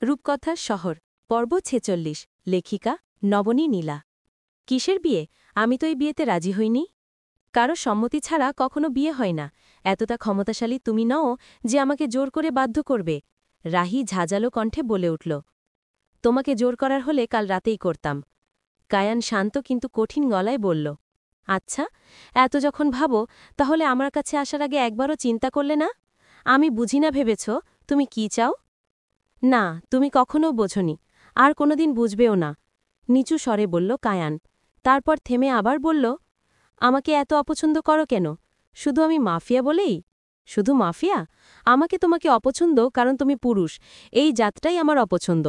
রূপকথার শহর পর্ব ৪৬ লেখিকা নবনী নীলা। কিসের বিয়ে? আমি তো এই বিয়েতে রাজি হইনি। কারো সম্মতি ছাড়া কখনো বিয়ে হয় না। এতটা ক্ষমতাশালী তুমি নও যে আমাকে জোর করে বাধ্য করবে। রাহি ঝাঁঝালো কণ্ঠে বলে উঠল। তোমাকে জোর করার হলে কাল রাতেই করতাম। কায়ান শান্ত কিন্তু কঠিন গলায় বলল। আচ্ছা, এত যখন ভাবো তাহলে আমার কাছে আসার আগে একবারও চিন্তা করলে না? আমি বুঝি না ভেবেছ তুমি কি চাও? না, তুমি কখনও বোঝনি, আর কোনোদিন বুঝবেও না, নিচু স্বরে বলল কায়ান। তারপর থেমে আবার বলল, আমাকে এত অপছন্দ করো কেন? শুধু আমি মাফিয়া বলেই? শুধু মাফিয়া? আমাকে তোমাকে অপছন্দ কারণ তুমি পুরুষ, এই জাতটাই আমার অপছন্দ।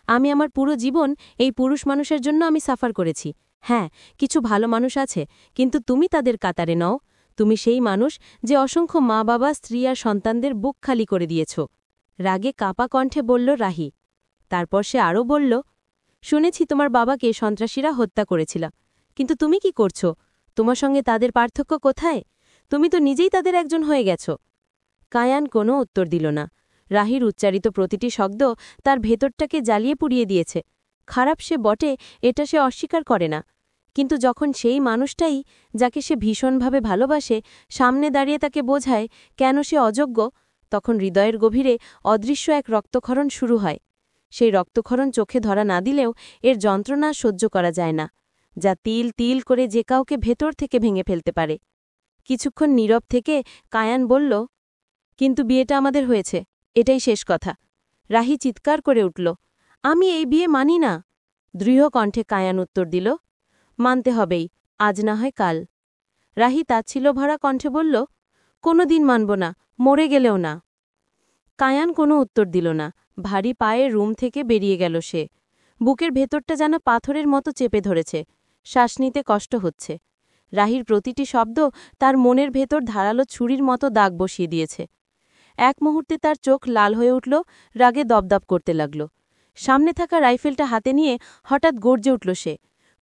আমি আমার পুরো জীবন এই পুরুষ মানুষের জন্য আমি সাফার করেছি। হ্যাঁ, কিছু ভালো মানুষ আছে, কিন্তু তুমি তাদের কাতারে নও। তুমি সেই মানুষ যে অসংখ্য মা বাবা স্ত্রী আর সন্তানদের বুক খালি করে দিয়েছ। রাগে কাপা কণ্ঠে বলল রাহি। তারপর সে আরও বলল, শুনেছি তোমার বাবাকে সন্ত্রাসীরা হত্যা করেছিল, কিন্তু তুমি কি করছো? তোমার সঙ্গে তাদের পার্থক্য কোথায়? তুমি তো নিজেই তাদের একজন হয়ে গেছ। কায়ান কোনো উত্তর দিল না। রাহির উচ্চারিত প্রতিটি শব্দ তার ভেতরটাকে জ্বালিয়ে পুড়িয়ে দিয়েছে। খারাপ সে বটে, এটা সে অস্বীকার করে না, কিন্তু যখন সেই মানুষটাই, যাকে সে ভীষণভাবে ভালোবাসে, সামনে দাঁড়িয়ে তাকে বোঝায় কেন সে অযোগ্য, তখন হৃদয়ের গভীরে অদৃশ্য এক রক্তক্ষরণ শুরু হয়। সেই রক্তক্ষরণ চোখে ধরা না দিলেও এর যন্ত্রণা সহ্য করা যায় না, যা তিল তিল করে যে কাউকে ভেতর থেকে ভেঙে ফেলতে পারে। কিছুক্ষণ নীরব থেকে কায়ান বলল, কিন্তু বিয়েটা আমাদের হয়েছে, এটাই শেষ কথা। রাহি চিৎকার করে উঠল, আমি এই বিয়ে মানি না। দৃঢ় কণ্ঠে কায়ান উত্তর দিল, মানতে হবেই, আজ না হয় কাল। রাহি তাচ্ছিল্য ভরা কণ্ঠে বলল, কোনো দিন মানব না, মরে গেলেও না। কায়ান কোনো উত্তর দিল না। ভারী পায়ে রুম থেকে বেরিয়ে গেল সে। বুকের ভেতরটা যেন পাথরের মতো চেপে ধরেছে, শ্বাস নিতে কষ্ট হচ্ছে। রাহির প্রতিটি শব্দ তার মনের ভেতর ধারালো ছুরির মতো দাগ বসিয়ে দিয়েছে। এক মুহূর্তে তার চোখ লাল হয়ে উঠল, রাগে দপদপ করতে লাগল। সামনে থাকা রাইফেলটা হাতে নিয়ে হঠাৎ গর্জে উঠল সে।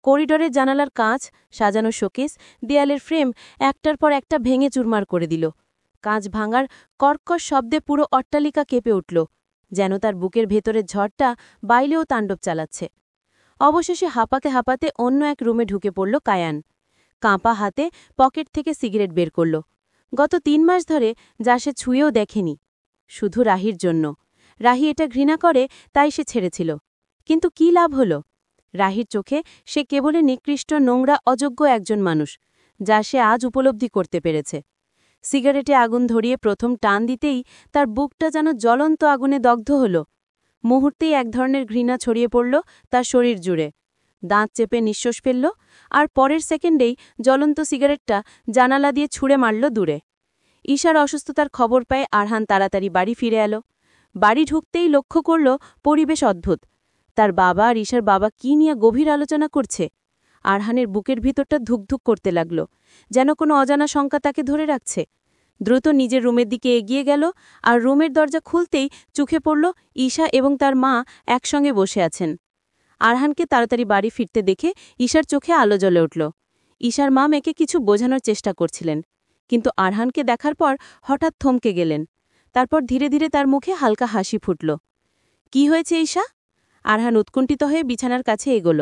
করিডোরের জানালার কাঁচ, সাজানো শোকেস, দেয়ালের ফ্রেম একটার পর একটা ভেঙে চুরমার করে দিল। কাঁচ ভাঙার কর্কশ শব্দে পুরো অট্টালিকা কেঁপে উঠল, যেন তার বুকের ভেতরের ঝড়টা বাইলেও তাণ্ডব চালাচ্ছে। অবশেষে হাঁপাতে হাঁপাতে অন্য এক রুমে ঢুকে পড়ল কায়ান। কাঁপা হাতে পকেট থেকে সিগারেট বের করল। গত ৩ মাস ধরে যা সে ছুঁয়েও দেখেনি, শুধু রাহির জন্য। রাহি এটা ঘৃণা করে, তাই সে ছেড়েছিল। কিন্তু কি লাভ হল? রাহির চোখে সে কেবলই নিকৃষ্ট, নোংরা, অযোগ্য একজন মানুষ, যা সে আজ উপলব্ধি করতে পেরেছে। সিগারেটে আগুন ধরিয়ে প্রথম টান দিতেই তার বুকটা যেন জ্বলন্ত আগুনে দগ্ধ হল। মুহূর্তেই এক ধরনের ঘৃণা ছড়িয়ে পড়ল তার শরীর জুড়ে। দাঁত চেপে নিঃশ্বাস ফেলল, আর পরের সেকেন্ডেই জ্বলন্ত সিগারেটটা জানালা দিয়ে ছুঁড়ে মারল দূরে। ঈশার অসুস্থতার খবর পায় আরহান তাড়াতাড়ি বাড়ি ফিরে এলো। বাড়ি ঢুকতেই লক্ষ্য করল পরিবেশ অদ্ভুত। তার বাবা আর ঈশার বাবা কি নিয়ে গভীর আলোচনা করছে। আরহানের বুকের ভিতরটা ধুকধুক করতে লাগল, যেন কোনো অজানা শঙ্কা তাকে ধরে রাখছে। দ্রুত নিজের রুমের দিকে এগিয়ে গেল, আর রুমের দরজা খুলতেই চোখে পড়ল ঈশা এবং তার মা একসঙ্গে বসে আছেন। আরহানকে তাড়াতাড়ি বাড়ি ফিরতে দেখে ঈশার চোখে আলো জ্বলে উঠল। ঈশার মা মেয়েকে কিছু বোঝানোর চেষ্টা করছিলেন, কিন্তু আরহানকে দেখার পর হঠাৎ থমকে গেলেন। তারপর ধীরে ধীরে তার মুখে হালকা হাসি ফুটল। কি হয়েছে ঈশা? আরহান উৎকণ্ঠিত হয়ে বিছানার কাছে এগোল।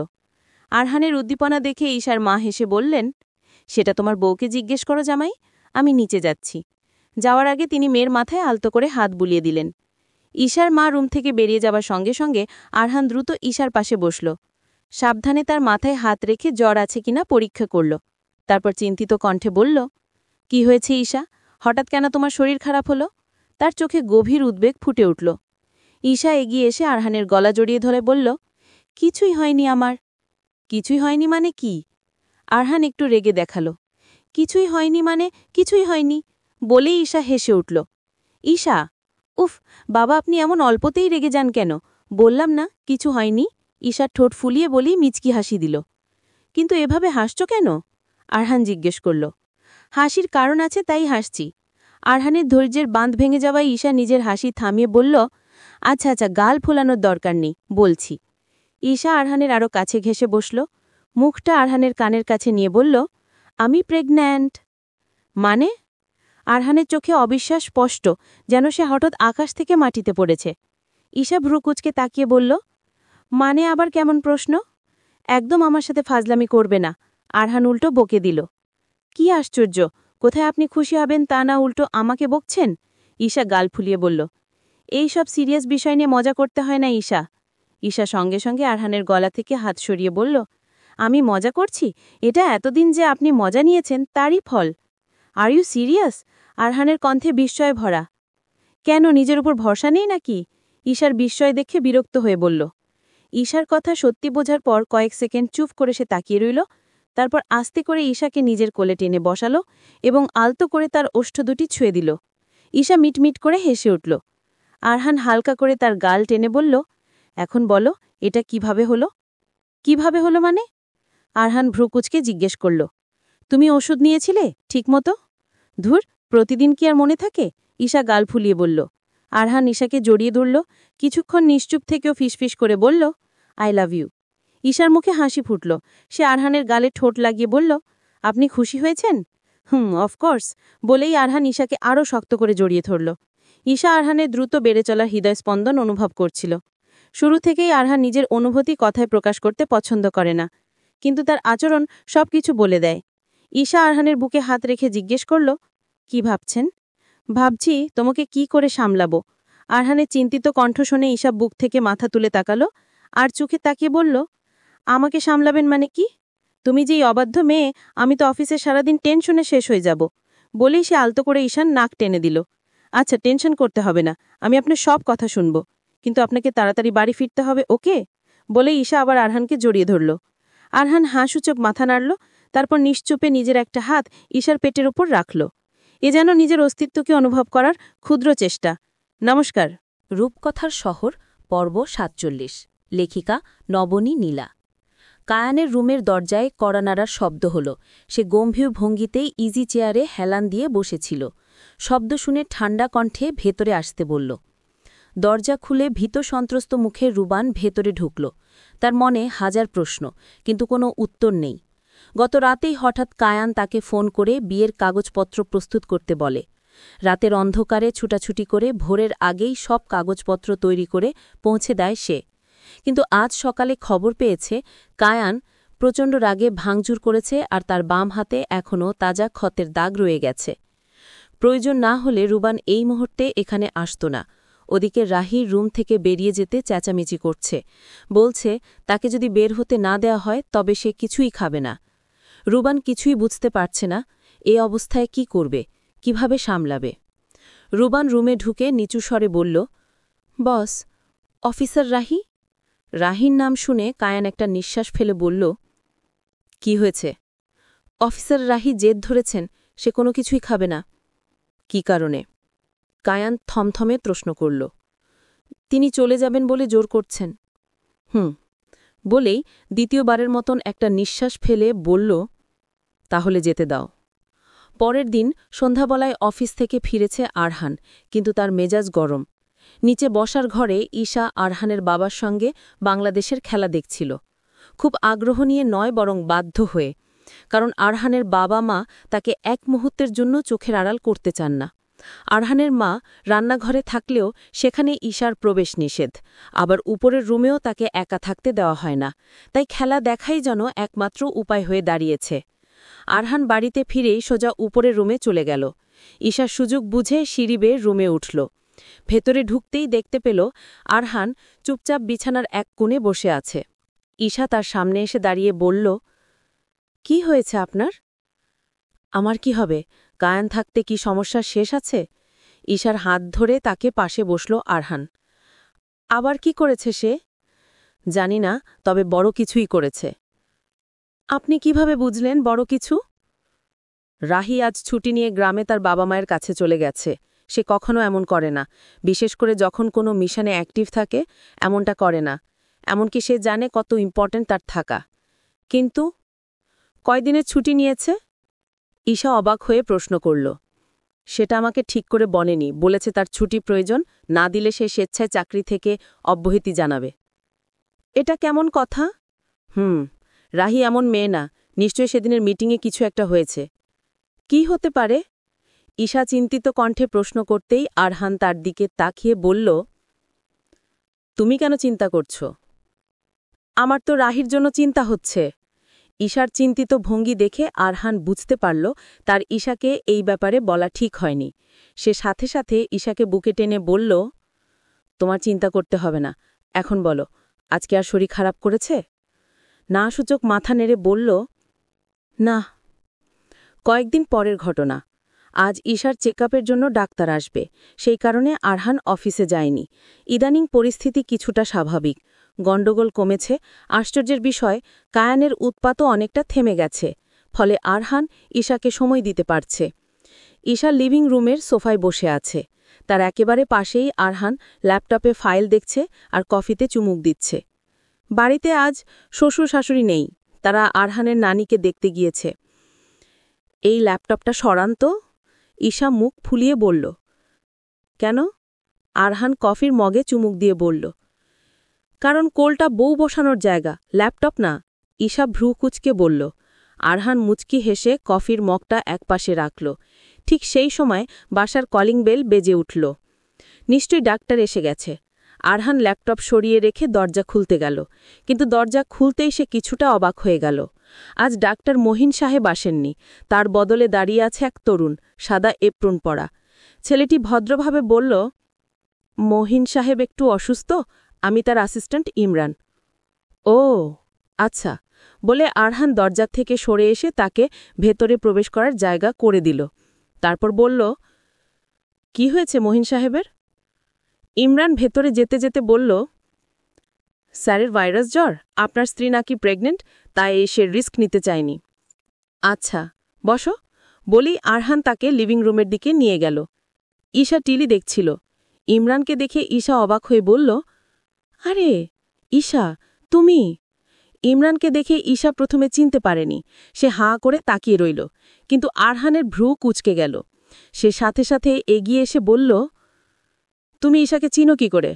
আরহানের উদ্দীপনা দেখে ঈশার মা হেসে বললেন, সেটা তোমার বউকে জিজ্ঞেস করো জামাই, আমি নিচে যাচ্ছি। যাওয়ার আগে তিনি মেয়ের মাথায় আলতো করে হাত বুলিয়ে দিলেন। ঈশার মা রুম থেকে বেরিয়ে যাবার সঙ্গে সঙ্গে আরহান দ্রুত ঈশার পাশে বসল। সাবধানে তার মাথায় হাত রেখে জ্বর আছে কিনা পরীক্ষা করল। তারপর চিন্তিত কণ্ঠে বলল, কি হয়েছে ঈশা? হঠাৎ কেন তোমার শরীর খারাপ হলো? তার চোখে গভীর উদ্বেগ ফুটে উঠল। ঈশা এগিয়ে এসে আরহানের গলা জড়িয়ে ধরে বলল, কিছুই হয়নি আমার। কিছুই হয়নি মানে কি? আরহান একটু রেগে দেখালো। কিছুই হয়নি মানে কিছুই হয়নি বলেই ঈশা হেসে উঠল। ঈশা, উফ, বাবা আপনি এমন অল্পতেই রেগে যান কেন? বললাম না কিছু হয়নি। ঈশার ঠোঁট ফুলিয়ে বলেই মিচকি হাসি দিল। কিন্তু এভাবে হাসছ কেন? আরহান জিজ্ঞেস করল। হাসির কারণ আছে, তাই হাসছি। আরহানের ধৈর্যের বাঁধ ভেঙে যাওয়ায় ঈশা নিজের হাসি থামিয়ে বলল, আচ্ছা আচ্ছা, গাল ফোলানোর দরকার নেই, বলছি। ঈশা আরহানের আরও কাছে ঘেঁষে বসল, মুখটা আরহানের কানের কাছে নিয়ে বলল, আমি প্রেগন্যান্ট। মানে? আরহানের চোখে অবিশ্বাস স্পষ্ট, যেন সে হঠাৎ আকাশ থেকে মাটিতে পড়েছে। ঈশা ভ্রুকুচকে তাকিয়ে বলল, মানে আবার কেমন প্রশ্ন? একদম আমার সাথে ফাজলামি করবে না। আরহান উল্টো বকে দিল। কি আশ্চর্য, কোথায় আপনি খুশি হবেন তা না উল্টো আমাকে বকছেন? ঈশা গাল ফুলিয়ে বলল, এই সব সিরিয়াস বিষয় নিয়ে মজা করতে হয় না ঈশা। ঈশা সঙ্গে সঙ্গে আরহানের গলা থেকে হাত সরিয়ে বলল, আমি মজা করছি? এটা এতদিন যে আপনি মজা নিয়েছেন তারই ফল। Are you serious? আরহানের কণ্ঠে বিস্ময় ভরা। কেন, নিজের উপর ভরসা নেই নাকি? ঈশার বিস্ময় দেখে বিরক্ত হয়ে বলল। ঈশার কথা সত্যি বোঝার পর কয়েক সেকেন্ড চুপ করে সে তাকিয়ে রইল। তারপর আস্তে করে ঈশাকে নিজের কোলে টেনে বসালো এবং আলতো করে তার ওষ্ঠ দুটি ছুঁয়ে দিল। ঈশা মিটমিট করে হেসে উঠল। আরহান হালকা করে তার গাল টেনে বলল, এখন বলো, এটা কিভাবে হলো? কিভাবে হলো মানে? আরহান ভ্রুকুচকে জিজ্ঞেস করল। তুমি ওষুধ নিয়েছিলে ঠিকমতো? ধুর, প্রতিদিন কি আর মনে থাকে? ঈশা গাল ফুলিয়ে বলল। আরহান ঈশাকে জড়িয়ে ধরল। কিছুক্ষণ নিশ্চুপ থেকেও ফিসফিস করে বলল, আই লাভ ইউ। ঈশার মুখে হাসি ফুটল। সে আরহানের গালে ঠোঁট লাগিয়ে বলল, আপনি খুশি হয়েছেন? অফকোর্স, বলেই আরহান ঈশাকে আরও শক্ত করে জড়িয়ে ধরল। ঈশা আরহানের দ্রুত বেড়ে চলা হৃদয়স্পন্দন অনুভব করছিল। শুরু থেকেই আরহান নিজের অনুভূতি কথায় প্রকাশ করতে পছন্দ করে না, কিন্তু তার আচরণ সবকিছু বলে দেয়। ঈশা আরহানের বুকে হাত রেখে জিজ্ঞেস করল, কি ভাবছেন? ভাবছি তোমাকে কি করে সামলাবো। আরহানের চিন্তিত কণ্ঠ শুনে ঈশা বুক থেকে মাথা তুলে তাকালো আর চোখে তাকিয়ে বলল, আমাকে সামলাবেন মানে কি? তুমি যেই অবাধ্য মেয়ে, আমি তো অফিসে সারাদিন টেনশনে শেষ হয়ে যাব। বলেই সে আলতো করে ঈশান নাক টেনে দিল। আচ্ছা, টেনশন করতে হবে না, আমি আপনার সব কথা শুনব, কিন্তু আপনাকে তাড়াতাড়ি বাড়ি ফিরতে হবে, ওকে? বলে ঈশা আবার আরহানকে জড়িয়ে ধরল। আরহান হাসূচক মাথা নাড়ল, তারপর নিশ্চুপে নিজের একটা হাত ঈশার পেটের উপর রাখল। এ যেন নিজের অস্তিত্বকে অনুভব করার ক্ষুদ্র চেষ্টা। নমস্কার। রূপকথার শহর পর্ব ৪৭। লেখিকা নবনী নীলা। কায়ানের রুমের দরজায় কড়া নাড়ার শব্দ হল। সে গম্ভীর ভঙ্গিতেই ইজি চেয়ারে হেলান দিয়ে বসেছিল। শব্দ শুনে ঠান্ডা কণ্ঠে ভেতরে আসতে বলল। দরজা খুলে ভীত সন্ত্রস্ত মুখে রুবান ভেতরে ঢুকল। তার মনে হাজার প্রশ্ন, কিন্তু কোনো উত্তর নেই। গত রাতেই হঠাৎ কায়ান তাকে ফোন করে বিয়ের কাগজপত্র প্রস্তুত করতে বলে। রাতের অন্ধকারে ছুটাছুটি করে ভোরের আগেই সব কাগজপত্র তৈরি করে পৌঁছে দেয় সে। কিন্তু আজ সকালে খবর পেয়েছে কায়ান প্রচণ্ড রাগে ভাঙচুর করেছে আর তার বাম হাতে এখনও তাজা ক্ষতের দাগ রয়ে গেছে। প্রয়োজন না হলে রুবান এই মুহূর্তে এখানে আসত না। ওদিকে রাহির রুম থেকে বেরিয়ে যেতে চেঁচামেচি করছে, বলছে তাকে যদি বের হতে না দেওয়া হয় তবে সে কিছুই খাবে না। রুবান কিছুই বুঝতে পারছে না এ অবস্থায় কি করবে, কিভাবে সামলাবে। রুবান রুমে ঢুকে নিচু স্বরে বলল, বস, অফিসার রাহি। রাহির নাম শুনে কায়ান একটা নিঃশ্বাস ফেলে বলল, কি হয়েছে? অফিসার রাহি জেদ ধরেছেন, সে কোনো কিছুই খাবে না। কি কারণে? কায়ান থমথমে প্রশ্ন করল। তিনি চলে যাবেন বলে জোর করছেন। বলেই দ্বিতীয়বারের মতন একটা নিঃশ্বাস ফেলে বলল, তাহলে যেতে দাও। পরের দিন সন্ধ্যাবেলায় অফিস থেকে ফিরেছে আরহান, কিন্তু তার মেজাজ গরম। নিচে বসার ঘরে ঈশা আরহানের বাবার সঙ্গে বাংলাদেশের খেলা দেখছিল। খুব আগ্রহ নিয়ে নয়, বরং বাধ্য হয়ে, কারণ আরহানের বাবা মা তাকে এক মুহূর্তের জন্য চোখের আড়াল করতে চান না। আরহানের মা রান্নাঘরে থাকলেও সেখানে ঈশার প্রবেশ নিষেধ, আবার উপরের রুমেও তাকে একা থাকতে দেওয়া হয় না। তাই খেলা দেখাই যেন একমাত্র উপায় হয়ে দাঁড়িয়েছে। আরহান বাড়িতে ফিরেই সোজা উপরের রুমে চলে গেল। ঈশা সুযোগ বুঝে সিঁড়ি বেয়ে রুমে উঠল। ভেতরে ঢুকতেই দেখতে পেল আরহান চুপচাপ বিছানার এক কোণে বসে আছে। ঈশা তার সামনে এসে দাঁড়িয়ে বলল, কি হয়েছে আপনার? আমার কি হবে, কায়ান থাকতে কি সমস্যার শেষ আছে? ঈশার হাত ধরে তাকে পাশে বসল আরহান। আবার কি করেছে সে? জানি না, তবে বড় কিছুই করেছে। আপনি কিভাবে বুঝলেন বড় কিছু? রাহি আজ ছুটি নিয়ে গ্রামে তার বাবা মায়ের কাছে চলে গেছে। সে কখনো এমন করে না, বিশেষ করে যখন কোনো মিশনে অ্যাক্টিভ থাকে এমনটা করে না। এমনকি সে জানে কত ইম্পর্ট্যান্ট তার থাকা। কিন্তু কয়দিনের ছুটি নিয়েছে? ঈশা অবাক হয়ে প্রশ্ন করল। সেটা আমাকে ঠিক করে বলেনি, বলেছে তার ছুটি প্রয়োজন, না দিলে সে স্বেচ্ছায় চাকরি থেকে অব্যাহতি জানাবে। এটা কেমন কথা? রাহি এমন মেয়ে না, নিশ্চয়ই সেদিনের মিটিংয়ে কিছু একটা হয়েছে। কি হতে পারে? ঈশা চিন্তিত কণ্ঠে প্রশ্ন করতেই আরহান তার দিকে তাকিয়ে বলল, তুমি কেন চিন্তা করছো? আমার তো রাহির জন্য চিন্তা হচ্ছে। ঈশার চিন্তিত ভঙ্গি দেখে আরহান বুঝতে পারল তার ঈশাকে এই ব্যাপারে বলা ঠিক হয়নি। সে সাথে সাথে ঈশাকে বুকে টেনে বলল, তোমার চিন্তা করতে হবে না। এখন বলো, আজকে আর শরীর খারাপ করেছে? না সূচক মাথা নেড়ে বলল, না। কয়েকদিন পরের ঘটনা। আজ ঈশার চেকআপের জন্য ডাক্তার আসবে, সেই কারণে আরহান অফিসে যায়নি। ইদানিং পরিস্থিতি কিছুটা স্বাভাবিক, গণ্ডগোল কমেছে। আশ্চর্যের বিষয়, কায়ানের উৎপাতও অনেকটা থেমে গেছে। ফলে আরহান ঈশাকে সময় দিতে পারছে। ঈশা লিভিং রুমের সোফায় বসে আছে। তার একেবারে পাশেই আরহান ল্যাপটপে ফাইল দেখছে আর কফিতে চুমুক দিচ্ছে। বাড়িতে আজ শ্বশুর শাশুড়ি নেই, তারা আরহানের নানিকে দেখতে গিয়েছে। এই ল্যাপটপটা সরান তো, ঈশা মুখ ফুলিয়ে বলল। কেন? আরহান কফির মগে চুমুক দিয়ে বলল। কারণ কোলটা বউ বসানোর জায়গা, ল্যাপটপ না। ঈশা ভ্রু কুচকে বলল। আরহান মুচকি হেসে কফির মগটা একপাশে রাখল। ঠিক সেই সময় বাসার কলিং বেল বেজে উঠল। নিশ্চয়ই ডাক্তার এসে গেছে। আরহান ল্যাপটপ সরিয়ে রেখে দরজা খুলতে গেল, কিন্তু দরজা খুলতেই সে কিছুটা অবাক হয়ে গেল। আজ ডাক্তার মহিন সাহেব আসেননি, তার বদলে দাঁড়িয়ে আছে এক তরুণ, সাদা এপ্রন পরা। ছেলেটি ভদ্রভাবে বলল, মহিন সাহেব একটু অসুস্থ, আমি তার অ্যাসিস্ট্যান্ট ইমরান। ও আচ্ছা, বলে আরহান দরজা থেকে সরে এসে তাকে ভেতরে প্রবেশ করার জায়গা করে দিল। তারপর বলল, কি হয়েছে মহিন সাহেবের? ইমরান ভেতরে যেতে যেতে বলল, স্যারের ভাইরাস জ্বর, আপনার স্ত্রী নাকি প্রেগনেন্ট, তাই সে রিস্ক নিতে চায়নি। আচ্ছা, বসো, বলেই আরহান তাকে লিভিং রুমের দিকে নিয়ে গেল। ঈশা টিভি দেখছিল। ইমরানকে দেখে ঈশা অবাক হয়ে বলল, আরে ঈশা, তুমি? ইমরানকে দেখে ঈশা প্রথমে চিনতে পারেনি। সে হাঁ করে তাকিয়ে রইল, কিন্তু আরহানের ভ্রু কুঁচকে গেল। সে সাথে সাথে এগিয়ে এসে বলল, তুমি ঈশাকে চিনো কি করে?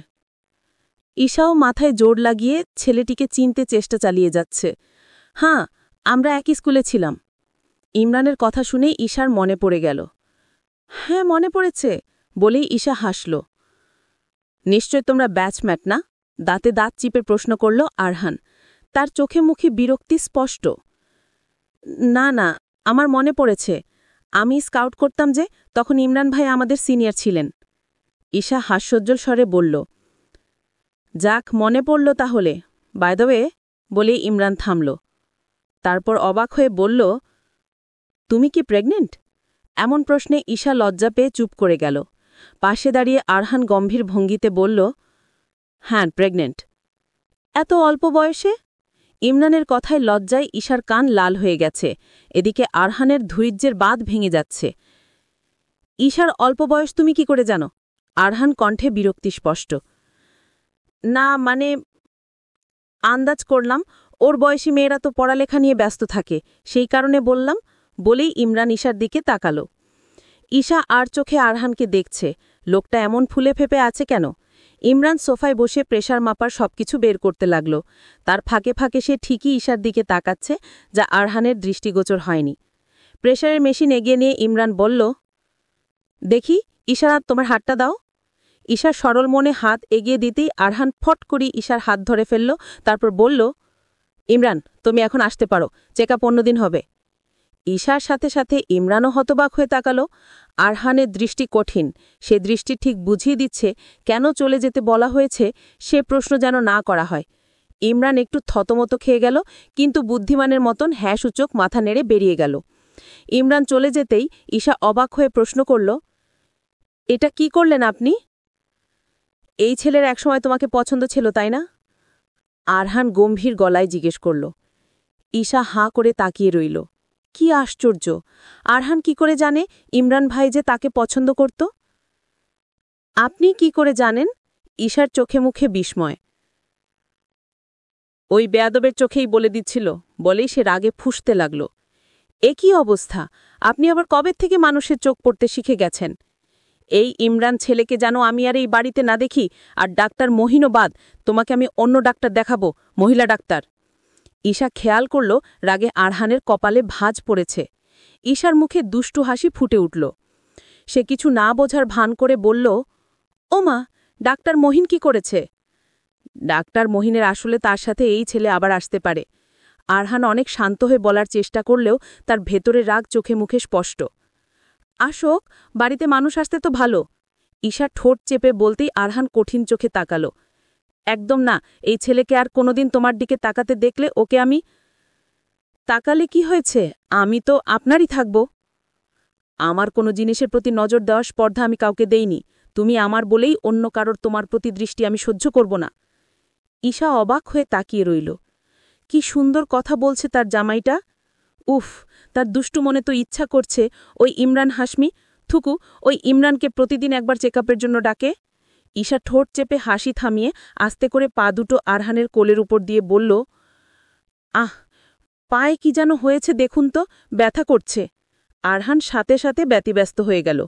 ঈশাও মাথায় জোর লাগিয়ে ছেলেটিকে চিনতে চেষ্টা চালিয়ে যাচ্ছে। হ্যাঁ, আমরা একই স্কুলে ছিলাম। ইমরানের কথা শুনে ঈশার মনে পড়ে গেল। হ্যাঁ, মনে পড়েছে, বলেই ঈশা হাসল। নিশ্চয় তোমরা ব্যাচম্যাট না? দাঁতে দাঁত চিপে প্রশ্ন করল আরহান। তার চোখে মুখে বিরক্তি স্পষ্ট। না না, আমার মনে পড়েছে, আমি স্কাউট করতাম যে, তখন ইমরান ভাই আমাদের সিনিয়র ছিলেন। ঈশা হাস্যোজ্জ্বল স্বরে বলল। যাক, মনে পড়ল তাহলে। বাই দ্য ওয়ে, বলেই ইমরান থামল। তারপর অবাক হয়ে বলল, তুমি কি প্রেগনেন্ট? এমন প্রশ্নে ঈশা লজ্জা পেয়ে চুপ করে গেল। পাশে দাঁড়িয়ে আরহান গম্ভীর ভঙ্গিতে বলল, হ্যাঁ প্রেগনেন্ট। এত অল্প বয়সে? ইমরানের কথায় লজ্জায় ঈশার কান লাল হয়ে গেছে। এদিকে আরহানের ধৈর্যের বাঁধ ভেঙে যাচ্ছে। ঈশার অল্প বয়স তুমি কি করে জানো? আরহান কণ্ঠে বিরক্তি স্পষ্ট। না মানে, আন্দাজ করলাম, ওর বয়সী মেয়েরা তো পড়ালেখা নিয়ে ব্যস্ত থাকে, সেই কারণে বললাম, বলেই ইমরান ঈশার দিকে তাকাল। ঈশা আর চোখে আরহানকে দেখছে, লোকটা এমন ফুলে ফেপে আছে কেন? ইমরান সোফায় বসে প্রেশার মাপার সবকিছু বের করতে লাগল। তার ফাঁকে ফাঁকে সে ঠিকই ঈশার দিকে তাকাচ্ছে, যা আরহানের দৃষ্টিগোচর হয়নি। প্রেশারের মেশিন এগিয়ে নিয়ে ইমরান বলল, দেখি ঈশা, তোমার হাতটা দাও। ঈশার সরল মনে হাত এগিয়ে দিতেই আরহান ফট করে ঈশার হাত ধরে ফেলল। তারপর বলল, ইমরান, তুমি এখন আসতে পারো, চেকআপ অন্যদিন হবে। ঈশার সাথে সাথে ইমরানও হতবাক হয়ে তাকাল। আরহানের দৃষ্টি কঠিন, সে দৃষ্টি ঠিক বুঝিয়ে দিচ্ছে কেন চলে যেতে বলা হয়েছে, সে প্রশ্ন যেন না করা হয়। ইমরান একটু থতমত খেয়ে গেল, কিন্তু বুদ্ধিমানের মতন হ্যাঁ সূচক মাথা নেড়ে বেরিয়ে গেল। ইমরান চলে যেতেই ঈশা অবাক হয়ে প্রশ্ন করল, এটা কি করলেন আপনি? এই ছেলের একসময় তোমাকে পছন্দ ছিল, তাই না? আরহান গম্ভীর গলায় জিজ্ঞেস করল। ঈশা হাঁ করে তাকিয়ে রইল। কি আশ্চর্য! আরহান কি করে জানে ইমরান ভাই যে তাকে পছন্দ করত? আপনি কি করে জানেন? ঈশার চোখে মুখে বিস্ময়। ওই বেয়াদবের চোখেই বলে দিচ্ছিল, বলেই সে রাগে ফুঁসতে লাগল। এ কি অবস্থা! আপনি আবার কবে থেকে মানুষের চোখ পড়তে শিখে গেছেন? এই ইমরান ছেলেকে যেন আমি আর এই বাড়িতে না দেখি, আর ডাক্তার মহিনও বাদ, তোমাকে আমি অন্য ডাক্তার দেখাবো, মহিলা ডাক্তার। ঈশা খেয়াল করল রাগে আরহানের কপালে ভাঁজ পড়েছে। ঈশার মুখে দুষ্টু হাসি ফুটে উঠল। সে কিছু না বোঝার ভান করে বলল, ও মা, ডাক্তার মহিন কি করেছে? ডাক্তার মহিনের আসলে তার সাথে এই ছেলে আবার আসতে পারে। আরহান অনেক শান্ত হয়ে বলার চেষ্টা করলেও তার ভেতরে রাগ চোখে মুখে স্পষ্ট। আসুক, বাড়িতে মানুষ আসতে তো ভালো। ঈশা ঠোঁট চেপে বলতেই আরহান কঠিন চোখে তাকালো। একদম না, এই ছেলেকে আর কোনোদিন তোমার দিকে তাকাতে দেখলে ওকে আমি। তাকালে কি হয়েছে, আমি তো আপনারই থাকব। আমার কোনো জিনিসের প্রতি নজর দেওয়ার স্পর্ধা আমি কাউকে দেইনি। তুমি আমার বলেই অন্য কারোর তোমার প্রতি দৃষ্টি আমি সহ্য করব না। ঈশা অবাক হয়ে তাকিয়ে রইল। কি সুন্দর কথা বলছে তার জামাইটা। উফ, তার দুষ্টু মনে তো ইচ্ছা করছে ওই ইমরান হাশমি থুকু ওই ইমরানকে প্রতিদিন একবার চেকআপের জন্য ডাকে। ঈশা ঠোঁট চেপে হাসি থামিয়ে আস্তে করে পা দুটো আরহানের কোলের উপর দিয়ে বলল, আহ, পায়ে কি যেন হয়েছে দেখুন তো, ব্যথা করছে। আরহান সাথে সাথে ব্যতিব্যস্ত হয়ে গেল।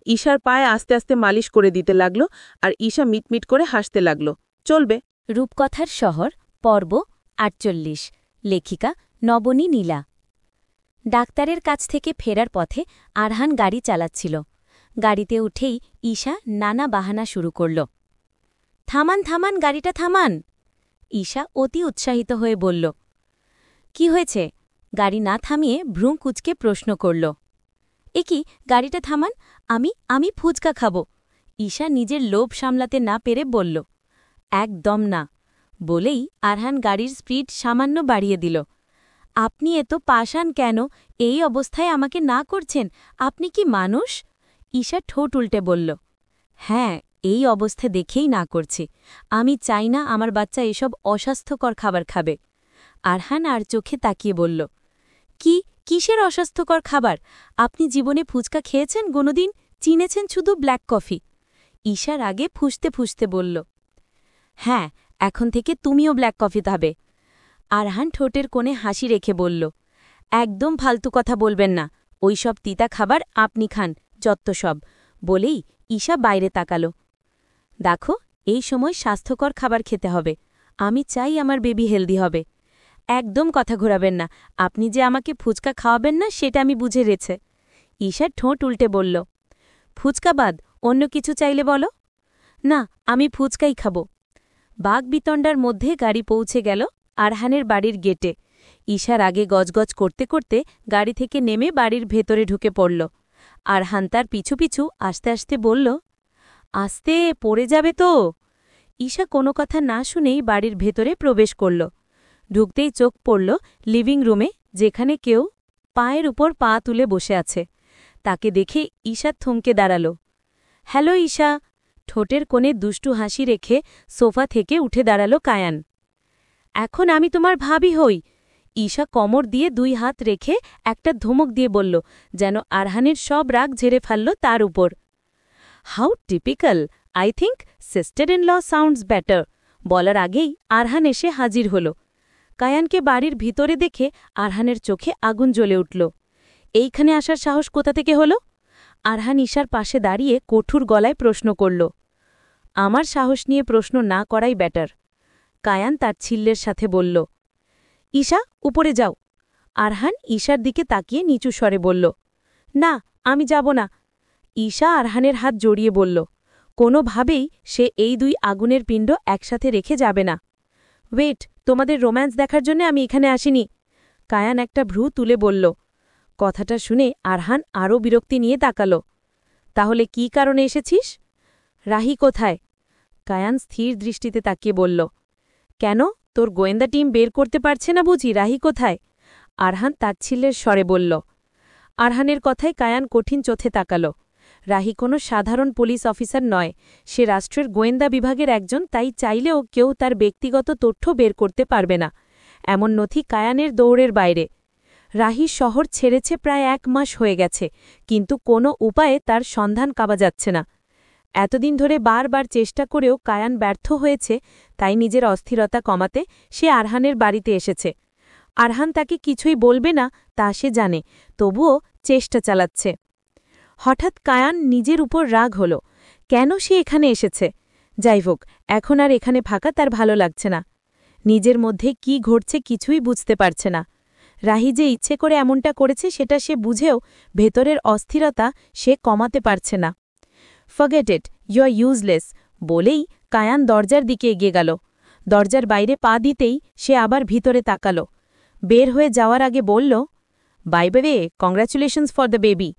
ঈশার পায়ে আস্তে আস্তে মালিশ করে দিতে লাগল আর ঈশা মিটমিট করে হাসতে লাগল। চলবে। রূপকথার শহর পর্ব ৪৮। লেখিকা নবনী নীলা। ডাক্তারের কাছ থেকে ফেরার পথে আরহান গাড়ি চালাচ্ছিল। গাড়িতে উঠেই ঈশা নানা বাহানা শুরু করল। থামান থামান, গাড়িটা থামান। ঈশা অতি উৎসাহিত হয়ে বলল। কি হয়েছে? গাড়ি না থামিয়ে ভ্রূ কুঁচকে প্রশ্ন করল। এ কি, গাড়িটা থামান, আমি ফুচকা খাব। ঈশা নিজের লোভ সামলাতে না পেরে বলল। একদম না। বলেই আরহান গাড়ির স্পিড সামান্য বাড়িয়ে দিল। আপনি এত পাষাণ কেন? এই অবস্থায় আমাকে না করছেন? আপনি কি মানুষ? ঈশা ঠোঁট উল্টে বলল। হ্যাঁ, এই অবস্থা দেখেই না করছি। আমি চাই না আমার বাচ্চা এসব অস্বাস্থ্যকর খাবার খাবে। আরহান আর চোখে তাকিয়ে বলল। কিসের অস্বাস্থ্যকর খাবার? আপনি জীবনে ফুচকা খেয়েছেন কোনোদিন? চিনেছেন শুধু ব্ল্যাক কফি। ঈশার আগে ফুসতে ফুসতে বলল। হ্যাঁ, এখন থেকে তুমিও ব্ল্যাক কফি খাবে। আরহান ঠোঁটের কোণে হাসি রেখে বলল। একদম ফালতু কথা বলবেন না। ওই সব তিতা খাবার আপনি খান, যত্ত সব। বলেই ঈশা বাইরে তাকাল। দেখো, এই সময় স্বাস্থ্যকর খাবার খেতে হবে। আমি চাই আমার বেবি হেলদি হবে। একদম কথা ঘোরাবেন না। আপনি যে আমাকে ফুচকা খাওয়াবেন না সেটা আমি বুঝে রেছে। ঈশা ঠোঁট উল্টে বলল। ফুচকা বাদ অন্য কিছু চাইলে বলো। না, আমি ফুচকাই খাব। বাগবিতণ্ডার মধ্যে গাড়ি পৌঁছে গেল আরহানের বাড়ির গেটে। ঈশার আগে গজগজ করতে করতে গাড়ি থেকে নেমে বাড়ির ভেতরে ঢুকে পড়ল। আরহান তার পিছু পিছু আস্তে আস্তে বলল। আস্তে, পড়ে যাবে তো। ঈশা কোনো কথা না শুনেই বাড়ির ভেতরে প্রবেশ করল। ঢুকতেই চোখ পড়ল লিভিং রুমে, যেখানে কেউ পায়ের উপর পা তুলে বসে আছে। তাকে দেখে ঈশা থমকে দাঁড়াল। হ্যালো ঈশা। ঠোঁটের কোণে দুষ্টু হাসি রেখে সোফা থেকে উঠে দাঁড়াল কায়ান। এখন আমি তোমার ভাবি হই। ঈশা কোমর দিয়ে ২ হাত রেখে একটা ধমক দিয়ে বলল, যেন আরহানের সব রাগ ঝেড়ে ফেলল তার উপর। How typical. I think sister in law sounds better. বলার আগেই আরহান এসে হাজির হল। কায়ানকে বাড়ির ভিতরে দেখে আরহানের চোখে আগুন জ্বলে উঠল। এইখানে আসার সাহস কোথা থেকে হল? আরহান ঈশার পাশে দাঁড়িয়ে কঠোর গলায় প্রশ্ন করল। আমার সাহস নিয়ে প্রশ্ন না করাই বেটার। কায়ান তার ছিল্লের সাথে বলল। ঈশা, উপরে যাও। আরহান ঈশার দিকে তাকিয়ে নিচু স্বরে বলল। না, আমি যাব না। ঈশা আরহানের হাত জড়িয়ে বলল। কোনোভাবেই সে এই ২ আগুনের পিণ্ড একসাথে রেখে যাবে না। ওয়েট, তোমাদের রোম্যান্স দেখার জন্য আমি এখানে আসিনি। কায়ান একটা ভ্রু তুলে বলল। কথাটা শুনে আরহান আরও বিরক্তি নিয়ে তাকাল। তাহলে কি কারণে এসেছিস? রাহি কোথায়? কায়ান স্থির দৃষ্টিতে তাকিয়ে বলল। কেন, তোর গোয়েন্দা টিম বের করতে পারছে না বুঝি রাহি কোথায়? আরহান তাচ্ছিল্যের স্বরে বলল। আরহানের কথায় কায়ান কঠিন চোখে তাকাল। রাহি কোনো সাধারণ পুলিশ অফিসার নয়। সে রাষ্ট্রের গোয়েন্দা বিভাগের একজন, তাই চাইলেও কেউ তার ব্যক্তিগত তথ্য বের করতে পারবে না। এমন নথি কায়ানের দৌড়ের বাইরে। রাহি শহর ছেড়েছে প্রায় ১ মাস হয়ে গেছে, কিন্তু কোনো উপায়ে তার সন্ধান পাওয়া যাচ্ছে না। এতদিন ধরে বারবার চেষ্টা করেও কায়ান ব্যর্থ হয়েছে, তাই নিজের অস্থিরতা কমাতে সে আরহানের বাড়িতে এসেছে। আরহান তাকে কিছুই বলবে না তা সে জানে, তবুও চেষ্টা চালাচ্ছে। হঠাৎ কায়ান নিজের উপর রাগ হল। কেন সে এখানে এসেছে? যাই হোক, এখন আর এখানে ফাঁকা তার ভালো লাগছে না। নিজের মধ্যে কি ঘটছে কিছুই বুঝতে পারছে না। রাহি যে ইচ্ছে করে এমনটা করেছে সেটা সে বুঝেও ভেতরের অস্থিরতা সে কমাতে পারছে না। Forget it, you are useless. বলেই কায়ান দরজার দিকে এগিয়ে গেল। দরজার বাইরে পা দিতেই সে আবার ভিতরে তাকাল। বের হয়ে যাওয়ার আগে বলল, by the way, congratulations for the baby.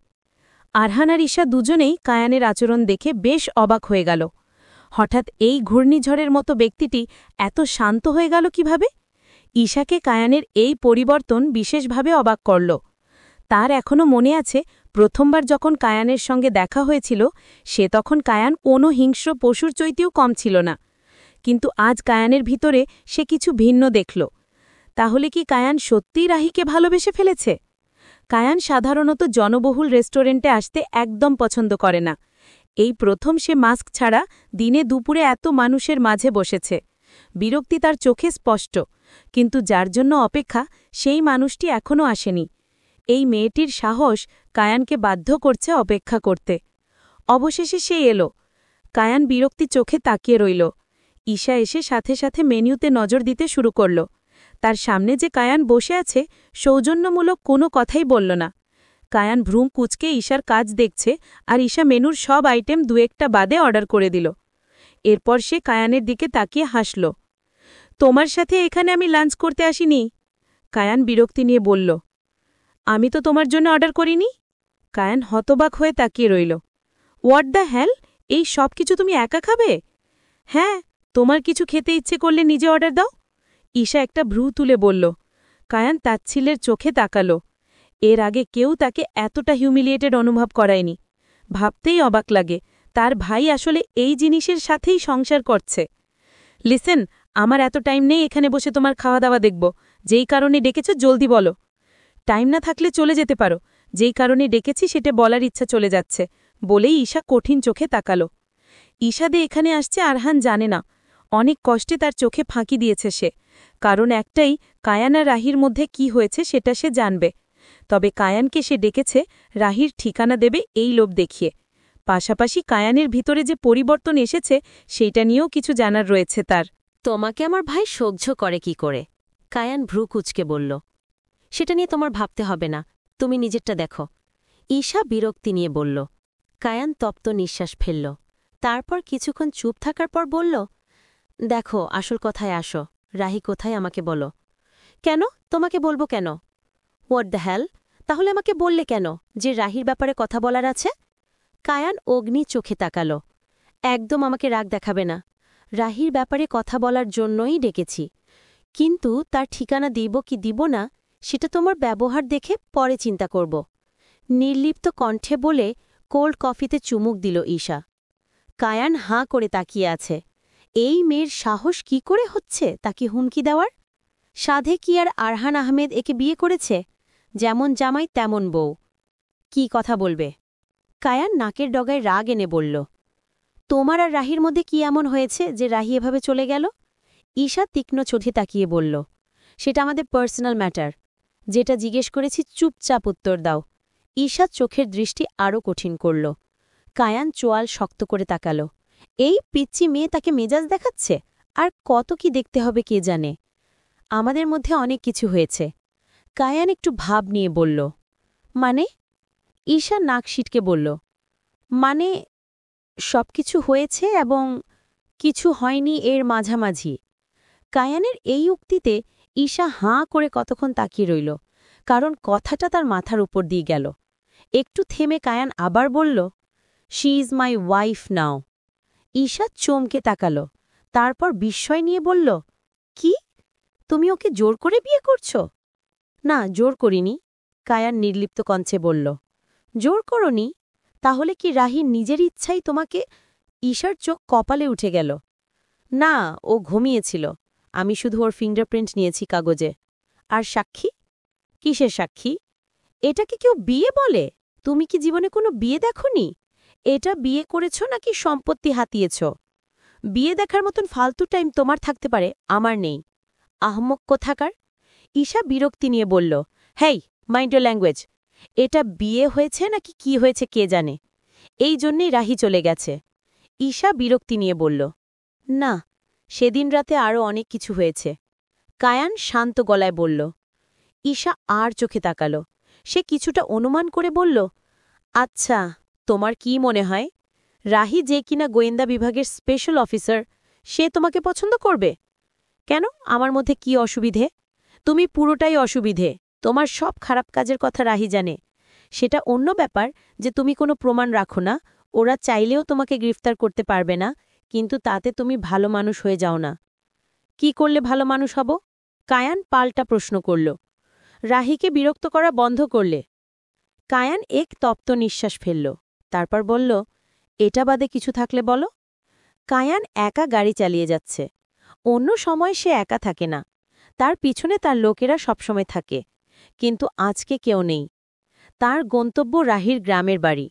Arhan আর ঈশা দুজনেই কায়ানের আচরণ দেখে বেশ অবাক হয়ে গেল। হঠাৎ এই ঘূর্ণিঝড়ের মতো ব্যক্তিটি এত শান্ত হয়ে গেল কিভাবে? ঈশাকে কায়ানের এই পরিবর্তন বিশেষভাবে অবাক করল। তার এখনও মনে আছে প্রথমবার যখন কায়ানের সঙ্গে দেখা হয়েছিল, সে তখন কায়ান কোনো হিংস্র পশুর চৈতেও কম ছিল না। কিন্তু আজ কায়ানের ভিতরে সে কিছু ভিন্ন দেখল। তাহলে কি কায়ান সত্যিই রাহিকে ভালোবেসে ফেলেছে? কায়ান সাধারণত জনবহুল রেস্টুরেন্টে আসতে একদম পছন্দ করে না। এই প্রথম সে মাস্ক ছাড়া দিনে দুপুরে এত মানুষের মাঝে বসেছে। বিরক্তি তার চোখে স্পষ্ট, কিন্তু যার জন্য অপেক্ষা সেই মানুষটি এখনও আসেনি। এই মেয়েটির সাহস কায়ানকে বাধ্য করছে অপেক্ষা করতে। অবশেষে সে এলো। কায়ান বিরক্তি চোখে তাকিয়ে রইল। ঈশা এসে সাথে সাথে মেনুতে নজর দিতে শুরু করল। তার সামনে যে কায়ান বসে আছে সৌজন্যমূলক কোনো কথাই বলল না। কায়ান ভ্রুম কুঁচকে ঈশার কাজ দেখছে, আর ঈশা মেনুর সব আইটেম দু একটা বাদে অর্ডার করে দিল। এরপর সে কায়ানের দিকে তাকিয়ে হাসল। তোমার সাথে এখানে আমি লাঞ্চ করতে আসিনি। কায়ান বিরক্তি নিয়ে বলল, আমি তো তোমার জন্য অর্ডার করিনি। কায়ান হতবাক হয়ে তাকিয়ে রইল। হোয়াট দ্য হেল, এই সব কিছু তুমি একা খাবে? হ্যাঁ, তোমার কিছু খেতে ইচ্ছে করলে নিজে অর্ডার দাও। ঈশা একটা ভ্রু তুলে বলল। কায়ান তাচ্ছিল্যের চোখে তাকাল। এর আগে কেউ তাকে এতটা হিউমিলিয়েটেড অনুভব করায়নি। ভাবতেই অবাক লাগে, তার ভাই আসলে এই জিনিসের সাথেই সংসার করছে। লিসেন, আমার এত টাইম নেই এখানে বসে তোমার খাওয়া দাওয়া দেখব। যেই কারণে ডেকেছ জলদি বলো। টাইম না থাকলে চলে যেতে পারো। যেই কারণে ডেকেছি সেটা বলার ইচ্ছা চলে যাচ্ছে, বলেই ঈশা কঠিন চোখে তাকাল। ঈশাদে এখানে আসছে আরহান জানে না। অনেক কষ্টে তার চোখে ফাঁকি দিয়েছে সে। কারণ একটাই, কায়ান আর রাহির মধ্যে কি হয়েছে সেটা সে জানবে। তবে কায়ানকে সে ডেকেছে রাহির ঠিকানা দেবে এই লোভ দেখিয়ে। পাশাপাশি কায়ানের ভিতরে যে পরিবর্তন এসেছে সেইটা নিয়েও কিছু জানার রয়েছে তার। তোমাকে আমার ভাই সহ্য করে কি করে? কায়ান ভ্রু কুচকে বলল। সেটা নিয়ে তোমার ভাবতে হবে না, তুমি নিজেরটা দেখো। ঈশা বিরক্তি নিয়ে বলল। কায়ান তপ্ত নিঃশ্বাস ফেলল। তারপর কিছুক্ষণ চুপ থাকার পর বলল, দেখো, আসল কথায় আসো। রাহি কোথায় আমাকে বলো। কেন? তোমাকে বলবো কেন? হোয়াট দ্য হেল, তাহলে আমাকে বললে কেন যে রাহির ব্যাপারে কথা বলার আছে? কায়ান অগ্নি চোখে তাকাল। একদম আমাকে রাগ দেখাবে না। রাহির ব্যাপারে কথা বলার জন্যই ডেকেছি। কিন্তু তার ঠিকানা দিব কি দিব না সেটা তোমার ব্যবহার দেখে পরে চিন্তা করব। নির্লিপ্ত কণ্ঠে বলে কোল্ড কফিতে চুমুক দিল ঈশা। কায়ান হাঁ করে তাকিয়ে আছে। এই মেয়ের সাহস কি করে হচ্ছে তাকে হুমকি দেওয়ার? সাধে কি আর আরহান আহমেদ একে বিয়ে করেছে? যেমন জামাই তেমন বউ। কি কথা বলবে? কায়ান নাকের ডগায় রাগ এনে বলল, তোমার আর রাহির মধ্যে কি এমন হয়েছে যে রাহি এভাবে চলে গেল? ঈশা তীক্ষ্ণ চোখে তাকিয়ে বলল, সেটা আমাদের পার্সোনাল ম্যাটার। যেটা জিজ্ঞেস করেছি চুপচাপ উত্তর দাও। ঈশা চোখের দৃষ্টি আরও কঠিন করল। কায়ান চোয়াল শক্ত করে তাকাল। এই পিচ্চি মেয়ে তাকে মেজাজ দেখাচ্ছে? আর কত কি দেখতে হবে কে জানে। আমাদের মধ্যে অনেক কিছু হয়েছে। কায়ান একটু ভাব নিয়ে বলল, মানে? ঈশা নাক সিটকে বলল, মানে সবকিছু হয়েছে এবং কিছু হয়নি এর মাঝামাঝি। কায়ানের এই উক্তিতে ঈশা হাঁ করে কতক্ষণ তাকিয়ে রইল, কারণ কথাটা তার মাথার উপর দিয়ে গেল। একটু থেমে কায়ান আবার বলল, শি ইজ মাই ওয়াইফ নাও। ঈশা চমকে তাকাল, তারপর বিস্ময় নিয়ে বলল, কি? তুমি ওকে জোর করে বিয়ে করছ? না, জোর করিনি। কায়ান নির্লিপ্ত কণ্ঠে বলল, জোর করনি? তাহলে কি রাহির নিজের ইচ্ছাই তোমাকে? ঈশার চোখ কপালে উঠে গেল। না, ও ঘুমিয়েছিল। আমি শুধু ওর ফিঙ্গারপ্রিন্ট নিয়েছি কাগজে। আর সাক্ষী? কিসের সাক্ষী? এটাকে কেউ বিয়ে বলে? তুমি কি জীবনে কোনো বিয়ে দেখনি? এটা বিয়ে করেছ নাকি সম্পত্তি হাতিয়েছ? বিয়ে দেখার মতন ফালতু টাইম তোমার থাকতে পারে, আমার নেই। আহমক কোথাকার! ঈশা বিরক্তি নিয়ে বলল, হেই, মাইন্ড ইওর ল্যাঙ্গুয়েজ। এটা বিয়ে হয়েছে নাকি কি হয়েছে কে জানে। এই জন্যেই রাহি চলে গেছে। ঈশা বিরক্তি নিয়ে বলল, না, সেদিন রাতে আরও অনেক কিছু হয়েছে। কায়ান শান্ত গলায় বলল। ঈশা আর চোখে তাকাল। সে কিছুটা অনুমান করে বলল, আচ্ছা, তোমার কি মনে হয় রাহি যে কিনা গোয়েন্দা বিভাগের স্পেশাল অফিসার, সে তোমাকে পছন্দ করবে? কেন, আমার মধ্যে কি অসুবিধে? তুমি পুরোটাই অসুবিধে। তোমার সব খারাপ কাজের কথা রাহি জানে। সেটা অন্য ব্যাপার যে তুমি কোনো প্রমাণ রাখো না, ওরা চাইলেও তোমাকে গ্রেফতার করতে পারবে না, কিন্তু তাতে তুমি ভালো মানুষ হয়ে যাও না। কি করলে ভালো মানুষ হব? কায়ান পাল্টা প্রশ্ন করল। রাহিকে বিরক্ত করা বন্ধ করলে। কায়ান এক তপ্ত নিঃশ্বাস ফেলল, তারপর বলল, এটা বাদে কিছু থাকলে বলো। কায়ান একা গাড়ি চালিয়ে যাচ্ছে। অন্য সময় সে একা থাকে না, তার পিছনে তার লোকেরা সবসময় থাকে, কিন্তু আজকে কেউ নেই। তার গন্তব্য রাহির গ্রামের বাড়ি।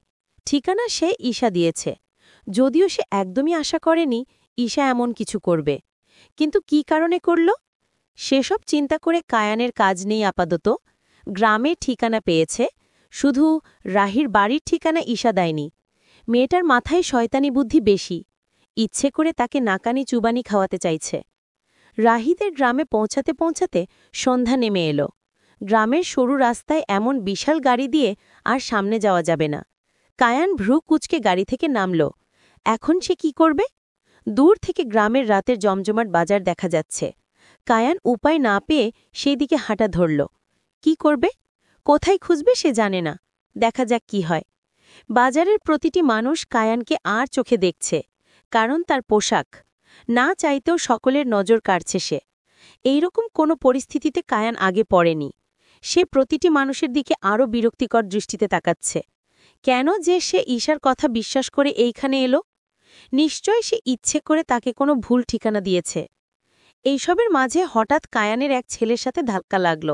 ঠিকানা সে ঈশা দিয়েছে, যদিও সে একদমই আশা করেনি ঈশা এমন কিছু করবে। কিন্তু কি কারণে করল সেসব চিন্তা করে কায়ানের কাজ নেই আপাতত। গ্রামের ঠিকানা পেয়েছে, শুধু রাহির বাড়ির ঠিকানা ঈশা দেয়নি। মেয়েটার মাথায় শয়তানি বুদ্ধি বেশি, ইচ্ছে করে তাকে নাকানি চুবানি খাওয়াতে চাইছে। রাহিদের গ্রামে পৌঁছাতে পৌঁছাতে সন্ধ্যা নেমে এলো। গ্রামের সরু রাস্তায় এমন বিশাল গাড়ি দিয়ে আর সামনে যাওয়া যাবে না। কায়ান ভ্রু কুচকে গাড়ি থেকে নামল। এখন সে কি করবে? দূর থেকে গ্রামের রাতের জমজমাট বাজার দেখা যাচ্ছে। কায়ান উপায় না পেয়ে সেই দিকে হাঁটা ধরল। কি করবে, কোথায় খুঁজবে সে জানে না। দেখা যাক কি হয়। বাজারের প্রতিটি মানুষ কায়ানকে আর চোখে দেখছে, কারণ তার পোশাক। না চাইতেও সকলের নজর কাড়ছে সে। এইরকম কোনো পরিস্থিতিতে কায়ান আগে পড়েনি। সে প্রতিটি মানুষের দিকে আরও বিরক্তিকর দৃষ্টিতে তাকাচ্ছে। কেন যে সে ঈশার কথা বিশ্বাস করে এইখানে এলো? নিশ্চয় সে ইচ্ছে করে তাকে কোনো ভুল ঠিকানা দিয়েছে। এইসবের মাঝে হঠাৎ কায়ানের এক ছেলের সাথে ধাক্কা লাগল।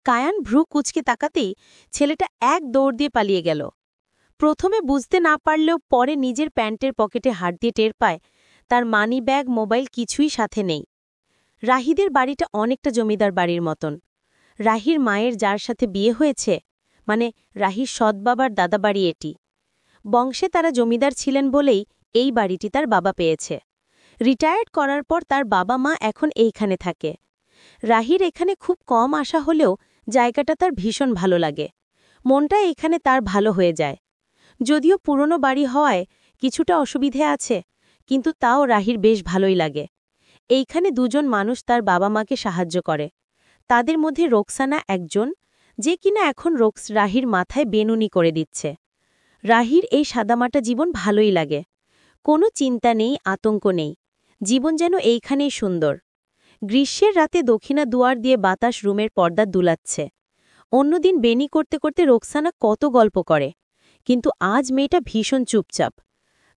কায়ান ভ্রু কুচকে তাকাতেই ছেলেটা এক দৌড় দিয়ে পালিয়ে গেল। প্রথমে বুঝতে না পারলেও পরে নিজের প্যান্টের পকেটে হাত দিয়ে টের পায় তার মানি ব্যাগ, মোবাইল কিছুই সাথে নেই। রাহিদের বাড়িটা অনেকটা জমিদার বাড়ির মতন। রাহির মায়ের যার সাথে বিয়ে হয়েছে, মানে রাহির সৎবাবার দাদাবাড়ি এটি। বংশে তারা জমিদার ছিলেন বলেই এই বাড়িটি তার বাবা পেয়েছে। রিটায়ার্ড করার পর তার বাবা মা এখন এইখানে থাকে। রাহির এখানে খুব কম আসা হলেও জায়গাটা তার ভীষণ ভালো লাগে। মনটা এখানে তার ভালো হয়ে যায়। যদিও পুরনো বাড়ি হওয়ায় কিছুটা অসুবিধে আছে, কিন্তু তাও রাহির বেশ ভালোই লাগে। এইখানে দুজন মানুষ তার বাবা মাকে সাহায্য করে। তাদের মধ্যে রোকসানা একজন, যে কিনা এখন রাহির মাথায় বেনুনি করে দিচ্ছে। রাহির এই সাদামাটা জীবন ভালোই লাগে। কোনো চিন্তা নেই, আতঙ্ক নেই। জীবন যেন এইখানেই সুন্দর। গ্রীষ্মের রাতে দক্ষিণা দুয়ার দিয়ে বাতাস রুমের পর্দা দুলাচ্ছে। অন্যদিন বেনি করতে করতে রোকসানা কত গল্প করে, কিন্তু আজ মেয়েটা ভীষণ চুপচাপ।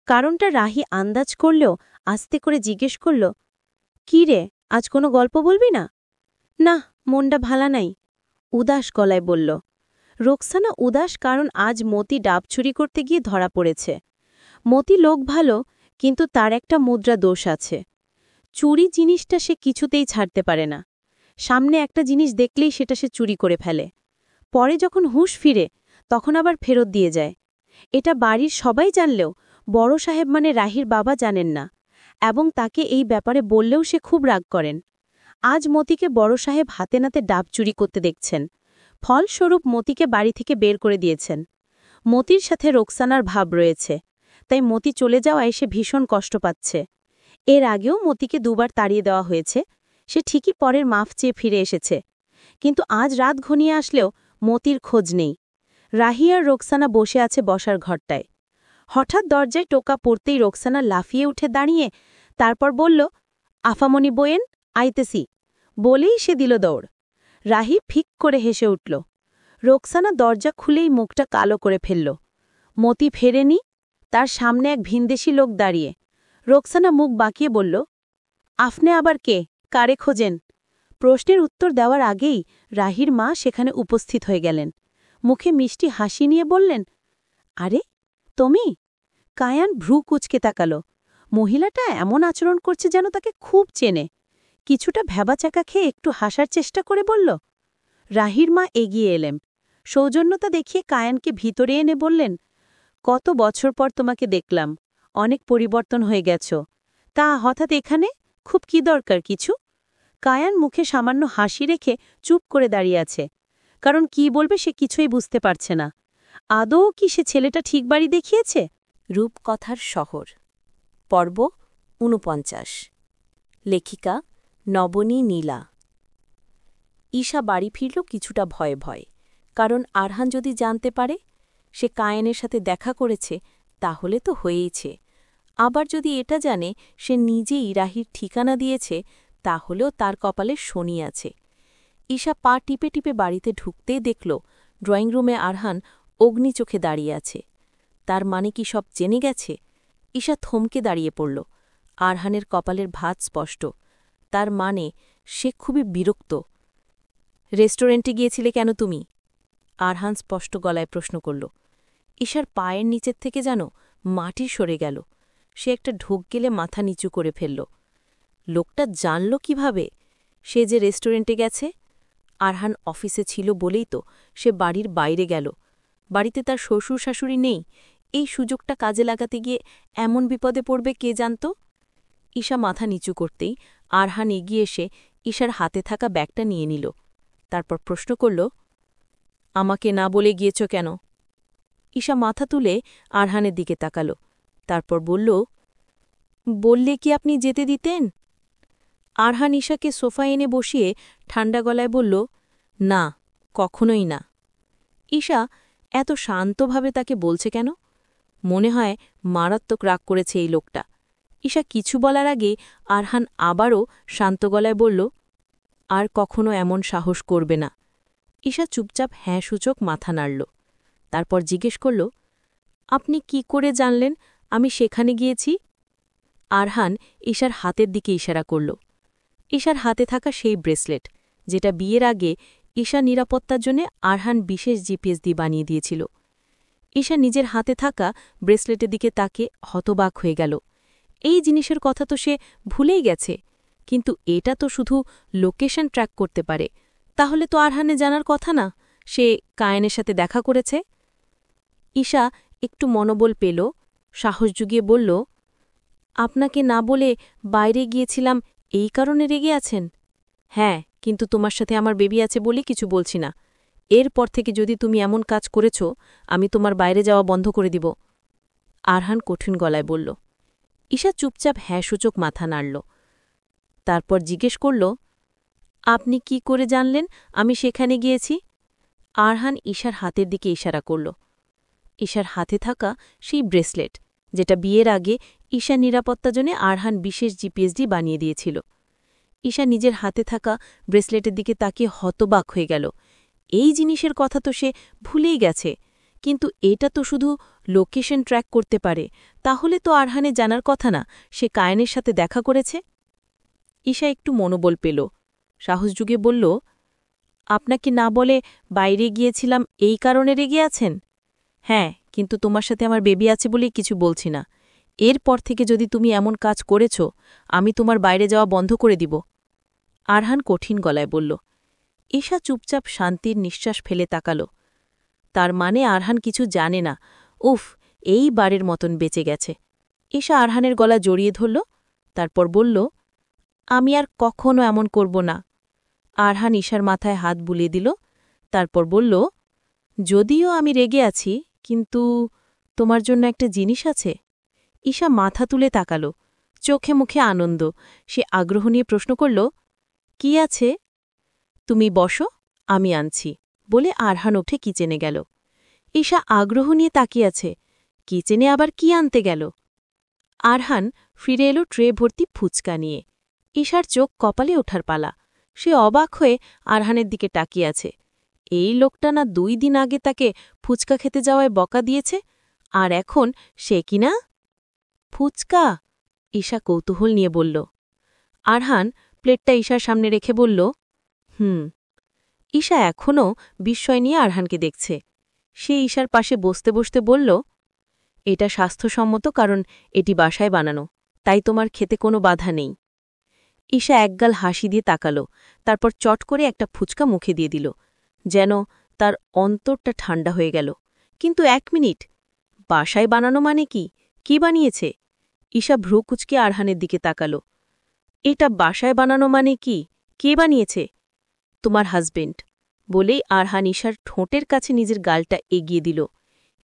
কারণটা রাহি আন্দাজ করলেও আস্তে করে জিজ্ঞেস করল, কি রে, আজ কোনো গল্প বলবি না? না, মনটা ভালা নাই, উদাস গলায় বলল। রোকসানা উদাস কারণ আজ মতি ডাব চুরি করতে গিয়ে ধরা পড়েছে। মতি লোক ভালো, কিন্তু তার একটা মুদ্রা দোষ আছে। চুরি জিনিসটা সে কিছুতেই ছাড়তে পারে না। সামনে একটা জিনিস দেখলেই সেটা সে চুরি করে ফেলে। পরে যখন হুঁশ ফিরে তখন আবার ফেরত দিয়ে যায়। এটা বাড়ির সবাই জানলেও বড় সাহেব মানে রাহির বাবা জানেন না, এবং তাকে এই ব্যাপারে বললেও সে খুব রাগ করেন। আজ মতিকে বড় সাহেব হাতে নাতে ডাব চুরি করতে দেখছেন। ফলস্বরূপ মতিকে বাড়ি থেকে বের করে দিয়েছেন। মতির সাথে রোকসানার ভাব রয়েছে, তাই মতি চলে যাওয়ায় সে ভীষণ কষ্ট পাচ্ছে। এর আগেও মতিকে দুবার তাড়িয়ে দেওয়া হয়েছে, সে ঠিকই পরের মাফ চেয়ে ফিরে এসেছে। কিন্তু আজ রাত ঘনিয়ে আসলেও মতির খোঁজ নেই। রাহি আর রোকসানা বসে আছে বসার ঘরটায়। হঠাৎ দরজায় টোকা পড়তেই রোকসানা লাফিয়ে উঠে দাঁড়িয়ে তারপর বলল, আফামনি বইয়েন, আইতেসি, বলেই সে দিল দৌড়। রাহি ফিক করে হেসে উঠল। রোকসানা দরজা খুলেই মুখটা কালো করে ফেলল। মতি ফেরেনি, তার সামনে এক ভিনদেশী লোক দাঁড়িয়ে। রোকসানা মুখ বাঁকিয়ে বলল, আপনি আবার কে, কারে খোঁজেন? প্রশ্নের উত্তর দেওয়ার আগেই রাহির মা সেখানে উপস্থিত হয়ে গেলেন। মুখে মিষ্টি হাসি নিয়ে বললেন, আরে তুমি? কায়ান ভ্রু কুচকে তাকাল। মহিলাটা এমন আচরণ করছে যেন তাকে খুব চেনে। কিছুটা ভ্যাবাচাকা খেয়ে একটু হাসার চেষ্টা করে বলল। রাহির মা এগিয়ে এলেন। সৌজন্যতা দেখিয়ে কায়ানকে ভিতরে এনে বললেন, কত বছর পর তোমাকে দেখলাম, অনেক পরিবর্তন হয়ে গেছ। তা হঠাৎ এখানে, খুব কি দরকার কিছু? কায়ান মুখে সামান্য হাসি রেখে চুপ করে দাঁড়িয়ে আছে, কারণ কি বলবে সে কিছুই বুঝতে পারছে না। আদৌ কি সে ছেলেটা ঠিক বাড়ি দেখিয়েছে? রূপকথার শহর, পর্ব ৪৯। লেখিকা নবনী নীলা। ঈশা বাড়ি ফিরল কিছুটা ভয়ে ভয়ে, কারণ আরহান যদি জানতে পারে সে কায়েনের সাথে দেখা করেছে তাহলে তো হয়েইছে। আবার যদি এটা জানে সে নিজেই রাহির ঠিকানা দিয়েছে তাহলেও তার কপালে শনি আছে। ঈশা পা টিপে টিপে বাড়িতে ঢুকতেই দেখল ড্রয়িং রুমে আরহান অগ্নি চোখে দাঁড়িয়ে আছে। তার মানে কি সব জেনে গেছে? ঈশা থমকে দাঁড়িয়ে পড়ল। আরহানের কপালের ভাঁজ স্পষ্ট, তার মানে সে খুবই বিরক্ত। রেস্টুরেন্টে গিয়েছিলে কেন তুমি? আরহান স্পষ্ট গলায় প্রশ্ন করল। ঈশার পায়ের নিচের থেকে যেন মাটি সরে গেল। সে একটা ঢোক গেলে মাথা নিচু করে ফেলল। লোকটা জানল কিভাবে সে যে রেস্টুরেন্টে গেছে? আরহান অফিসে ছিল বলেই তো সে বাড়ির বাইরে গেল। বাড়িতে তার শ্বশুর শাশুড়ি নেই। এই সুযোগটা কাজে লাগাতে গিয়ে এমন বিপদে পড়বে কে জানত? ঈশা মাথা নিচু করতেই আরহান এগিয়ে এসে ঈশার হাতে থাকা ব্যাগটা নিয়ে নিল। তারপর প্রশ্ন করল, আমাকে না বলে গিয়েছ কেন? ঈশা মাথা তুলে আরহানের দিকে তাকাল। তারপর বলল, বললে কি আপনি যেতে দিতেন? আরহান ঈশাকে সোফা এনে বসিয়ে ঠান্ডা গলায় বলল, না, কখনোই না। ঈশা এত শান্তভাবে তাকে বলছে কেন? মনে হয় মারাত্মক রাগ করেছে এই লোকটা। ঈশা কিছু বলার আগে আরহান আবারও শান্ত গলায় বলল, আর কখনো এমন সাহস করবে না। ঈশা চুপচাপ হ্যাঁ সূচক মাথা নাড়ল। তারপর জিজ্ঞেস করল, আপনি কি করে জানলেন আমি সেখানে গিয়েছি? আরহান ঈশার হাতের দিকে ইশারা করল। ঈশার হাতে থাকা সেই ব্রেসলেট, যেটা বিয়ের আগে ঈশা নিরাপত্তার জন্য আরহান বিশেষ জিপিএস দিয়ে বানিয়ে দিয়েছিল। ঈশা নিজের হাতে থাকা ব্রেসলেটের দিকে তাকে হতবাক হয়ে গেল। এই জিনিসের কথা তো সে ভুলেই গেছে, কিন্তু এটা তো শুধু লোকেশন ট্র্যাক করতে পারে। তাহলে তো আরহানে জানার কথা না সে কায়েনের সাথে দেখা করেছে। ঈশা একটু মনোবল পেল, সাহস জুগিয়ে বলল, আপনাকে না বলে বাইরে গিয়েছিলাম এই কারণে রেগে আছেন? হ্যাঁ, কিন্তু তোমার সাথে আমার বেবি আছে বলে কিছু বলছি না। এরপর থেকে যদি তুমি এমন কাজ করেছ আমি তোমার বাইরে যাওয়া বন্ধ করে দিব। আরহান কঠিন গলায় বলল। ঈশা চুপচাপ হ্যাঁ সূচক মাথা নাড়ল। তারপর জিজ্ঞেস করল, আপনি কি করে জানলেন আমি সেখানে গিয়েছি? আরহান ঈশার হাতের দিকে ইশারা করল। ঈশার হাতে থাকা সেই ব্রেসলেট, যেটা বিয়ের আগে ঈশা নিরাপত্তার জন্য আরহান বিশেষ জিপিএসডি বানিয়ে দিয়েছিল। ঈশা নিজের হাতে থাকা ব্রেসলেটের দিকে তাকিয়ে হতবাক হয়ে গেল। এই জিনিসের কথা তো সে ভুলেই গেছে, কিন্তু এটা তো শুধু লোকেশন ট্র্যাক করতে পারে। তাহলে তো আরহানে জানার কথা না সে কায়েনের সাথে দেখা করেছে। ঈশা একটু মনোবল পেল, সাহস যুগে বলল, আপনাকে না বলে বাইরে গিয়েছিলাম এই কারণে রেগে আছেন? হ্যাঁ, কিন্তু তোমার সাথে আমার বেবি আছে বলেই কিছু বলছি না। এরপর থেকে যদি তুমি এমন কাজ করেছ আমি তোমার বাইরে যাওয়া বন্ধ করে দিব। আরহান কঠিন গলায় বলল। ঈশা চুপচাপ শান্তির নিঃশ্বাস ফেলে তাকাল। তার মানে আরহান কিছু জানে না। উফ, এই বারের মতন বেঁচে গেছে। ঈশা আরহানের গলা জড়িয়ে ধরল, তারপর বলল, আমি আর কখনো এমন করব না। আরহান ঈশার মাথায় হাত বুলিয়ে দিল, তারপর বলল, যদিও আমি রেগে আছি, কিন্তু তোমার জন্য একটা জিনিস আছে। ঈশা মাথা তুলে তাকাল, চোখে মুখে আনন্দ। সে আগ্রহ নিয়ে প্রশ্ন করল, কি আছে? তুমি বসো, আমি আনছি, বলে আরহান উঠে কিচেনে গেল। ঈশা আগ্রহ নিয়ে তাকিয়ে আছে, কিচেনে আবার কি আনতে গেল? আরহান ফিরে এলো ট্রে ভর্তি ফুচকা নিয়ে। ঈশার চোখ কপালে ওঠার পালা। সে অবাক হয়ে আরহানের দিকে তাকিয়ে আছে। এই লোকটা না 2 দিন আগে তাকে ফুচকা খেতে যাওয়ায় বকা দিয়েছে, আর এখন সে কিনা ফুচকা? ঈশা কৌতূহল নিয়ে বলল। আরহান প্লেটটা ঈশার সামনে রেখে বলল, ঈশা এখনও বিস্ময় নিয়ে আরহানকে দেখছে। সে ঈশার পাশে বসতে বসতে বলল, এটা স্বাস্থ্যসম্মত কারণ এটি বাসায় বানানো, তাই তোমার খেতে কোনো বাধা নেই। ঈশা একগাল হাসি দিয়ে তাকাল, তারপর চট করে একটা ফুচকা মুখে দিয়ে দিল, যেন তার অন্তরটা ঠান্ডা হয়ে গেল। কিন্তু 1 মিনিট, বাসায় বানানো মানে কি? কি বানিয়েছে? ঈশা ভ্রু কুচকে আরহানের দিকে তাকাল। এটা বাসায় বানানো মানে কি? কে বানিয়েছে? তোমার হাজবেন্ড, বলেই আরহান ঈশার ঠোঁটের কাছে নিজের গালটা এগিয়ে দিল।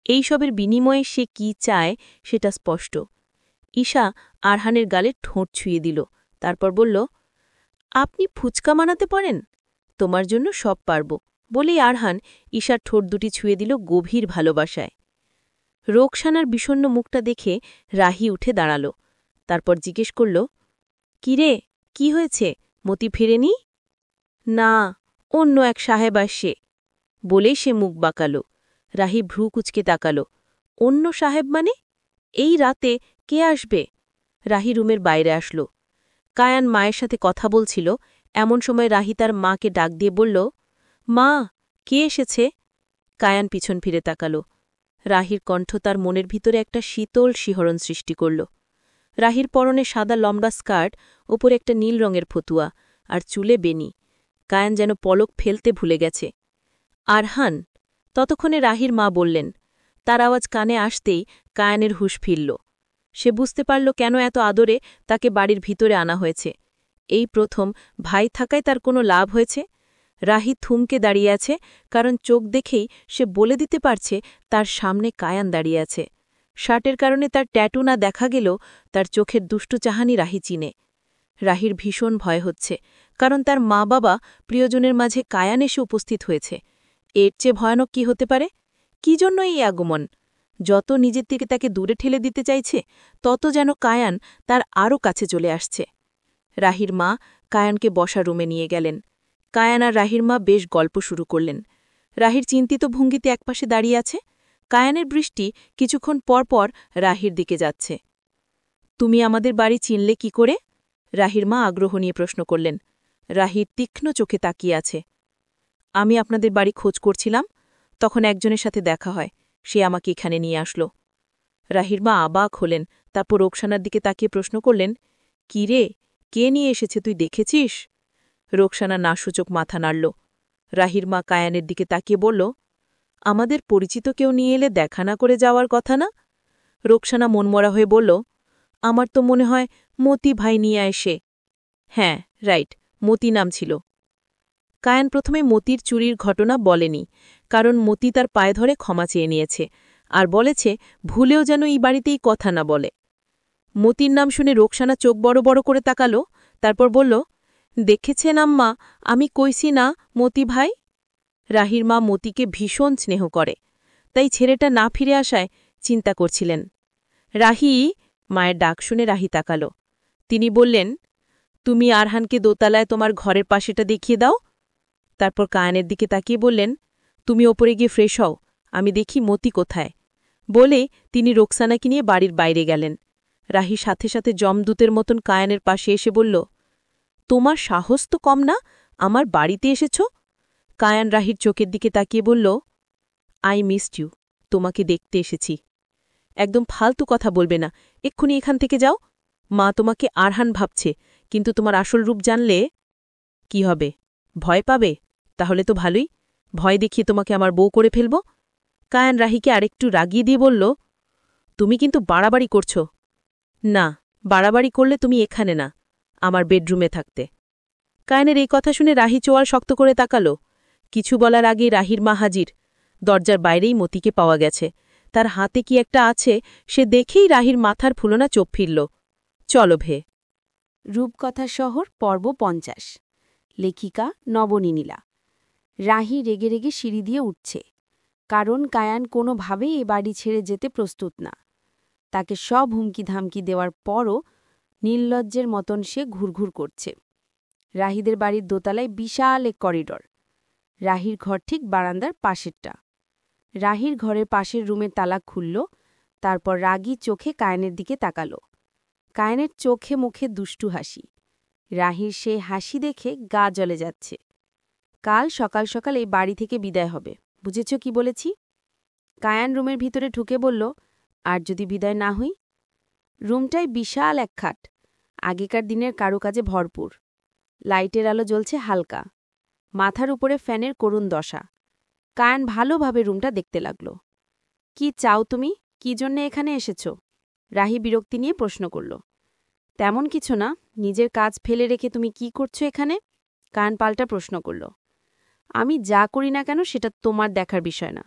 এইসবের বিনিময়ে সে কি চায় সেটা স্পষ্ট। ঈশা আরহানের গালে ঠোঁট ছুঁয়ে দিল, তারপর বলল, আপনি ফুচকা বানাতে পারেন? তোমার জন্য সব পারব, বলেই আরহান ঈশার ঠোঁট দুটি ছুঁয়ে দিল গভীর ভালোবাসায়। রোকসানার বিষণ্ণ মুখটা দেখে রাহি উঠে দাঁড়াল। তারপর জিজ্ঞেস করল, কিরে, কি হয়েছে? মতি ফিরেনি? না, অন্য এক সাহেব আসছে, বলেই সে মুখ বাঁকাল। রাহি ভ্রু কুচকে তাকাল। অন্য সাহেব মানে? এই রাতে কে আসবে? রাহি রুমের বাইরে আসল। কায়ান মায়ের সাথে কথা বলছিল। এমন সময় রাহি তার মাকে ডাক দিয়ে বলল, মা, কে এসেছে? কায়ান পিছন ফিরে তাকাল। রাহির কণ্ঠ তার মনের ভিতরে একটা শীতল শিহরণ সৃষ্টি করল। রাহির পরনে সাদা লম্বা স্কার্ট, ওপরে একটা নীল রঙের ফতুয়া, আর চুলে বেনি। কায়ান যেন পলক ফেলতে ভুলে গেছে। আরহান। ততক্ষণে রাহির মা বললেন। তার আওয়াজ কানে আসতেই কায়ানের হুঁশ ফিরল। সে বুঝতে পারল কেন এত আদরে তাকে বাড়ির ভিতরে আনা হয়েছে। এই প্রথম ভাই থাকায় তার কোনো লাভ হয়েছে? রাহি থুমকে দাঁড়িয়ে আছে, কারণ চোখ দেখেই সে বলে দিতে পারছে তার সামনে কায়ান দাঁড়িয়ে আছে। শার্টের কারণে তার ট্যাটু না দেখা গেলেও তার চোখের দুষ্টু চাহানি রাহি চিনে। রাহির ভীষণ ভয় হচ্ছে, কারণ তার মা বাবা প্রিয়জনের মাঝে কায়ান এসে উপস্থিত হয়েছে। এর চেয়ে ভয়ানক কি হতে পারে? কি জন্য এই আগমন? যত নিজের থেকে তাকে দূরে ঠেলে দিতে চাইছে, তত যেন কায়ান তার আরও কাছে চলে আসছে। রাহির মা কায়ানকে বসা রুমে নিয়ে গেলেন। কায়ান আর রাহির মা বেশ গল্প শুরু করলেন। রাহির চিন্তিত ভঙ্গিতে একপাশে দাঁড়িয়ে আছে। কায়ানের দৃষ্টি কিছুক্ষণ পর পর রাহির দিকে যাচ্ছে। তুমি আমাদের বাড়ি চিনলে কি করে? রাহির মা আগ্রহ নিয়ে প্রশ্ন করলেন। রাহির তীক্ষ্ণ চোখে তাকিয়ে আছে। আমি আপনাদের বাড়ি খোঁজ করছিলাম, তখন একজনের সাথে দেখা হয়, সে আমাকে এখানে নিয়ে আসলো। রাহির মা অবাক হলেন, তারপর রোকসানার দিকে তাকিয়ে প্রশ্ন করলেন, কি রে, কে নিয়ে এসেছে, তুই দেখেছিস? রোকসানা নাসূচক মাথা নাড়ল। রাহির মা কায়ানের দিকে তাকিয়ে বলল, আমাদের পরিচিত কেউ নিয়ে এলে দেখা না করে যাওয়ার কথা না? রোকসানা মনমরা হয়ে বলল, আমার তো মনে হয় মতি ভাই নিয়ে এসে। হ্যাঁ, রাইট, মতি নাম ছিল। কায়ান প্রথমে মতির চুরির ঘটনা বলেনি, কারণ মতি তার পায়ে ধরে ক্ষমা চেয়ে নিয়েছে, আর বলেছে ভুলেও যেন এই বাড়িতেই কথা না বলে। মতির নাম শুনে রোকসানা চোখ বড় বড় করে তাকাল, তারপর বলল, দেখেছেন আম্মা, আমি কইছি না মতি ভাই? রাহির মা মতিকে ভীষণ স্নেহ করে, তাই ছেলেটা না ফিরে আসায় চিন্তা করছিলেন। রাহি, মায়ের ডাক শুনে রাহি তাকাল। তিনি বললেন, তুমি আরহানকে দোতলায় তোমার ঘরের পাশেটা দেখিয়ে দাও। তারপর কায়ানের দিকে তাকিয়ে বললেন, তুমি ওপরে গিয়ে ফ্রেশ হও, আমি দেখি মতি কোথায়। বলে তিনি রোকসানাকে নিয়ে বাড়ির বাইরে গেলেন। রাহি সাথে সাথে জমদূতের মতন কায়ানের পাশে এসে বলল, তোমার সাহস তো কম না, আমার বাড়িতে এসেছ? কায়ান রাহির চোখের দিকে তাকিয়ে বলল, আই মিসড ইউ, তোমাকে দেখতে এসেছি। একদম ফালতু কথা বলবে না, এক্ষুনি এখান থেকে যাও। মা তোমাকে আরহান ভাবছে, কিন্তু তোমার আসল রূপ জানলে কি হবে? ভয় পাবে? তাহলে তো ভালোই, ভয় দেখিয়ে তোমাকে আমার বউ করে ফেলব। কায়ান রাহিকে আরেকটু রাগিয়ে দিয়ে বলল, তুমি কিন্তু বাড়াবাড়ি করছ। না, বাড়াবাড়ি করলে তুমি এখানে না, আমার বেডরুমে থাকতে। কায়ানের এই কথা শুনে রাহি চোয়াল শক্ত করে তাকাল। কিছু বলার আগেই রাহির মা হাজির। দরজার বাইরেই মতিকে পাওয়া গেছে। তার হাতে কি একটা আছে, সে দেখেই রাহির মাথার ফুলনা চোখ ফিরল। চলো ভে। রূপকথার শহর পর্ব ৫০। লেখিকা নবনী নীলা। রাহি রেগে রেগে সিঁড়ি দিয়ে উঠছে, কারণ কায়ান কোনোভাবেই এ বাড়ি ছেড়ে যেতে প্রস্তুত না। তাকে সব হুমকি ধামকি দেওয়ার পরও নির্লজ্জের মতন সে ঘুরঘুর করছে। রাহিদের বাড়ির দোতলায় বিশাল এক করিডর। রাহির ঘর ঠিক বারান্দার পাশেরটা। রাহির ঘরের পাশের রুমের তালা খুলল, তারপর রাগী চোখে কায়ানের দিকে তাকাল। কায়ানের চোখে মুখে দুষ্টু হাসি। রাহির সেই হাসি দেখে গা জ্বলে যাচ্ছে। কাল সকাল সকাল এই বাড়ি থেকে বিদায় হবে, বুঝেছ কি বলেছি? কায়ান রুমের ভিতরে ঢুকে বলল, আর যদি বিদায় না হই? রুমটায় বিশাল এক খাট, আগেকার দিনের কারুকাজে ভরপুর। লাইটের আলো জ্বলছে হালকা, মাথার উপরে ফ্যানের করুণ দশা। কায়ান ভালোভাবে রুমটা দেখতে লাগল। কি চাও তুমি? কি জন্যে এখানে এসেছ? রাহি বিরক্তি নিয়ে প্রশ্ন করল। তেমন কিছু না, নিজের কাজ ফেলে রেখে তুমি কি করছো এখানে? কায়ান পাল্টা প্রশ্ন করল। আমি যা করি না কেন সেটা তোমার দেখার বিষয় না।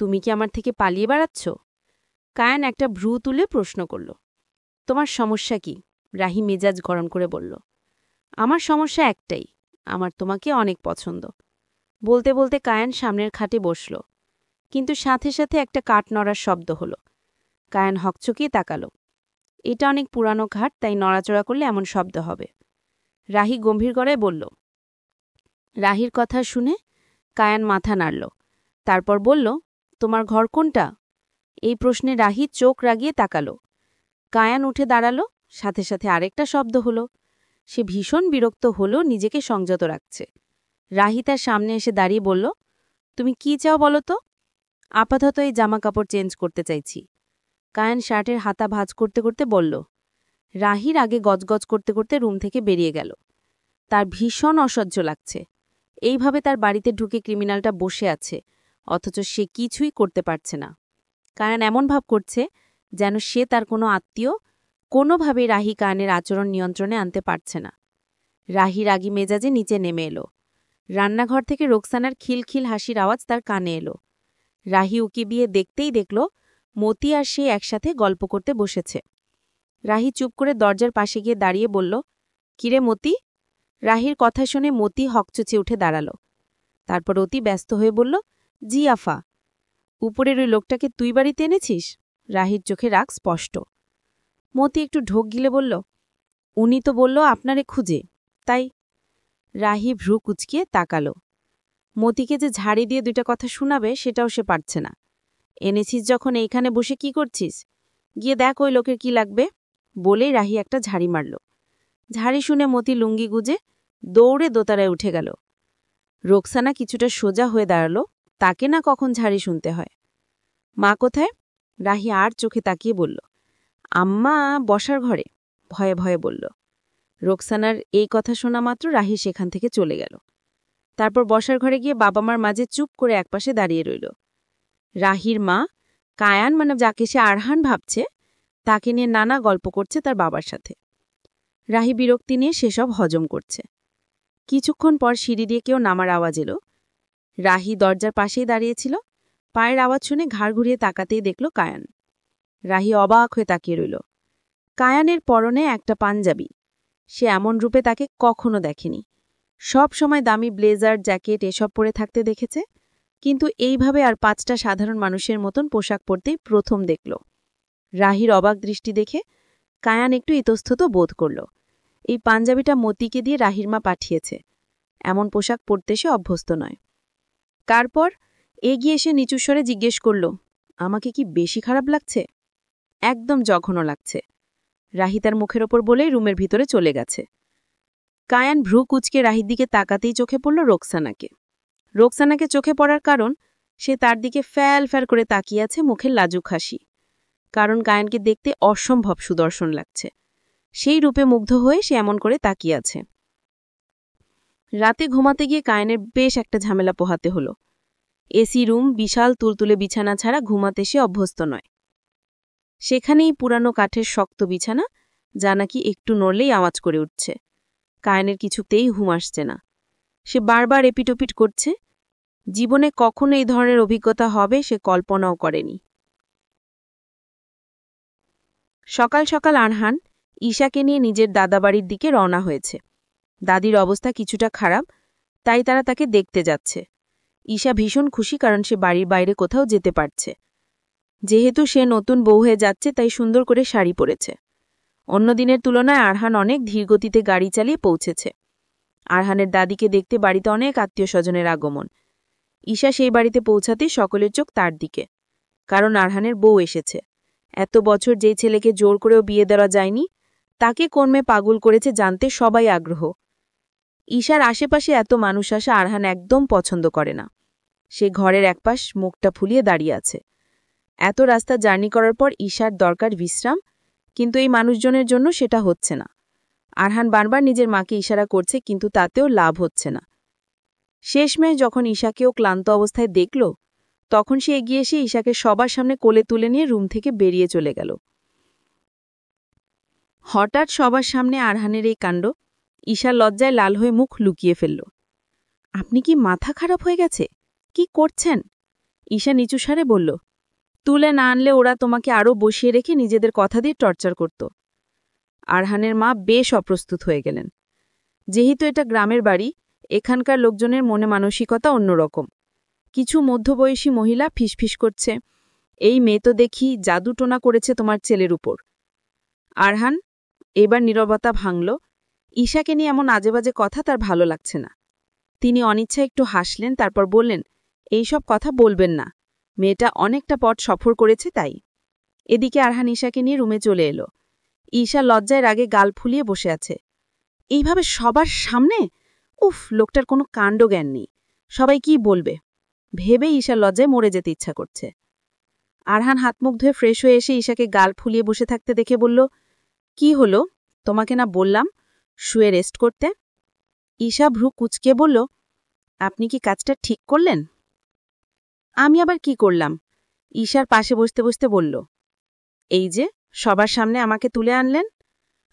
তুমি কি আমার থেকে পালিয়ে বেড়াচ্ছ? কায়ান একটা ভ্রু তুলে প্রশ্ন করল। তোমার সমস্যা কি? রাহি মেজাজ গরম করে বলল। আমার সমস্যা একটাই, আমার তোমাকে অনেক পছন্দ। বলতে বলতে কায়ান সামনের খাটে বসল, কিন্তু সাথে সাথে একটা কাঠ নড়ার শব্দ হলো। কায়ান হকচকিয়ে তাকালো। এটা অনেক পুরানো খাট, তাই নড়াচড়া করলে এমন শব্দ হবে। রাহি গম্ভীর গলায় বলল। রাহির কথা শুনে কায়ান মাথা নাড়ল, তারপর বলল, তোমার ঘর কোনটা? এই প্রশ্নে রাহি চোখ রাগিয়ে তাকালো। কায়ান উঠে দাঁড়ালো, সাথে সাথে আরেকটা শব্দ হলো। সে ভীষণ বিরক্ত হলো, নিজেকে সংযত রাখছে। রাহি তার সামনে এসে দাঁড়িয়ে বলল, তুমি কি চাও বলো তো? আপাতত এই জামা কাপড় চেঞ্জ করতে চাইছি। কায়ান শার্টের হাতা ভাঁজ করতে করতে বলল। রাহির আগে গজগজ করতে করতে রুম থেকে বেরিয়ে গেল। তার ভীষণ অসহ্য লাগছে। এইভাবে তার বাড়িতে ঢুকে ক্রিমিনালটা বসে আছে, অথচ সে কিছুই করতে পারছে না। কায়ান এমন ভাব করছে যেন সে তার কোনো আত্মীয়, কোনোভাবেই রাহি কায়ানের আচরণ নিয়ন্ত্রণে আনতে পারছে না। রাহি রাগী মেজাজে নিচে নেমে এলো। রান্নাঘর থেকে রোকসানার খিলখিল হাসির আওয়াজ তার কানে এলো। রাহি উকি বিয়ে দেখতেই দেখল মতি আর সে একসাথে গল্প করতে বসেছে। রাহি চুপ করে দরজার পাশে গিয়ে দাঁড়িয়ে বলল, কিরে মতি? রাহির কথা শুনে মতি হকচচে উঠে দাঁড়াল। তারপর অতি ব্যস্ত হয়ে বলল, জি আফা। উপরের ওই লোকটাকে তুই বাড়িতে এনেছিস? রাহির চোখে রাগ স্পষ্ট। মতি একটু ঢোক গিলে বলল, উনি তো বলল আপনারে খুঁজে, তাই। রাহি ভ্রু কুচকিয়ে তাকালো। মতিকে যে ঝাড়ি দিয়ে দুইটা কথা শোনাবে সেটাও সে পারছে না। এনেছিস যখন এইখানে বসে কি করছিস? গিয়ে দেখ ওই লোকের কি লাগবে। বলেই রাহি একটা ঝাড়ি মারল। ঝাড়ি শুনে মতি লুঙ্গি গুজে দৌড়ে দোতারায় উঠে গেল। রোকসানা কিছুটা সোজা হয়ে দাঁড়ালো, তাকে না কখন ঝাড়ি শুনতে হয়। মা কোথায়? রাহি আর চোখে তাকিয়ে বলল, আম্মা বসার ঘরে, ভয়ে ভয়ে বলল। রোকসানার এই কথা শোনা মাত্র রাহি সেখান থেকে চলে গেল। তারপর বসার ঘরে গিয়ে বাবা মার মাঝে চুপ করে একপাশে দাঁড়িয়ে রইল। রাহির মা, কায়ান মানে যাকে সে আরহান ভাবছে, তাকে নিয়ে নানা গল্প করছে তার বাবার সাথে। রাহি বিরক্তি নিয়ে সেসব হজম করছে। কিছুক্ষণ পর সিঁড়ি দিয়ে কেউ নামার আওয়াজ এলো। রাহি দরজার পাশেই দাঁড়িয়েছিল। পায়ের আওয়াজ শুনে ঘাড় ঘুরিয়ে তাকাতেই দেখল কায়ান। রাহি অবাক হয়ে তাকিয়ে রইল। কায়ানের পরনে একটা পাঞ্জাবি। সে এমন রূপে তাকে কখনো দেখেনি। সব সময় দামি ব্লেজার, জ্যাকেট এসব পরে থাকতে দেখেছে, কিন্তু এইভাবে আর 5টা সাধারণ মানুষের মতন পোশাক পরতেই প্রথম দেখল। রাহির অবাক দৃষ্টি দেখে কায়ান একটু ইতস্তত বোধ করল। এই পাঞ্জাবিটা মতিকে দিয়ে রাহির মা পাঠিয়েছে। এমন পোশাক পরতে সে অভ্যস্ত নয়। তারপর এগিয়ে এসে নিচু স্বরে জিজ্ঞেস করল, আমাকে কি বেশি খারাপ লাগছে? একদম জঘন্য লাগছে। রাহি তার মুখের ওপর বলেই রুমের ভিতরে চলে গেছে। কায়ান ভ্রু কুচকে রাহির দিকে তাকাতেই চোখে পড়ল রোকসানাকে। রোকসানাকে চোখে পড়ার কারণ, সে তার দিকে ফ্যাল ফ্যাল করে তাকিয়ে আছে, মুখের লাজুক হাসি। কারণ কায়ানকে দেখতে অসম্ভব সুদর্শন লাগছে। সেই রূপে মুগ্ধ হয়ে সে এমন করে তাকিয়ে আছে। রাতে ঘুমাতে গিয়ে কায়ানের বেশ একটা ঝামেলা পোহাতে হলো। এসি রুম, বিশাল তুলতুলে বিছানা ছাড়া ঘুমাতে সে অভ্যস্ত নয়। সেখানেই পুরানো কাঠের শক্ত বিছানা, যা নাকি একটু নড়লেই আওয়াজ করে উঠছে। কায়ানের কিছুতেই ঘুম আসছে না। সে বারবার এপিটোপিট করছে। জীবনে কখনো এই ধরনের অভিজ্ঞতা হবে সে কল্পনাও করেনি। সকাল সকাল আরহান ঈশাকে নিয়ে নিজের দাদাবাড়ির দিকে রওনা হয়েছে। দাদির অবস্থা কিছুটা খারাপ, তাই তারা তাকে দেখতে যাচ্ছে। ঈশা ভীষণ খুশি, কারণ সে বাড়ির বাইরে কোথাও যেতে পারছে। যেহেতু সে নতুন বউ হয়ে যাচ্ছে, তাই সুন্দর করে শাড়ি পরেছে। অন্য দিনের তুলনায় আরহান অনেক ধীরগতিতে গাড়ি চালিয়ে পৌঁছেছে। আরহানের দাদিকে দেখতে বাড়িতে অনেক আত্মীয় স্বজনের আগমন। ঈশা সেই বাড়িতে পৌঁছাতে সকলের চোখ তার দিকে, কারণ আরহানের বউ এসেছে। এত বছর যেই ছেলেকে জোর করেও বিয়ে দেওয়া যায়নি, তাকে কোন মেয়ে পাগল করেছে জানতে সবাই আগ্রহ। ঈশার আশেপাশে এত মানুষ আসা আরহান একদম পছন্দ করে না। সে ঘরের একপাশ মুখটা ফুলিয়ে দাঁড়িয়ে আছে। এত রাস্তা জার্নি করার পর ঈশার দরকার বিশ্রাম, কিন্তু এই মানুষজনের জন্য সেটা হচ্ছে না। আরহান বারবার নিজের মাকে ইশারা করছে, কিন্তু তাতেও লাভ হচ্ছে না। শেষমেশ যখন ঈশাকেও ক্লান্ত অবস্থায় দেখল, তখন সে এগিয়ে এসে ঈশাকে সবার সামনে কোলে তুলে নিয়ে রুম থেকে বেরিয়ে চলে গেল। হঠাৎ সবার সামনে আরহানের এই কাণ্ড, ঈশা লজ্জায় লাল হয়ে মুখ লুকিয়ে ফেলল। আপনি কি মাথা খারাপ হয়ে গেছে? কি করছেন? ঈশা নিচু স্বরে বলল। তুলে না আনলে ওরা তোমাকে আরও বসিয়ে রেখে নিজেদের কথা দিয়ে টর্চার করত। আরহানের মা বেশ অপ্রস্তুত হয়ে গেলেন। যেহেতু এটা গ্রামের বাড়ি, এখানকার লোকজনের মনে মানসিকতা অন্যরকম। কিছু মধ্যবয়সী মহিলা ফিসফিস করছে, এই মেয়ে তো দেখি জাদুটোনা করেছে তোমার ছেলের উপর। আরহান এবার নীরবতা ভাঙল। ঈশাকে নিয়ে এমন আজেবাজে কথা তার ভালো লাগছে না। তিনি অনিচ্ছায় একটু হাসলেন, তারপর বললেন, এইসব কথা বলবেন না, মেয়েটা অনেকটা পথ সফর করেছে তাই। এদিকে আরহান ঈশাকে নিয়ে রুমে চলে এলো। ঈশা লজ্জায় রাগে গাল ফুলিয়ে বসে আছে। এইভাবে সবার সামনে? উফ, লোকটার কোনো কাণ্ডজ্ঞান নেই, সবাই কি বলবে ভেবে ঈশার লজ্জায় মরে যেতে ইচ্ছা করছে। আরহান হাতমুখ ধুয়ে ফ্রেশ হয়ে এসে ঈশাকে গাল ফুলিয়ে বসে থাকতে দেখে বলল, কি হলো, তোমাকে না বললাম শুয়ে রেস্ট করতে? ঈশা ভ্রু কুঁচকে বলল, আপনি কি কাজটা ঠিক করলেন? আমি আবার কি করলাম? ঈশার পাশে বসতে বসতে বলল, এই যে সবার সামনে আমাকে তুলে আনলেন।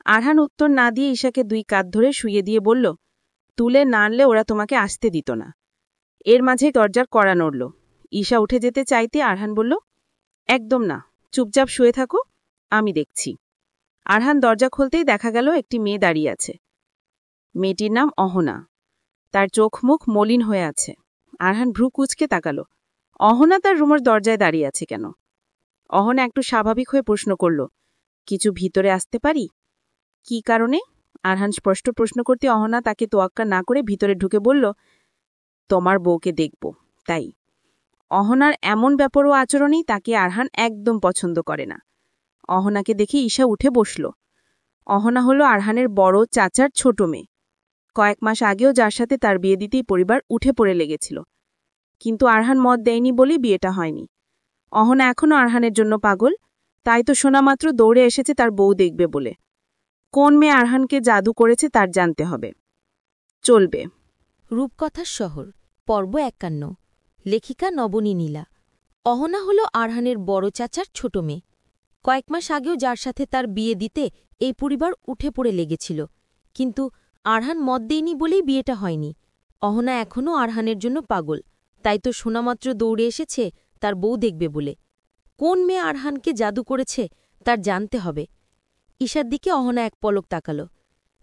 আরহান উত্তর না দিয়ে ঈশাকে 2 কাঁধ ধরে শুইয়ে দিয়ে বলল, তুলে না আনলে ওরা তোমাকে আসতে দিত না। এর মাঝেই দরজার কড়া নড়ল। ঈশা উঠে যেতে চাইতে আরহান বলল, একদম না, চুপচাপ শুয়ে থাকো, আমি দেখছি। আরহান দরজা খুলতেই দেখা গেল একটি মেয়ে দাঁড়িয়ে আছে। মেয়েটির নাম অহনা। তার চোখ মুখ মলিন হয়ে আছে। আরহান ভ্রু কুঁচকে তাকাল। অহনা তার রুমের দরজায় দাঁড়িয়ে আছে কেন? অহনা একটু স্বাভাবিক হয়ে প্রশ্ন করল, কিছু ভিতরে আসতে পারি? কি কারণে? আরহান স্পষ্ট প্রশ্ন করতে অহনা তাকে তোয়াক্কা না করে ভিতরে ঢুকে বলল, তোমার বউকে দেখব তাই। অহনার এমন বেপরোয়া আচরণেই তাকে আরহান একদম পছন্দ করে না। অহনাকে দেখে ঈশা উঠে বসল। অহনা হলো আরহানের বড় চাচার ছোট মেয়ে। কয়েক মাস আগেও যার সাথে তার বিয়ে দিতেই পরিবার উঠে পড়ে লেগেছিল, কিন্তু আরহান মত দেয়নি বলেই বিয়েটা হয়নি। অহনা এখনও আরহানের জন্য পাগল, তাই তো শোনা মাত্র দৌড়ে এসেছে তার বউ দেখবে বলে। কোন মেয়ে আরহানকে জাদু করেছে তার জানতে হবে। চলবে। রূপকথার শহর পর্ব 51। লেখিকা নবনী নীলা। অহনা হল আরহানের বড় চাচার ছোট মেয়ে। কয়েক মাস আগেও যার সাথে তার বিয়ে দিতে এই পরিবার উঠে পড়ে লেগেছিল, কিন্তু আরহান মত দেয়নি বলেই বিয়েটা হয়নি। অহনা এখনও আরহানের জন্য পাগল, তাই তো শোনামাত্র দৌড়ে এসেছে তার বউ দেখবে বলে। কোন মেয়ে আরহানকে জাদু করেছে তার জানতে হবে। ঈশার দিকে অহনা এক পলক তাকাল।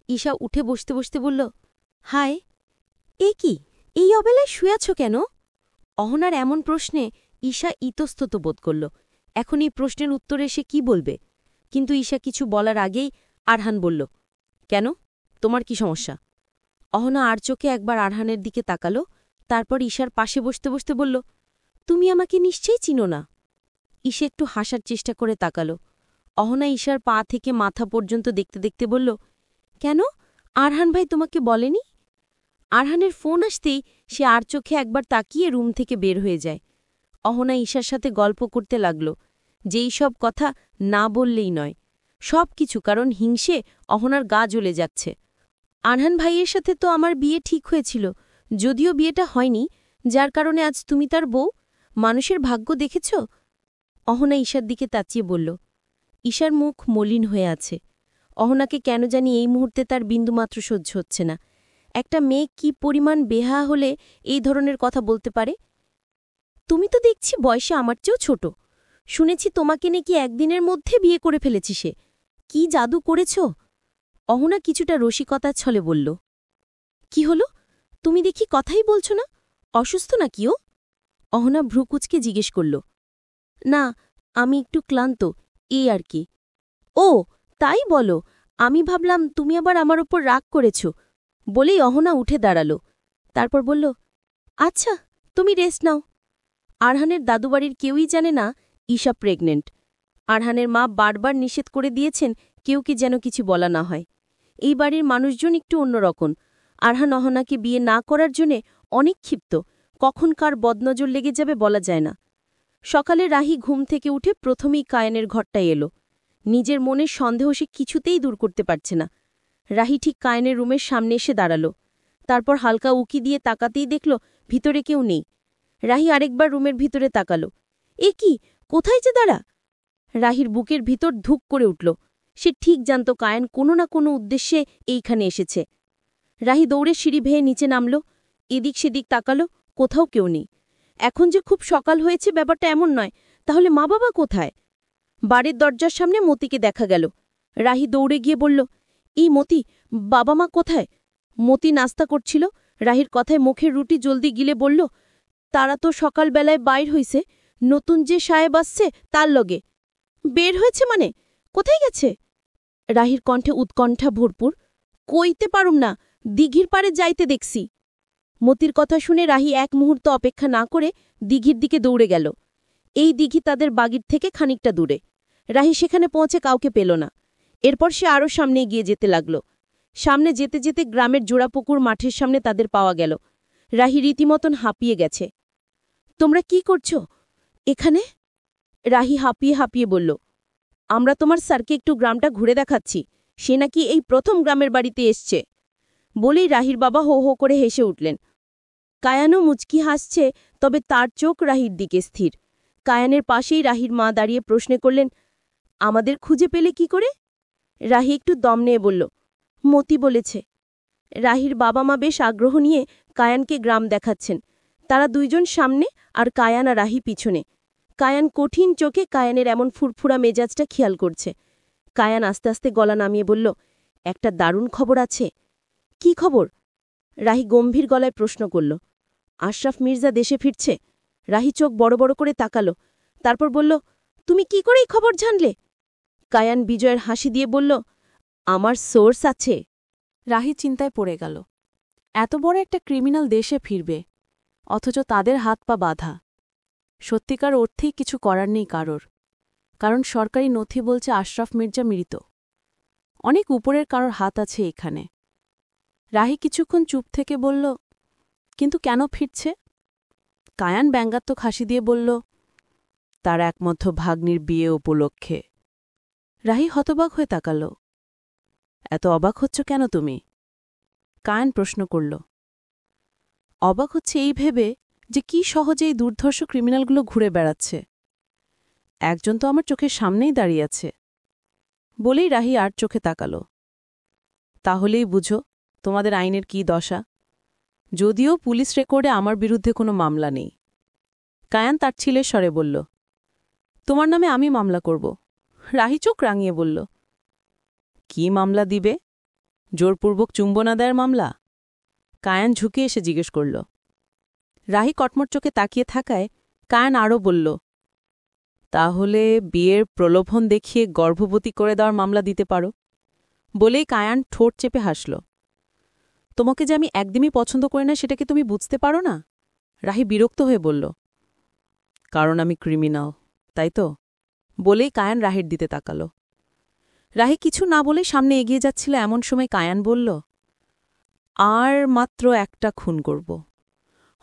ঈশা উঠে বসতে বসতে বলল, হায়, এ কি, এই অবেলায় শুয়ে আছো কেন? অহনার এমন প্রশ্নে ঈশা ইতস্তত বোধ করল। এখন এই প্রশ্নের উত্তরে সে কি বলবে? কিন্তু ঈশা কিছু বলার আগেই আরহান বলল, কেন, তোমার কি সমস্যা? অহনা আর চোখে একবার আরহানের দিকে তাকাল, তারপর ঈশার পাশে বসতে বসতে বলল, তুমি আমাকে নিশ্চয়ই চিনো না। ঈশা একটু হাসার চেষ্টা করে তাকাল। অহনা ঈশার পা থেকে মাথা পর্যন্ত দেখতে দেখতে বলল, কেন, আরহান ভাই তোমাকে বলেনি? আরহানের ফোন আসতেই সে আর চোখে একবার তাকিয়ে রুম থেকে বের হয়ে যায়। অহনা ঈশার সাথে গল্প করতে লাগল, যেই সব কথা না বললেই নয়, সব কিছু, কারণ হিংসে অহনার গা জ্বলে যাচ্ছে। আরহান ভাইয়ের সাথে তো আমার বিয়ে ঠিক হয়েছিল, যদিও বিয়েটা হয়নি, যার কারণে আজ তুমি তার বউ। মানুষের ভাগ্য দেখেছ? অহনা ঈশার দিকে তাকিয়ে বলল। ঈশার মুখ মলিন হয়ে আছে। অহনাকে কেন জানি এই মুহূর্তে তার বিন্দুমাত্র সহ্য হচ্ছে না। একটা মেয়ে কি পরিমাণ বেহা হলে এই ধরনের কথা বলতে পারে? তুমি তো দেখছি বয়সে আমার চেয়েও ছোট। শুনেছি তোমাকে নাকি একদিনের মধ্যে বিয়ে করে ফেলেছি সে। কি জাদু করেছ? অহনা কিছুটা রসিকতার ছলে বলল। কি হলো, তুমি দেখি কথাই বলছ না, অসুস্থ নাকি ও? অহনা ভ্রুকুচকে জিজ্ঞেস করল। না, আমি একটু ক্লান্ত, এই আর কি। ও, তাই বলো, আমি ভাবলাম তুমি আবার আমার ওপর রাগ করেছ। বলেই অহনা উঠে দাঁড়াল। তারপর বলল, আচ্ছা, তুমি রেস্ট নাও। আরহানের দাদুবাড়ির কেউই জানে না ঈশা প্রেগনেন্ট। আরহানের মা বারবার নিষেধ করে দিয়েছেন কেউ কি যেন কিছু বলা না হয়। এই বাড়ির মানুষজন একটু অন্যরকম। আরহান অহনাকে বিয়ে না করার জন্যে অনেক ক্ষিপ্ত, কখন কার বদনজর লেগে যাবে বলা যায় না। সকালে রাহি ঘুম থেকে উঠে প্রথমেই কায়েনের ঘরটায় এলো। নিজের মনের সন্দেহ সে কিছুতেই দূর করতে পারছে না। রাহি ঠিক কায়েনের রুমের সামনে এসে দাঁড়াল। তারপর হালকা উকি দিয়ে তাকাতেই দেখল ভিতরে কেউ নেই। রাহি আরেকবার রুমের ভিতরে তাকাল। এ কি, কোথায় যে দাঁড়া? রাহির বুকের ভিতর ধুক করে উঠল। সে ঠিক জানত কায়েন কোনো না কোনো উদ্দেশ্যে এইখানে এসেছে। রাহি দৌড়ে সিঁড়ি ভেয়ে নিচে নামল। এদিক সেদিক তাকাল, কোথাও কেউ নেই। এখন যে খুব সকাল হয়েছে ব্যাপারটা এমন নয়, তাহলে মা বাবা কোথায়? বাড়ির দরজার সামনে মতিকে দেখা গেল। রাহি দৌড়ে গিয়ে বলল, এই মতি, বাবা মা কোথায়? মতি নাস্তা করছিল, রাহির কথায় মুখের রুটি জলদি গিলে বলল, তারা তো সকালবেলায় বাইর হইছে, নতুন যে সাহেব আসছে তার লগে। বের হয়েছে মানে? কোথায় গেছে? রাহির কণ্ঠে উৎকণ্ঠা ভরপুর। কইতে পারুম না, দিঘির পাড়ে যাইতে দেখছি। মতির কথা শুনে রাহি এক মুহূর্ত অপেক্ষা না করে দিঘির দিকে দৌড়ে গেল। এই দিঘি তাদের বাগির থেকে খানিকটা দূরে। রাহি সেখানে পৌঁছে কাউকে পেল না। এরপর সে আরও সামনে এগিয়ে যেতে লাগল। সামনে যেতে যেতে গ্রামের জোড়াপুকুর মাঠের সামনে তাদের পাওয়া গেল। রাহি রীতিমতন হাঁপিয়ে গেছে। তোমরা কি করছ এখানে? রাহি হাঁপিয়ে হাঁপিয়ে বলল, আমরা তোমার স্যারকে একটু গ্রামটা ঘুরে দেখাচ্ছি, সে নাকি এই প্রথম গ্রামের বাড়িতে এসছে। বলেই রাহির বাবা হো হো করে হেসে উঠলেন। কায়ানও মুচকি হাসছে, তবে তার চোখ রাহির দিকে স্থির। কায়ানের পাশেই রাহির মা দাঁড়িয়ে প্রশ্ন করলেন, আমাদের খুঁজে পেলে কি করে? রাহি একটু দম নিয়ে বলল, মতি বলেছে। রাহির বাবা মা বেশ আগ্রহ নিয়ে কায়ানকে গ্রাম দেখাচ্ছেন। তারা দুইজন সামনে আর কায়ান আর রাহি পিছনে। কায়ান কঠিন চোখে কায়ানের এমন ফুরফুরা মেজাজটা খেয়াল করছে। কায়ান আস্তে আস্তে গলা নামিয়ে বলল, একটা দারুণ খবর আছে। কি খবর? রাহি গম্ভীর গলায় প্রশ্ন করল। আশরাফ মির্জা দেশে ফিরছে। রাহি চোখ বড় বড় করে তাকালো, তারপর বলল, তুমি কি করে এই খবর জানলে? কায়ান বিজয়ের হাসি দিয়ে বলল, আমার সোর্স আছে। রাহি চিন্তায় পড়ে গেল। এত বড় একটা ক্রিমিনাল দেশে ফিরবে, অথচ তাদের হাত পা বাঁধা। সত্যিকার অর্থেই কিছু করার নেই কারোর, কারণ সরকারি নথি বলছে আশরাফ মির্জা মৃত। অনেক উপরের কারোর হাত আছে এখানে। রাহি কিছুক্ষণ চুপ থেকে বলল, কিন্তু কেন ফিরছে? কায়ান ব্যঙ্গাত্মক হাসি দিয়ে বলল, তার একমাত্র ভাগ্নির বিয়ে উপলক্ষে। রাহি হতবাক হয়ে তাকাল। এত অবাক হচ্ছ কেন তুমি? কায়ান প্রশ্ন করল। অবাক হচ্ছে এই ভেবে যে কি সহজে এই দুর্ধর্ষ ক্রিমিনালগুলো ঘুরে বেড়াচ্ছে। একজন তো আমার চোখের সামনেই দাঁড়িয়ে আছে। বলেই রাহি আর চোখে তাকাল। তাহলেই বুঝো তোমাদের আইনের কি দশা। যদিও পুলিশ রেকর্ডে আমার বিরুদ্ধে কোনো মামলা নেই। কায়ান তার ছেলের স্বরে বলল, তোমার নামে আমি মামলা করব। রাহি চোখ রাঙিয়ে বলল, কি মামলা দিবে? জোরপূর্বক চুম্বন আদায়ের মামলা? কায়ান ঝুঁকে এসে জিজ্ঞেস করল। রাহি কটমট চোখে তাকিয়ে থাকায় কায়ান আরও বলল, তাহলে বিয়ের প্রলোভন দেখিয়ে গর্ভবতী করে দেওয়ার মামলা দিতে পারো। বলেই কায়ান ঠোঁট চেপে হাসল। তোমাকে যে আমি একদমই পছন্দ করি না সেটাকে তুমি বুঝতে পারো না? রাহি বিরক্ত হয়ে বলল, কারণ আমি ক্রিমিনাল, তাই তো? বলেই কায়ান রাহির দিতে তাকাল। রাহি কিছু না বলেই সামনে এগিয়ে যাচ্ছিল। এমন সময় কায়ান বলল, আর মাত্র একটা খুন করব।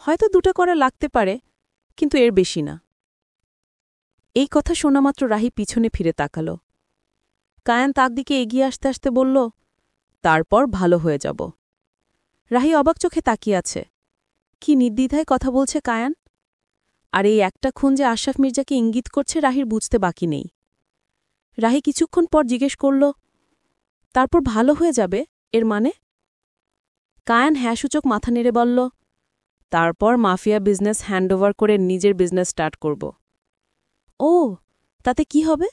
হয়তো দুটো করা লাগতে পারে, কিন্তু এর বেশি না। এই কথা শোনামাত্র রাহি পিছনে ফিরে তাকাল। কায়ান তার দিকে এগিয়ে আসতে আসতে বলল, তারপর ভালো হয়ে যাব। রাহি অবাক চোখে তাকিয়ে আছে। কি নির্দ্বিধায় কথা বলছে কায়ান। আর এই একটা খুন যে আশরাফ মির্জাকে ইঙ্গিত করছে রাহির বুঝতে বাকি নেই। রাহি কিছুক্ষণ পর জিজ্ঞেস করল, তারপর ভালো হয়ে যাবে এর মানে? কায়ান হ্যাঁসূচক মাথা নেড়ে বলল, তারপর মাফিয়া বিজনেস হ্যান্ডওভার করে নিজের বিজনেস স্টার্ট করব। ও, তাতে কি হবে?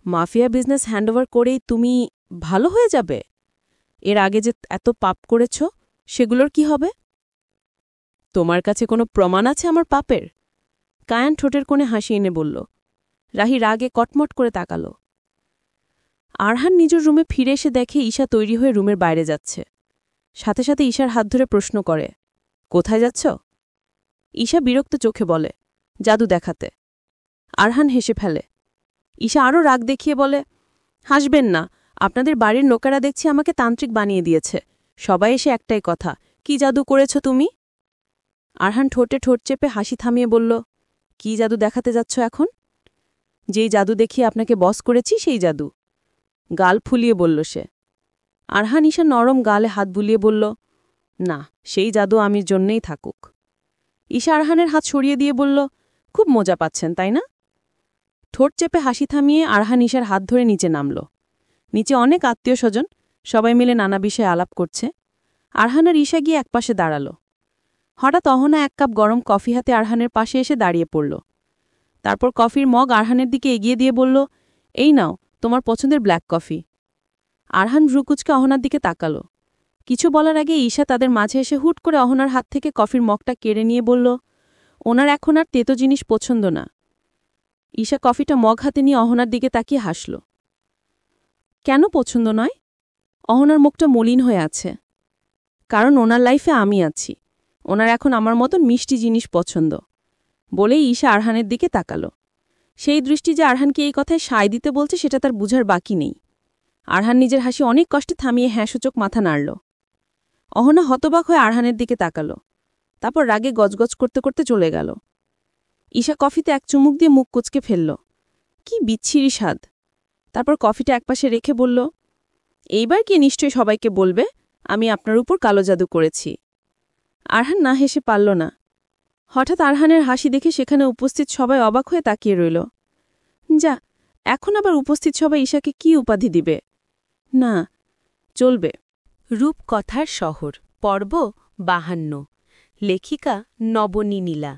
মাফিয়া বিজনেস হ্যান্ডওভার করেই তুমি ভালো হয়ে যাবে? এর আগে যে এত পাপ করেছ সেগুলোর কি হবে? তোমার কাছে কোনো প্রমাণ আছে আমার পাপের? কায়ান ঠোঁটের কোণে হাসি এনে বলল। রাহি রাগে কটমট করে তাকাল। আরহান নিজের রুমে ফিরে এসে দেখে ঈশা তৈরি হয়ে রুমের বাইরে যাচ্ছে। সাথে সাথে ঈশার হাত ধরে প্রশ্ন করে, কোথায় যাচ্ছ? ঈশা বিরক্ত চোখে বলে, জাদু দেখাতে। আরহান হেসে ফেলে। ঈশা আরও রাগ দেখিয়ে বলে, হাসবেন না, আপনাদের বাড়ির লোকেরা দেখছি আমাকে তান্ত্রিক বানিয়ে দিয়েছে। সবাই এসে একটাই কথা, কি জাদু করেছ তুমি? আরহান ঠোঁটে ঠোঁট চেপে হাসি থামিয়ে বলল, কি জাদু দেখাতে যাচ্ছ এখন? যেই জাদু দেখিয়ে আপনাকে বস করেছি সেই জাদু। গাল ফুলিয়ে বলল সে। আরহান ঈশা নরম গালে হাত বুলিয়ে বলল, না, সেই জাদু আমির জন্যেই থাকুক। ঈশা আরহানের হাত সরিয়ে দিয়ে বলল, খুব মজা পাচ্ছেন তাই না? ঠোঁট চেপে হাসি থামিয়ে আরহান ঈশার হাত ধরে নিচে নামল। নিচে অনেক আত্মীয় স্বজন, সবাই মিলে নানা বিষয়ে আলাপ করছে। আরহান আর ঈশা গিয়ে একপাশে দাঁড়াল। হঠাৎ অহনা এক কাপ গরম কফি হাতে আরহানের পাশে এসে দাঁড়িয়ে পড়ল। তারপর কফির মগ আরহানের দিকে এগিয়ে দিয়ে বলল, এই নাও তোমার পছন্দের ব্ল্যাক কফি। আরহান ভ্রুকুচকে অহনার দিকে তাকাল। কিছু বলার আগে ঈশা তাদের মাঝে এসে হুট করে অহনার হাত থেকে কফির মগটা কেড়ে নিয়ে বলল, ওনার এখন আর তেতো জিনিস পছন্দ না। ঈশা কফিটা মগ হাতে নিয়ে অহনার দিকে তাকিয়ে হাসল। কেন পছন্দ নয়? অহনার মুখটা মলিন হয়ে আছে। কারণ ওনার লাইফে আমি আছি, ওনার এখন আমার মতন মিষ্টি জিনিস পছন্দ। বলেই ঈশা আরহানের দিকে তাকালো। সেই দৃষ্টি যে আরহানকে এই কথায় সায় দিতে বলছে সেটা তার বুঝার বাকি নেই। আরহান নিজের হাসি অনেক কষ্টে থামিয়ে হ্যাঁসূচক মাথা নাড়ল। অহনা হতবাক হয়ে আরহানের দিকে তাকালো, তারপর রাগে গজগজ করতে করতে চলে গেল। ঈশা কফিতে এক চুমুক দিয়ে মুখ কুঁচকে ফেলল। কি বিচ্ছিরি স্বাদ। তারপর কফিটা একপাশে রেখে বলল, এইবার কি নিশ্চয়ই সবাইকে বলবে আমি আপনার উপর কালো জাদু করেছি? আরহান না হেসে পারল না। হঠাৎ আরহানের হাসি দেখে সেখানে উপস্থিত সবাই অবাক হয়ে তাকিয়ে রইল। যা, এখন আবার উপস্থিত সবাই ঈশাকে কি উপাধি দিবে? না, চলবে। রূপকথার শহর পর্ব 52। লেখিকা নবনী নীলা।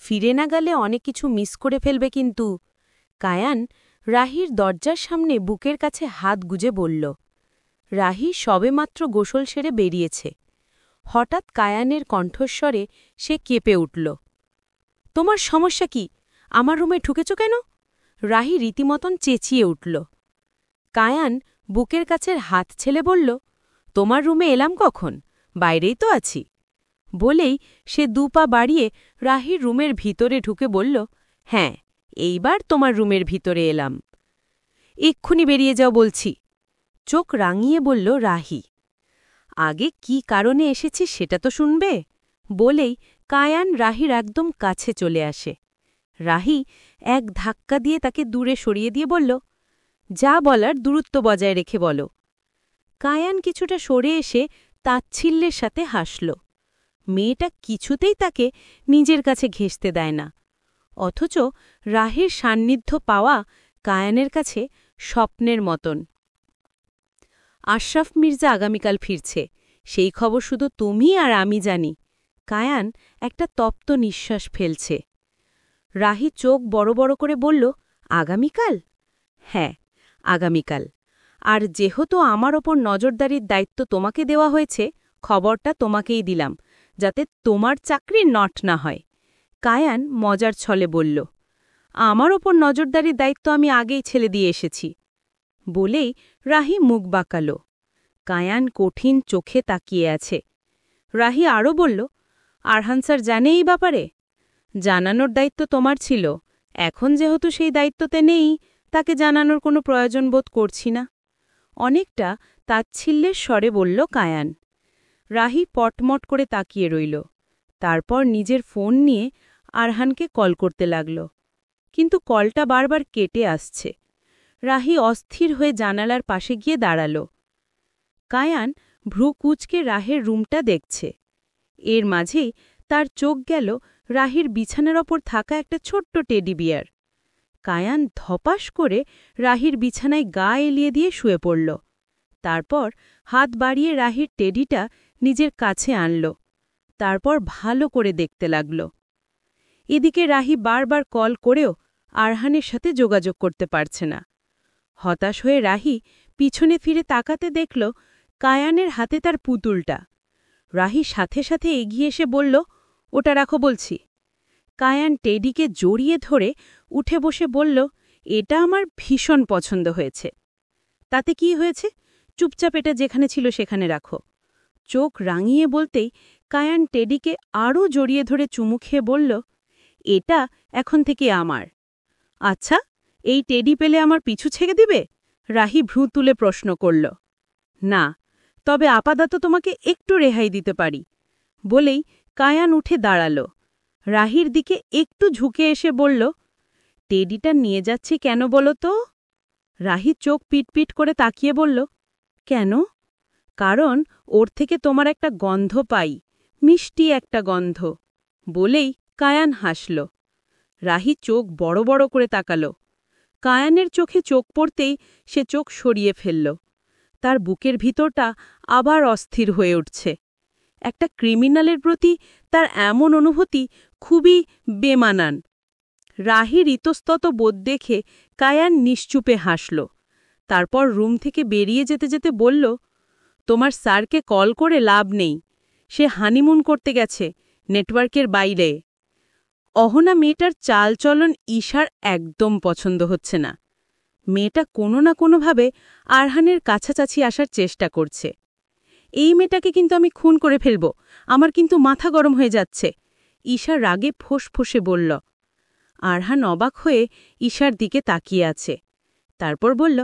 ফিরে না গেলে অনেক কিছু মিস করে ফেলবে কিন্তু। কায়ান রাহির দরজার সামনে বুকের কাছে হাত গুজে বলল। রাহি সবেমাত্র গোসল সেরে বেরিয়েছে। হঠাৎ কায়ানের কণ্ঠস্বরে সে কেঁপে উঠল। তোমার সমস্যা কি? আমার রুমে ঢুকেছ কেন? রাহি রীতিমতন চেঁচিয়ে উঠল। কায়ান বুকের কাছের হাত ছেলে বলল, তোমার রুমে এলাম কখন? বাইরেই তো আছি। বলেই সে দুপা বাড়িয়ে রাহির রুমের ভিতরে ঢুকে বলল, হ্যাঁ, এইবার তোমার রুমের ভিতরে এলাম। এক্ষুনি বেরিয়ে যাও বলছি। চোখ রাঙিয়ে বলল রাহি। আগে কি কারণে এসেছি সেটা তো শুনবে। বলেই কায়ান রাহির একদম কাছে চলে আসে। রাহি এক ধাক্কা দিয়ে তাকে দূরে সরিয়ে দিয়ে বলল, যা বলার দূরত্ব বজায় রেখে বলো। কায়ান কিছুটা সরে এসে তাচ্ছিল্যের সাথে হাসল। মেয়েটা কিছুতেই তাকে নিজের কাছে ঘেঁষতে দেয় না। অথচ রাহির সান্নিধ্য পাওয়া কায়ানের কাছে স্বপ্নের মতন। আশরাফ মির্জা আগামীকাল ফিরছে, সেই খবর শুধু তুমি আর আমি জানি। কায়ান একটা তপ্ত নিঃশ্বাস ফেলছে। রাহি চোখ বড় বড় করে বলল, আগামীকাল? হ্যাঁ, আগামীকাল। আর যেহেতু আমার ওপর নজরদারির দায়িত্ব তোমাকে দেওয়া হয়েছে, খবরটা তোমাকেই দিলাম, যাতে তোমার চাকরি নট না হয়। কায়ান মজার ছলে বলল, আমার ওপর নজরদারির দায়িত্ব আমি আগেই ছেড়ে দিয়ে এসেছি। বলেই রাহি মুখ বাঁকাল। কায়ান কঠিন চোখে তাকিয়ে আছে। রাহি আরও বলল, আরহান স্যার জানে এই ব্যাপারে? জানানোর দায়িত্ব তোমার ছিল, এখন যেহেতু সেই দায়িত্বতে নেই, তাকে জানানোর কোনো প্রয়োজন বোধ করছি না। অনেকটা তাচ্ছিল্যের স্বরে বলল কায়ান। রাহি পটমট করে তাকিয়ে রইল। তারপর নিজের ফোন নিয়ে আরহানকে কল করতে লাগল। কিন্তু কলটা বারবার কেটে আসছে। রাহি অস্থির হয়ে জানালার পাশে গিয়ে দাঁড়াল। কায়ান ভ্রু কুঁচকে রাহের রুমটা দেখছে। এর মাঝেই তার চোখ গেল রাহির বিছানার ওপর থাকা একটা ছোট্ট টেডি বিয়ার। কায়ান ধপাস করে রাহির বিছানায় গা এলিয়ে দিয়ে শুয়ে পড়ল। তারপর হাত বাড়িয়ে রাহির টেডিটা নিজের কাছে আনল। তারপর ভালো করে দেখতে লাগল। এদিকে রাহি বারবার কল করেও আরহানের সাথে যোগাযোগ করতে পারছে না। হতাশ হয়ে রাহি পিছনে ফিরে তাকাতে দেখল কায়ানের হাতে তার পুতুলটা। রাহি সাথে সাথে এগিয়ে এসে বলল, ওটা রাখো বলছি। কায়ান টেডিকে জড়িয়ে ধরে উঠে বসে বলল, এটা আমার ভীষণ পছন্দ হয়েছে। তাতে কি হয়েছে? চুপচাপ এটা যেখানে ছিল সেখানে রাখো। চোখ রাঙিয়ে বলতেই কায়ান টেডিকে আরও জড়িয়ে ধরে চুমু খেয়ে বলল, এটা এখন থেকে আমার। আচ্ছা, এই টেডি পেলে আমার পিছু ছেড়ে দিবে? রাহি ভ্রু তুলে প্রশ্ন করল। না, তবে আপাতত তোমাকে একটু রেহাই দিতে পারি। বলেই কায়ান উঠে দাঁড়াল। রাহির দিকে একটু ঝুঁকে এসে বলল, টেডিটা নিয়ে যাচ্ছি কেন বলো তো? রাহি চোখ পিটপিট করে তাকিয়ে বলল, কেন? কারণ ওর থেকে তোমার একটা গন্ধ পাই, মিষ্টি একটা গন্ধ। বলেই কায়ান হাসল। রাহি চোখ বড় বড় করে তাকাল। কায়ানের চোখে চোখ পড়তেই সে চোখ সরিয়ে ফেলল। তার বুকের ভিতরটা আবার অস্থির হয়ে উঠছে। একটা ক্রিমিনালের প্রতি তার এমন অনুভূতি খুবই বেমানান। রাহির ইতস্তত বোধ দেখে কায়ান নিশ্চুপে হাসল। তারপর রুম থেকে বেরিয়ে যেতে যেতে বলল, তোমার স্যারকে কল করে লাভ নেই, সে হানিমুন করতে গেছে নেটওয়ার্কের বাইরে। অহনা মেয়েটার চালচলন ঈশার একদম পছন্দ হচ্ছে না। মেয়েটা কোনো না কোনোভাবে আরহানের কাছাকাছি আসার চেষ্টা করছে। এই মেয়েটাকে কিন্তু আমি খুন করে ফেলব, আমার কিন্তু মাথা গরম হয়ে যাচ্ছে, ঈশা রাগে ফোঁসফোঁসে বলল। আরহান অবাক হয়ে ঈশার দিকে তাকিয়ে আছে। তারপর বলল,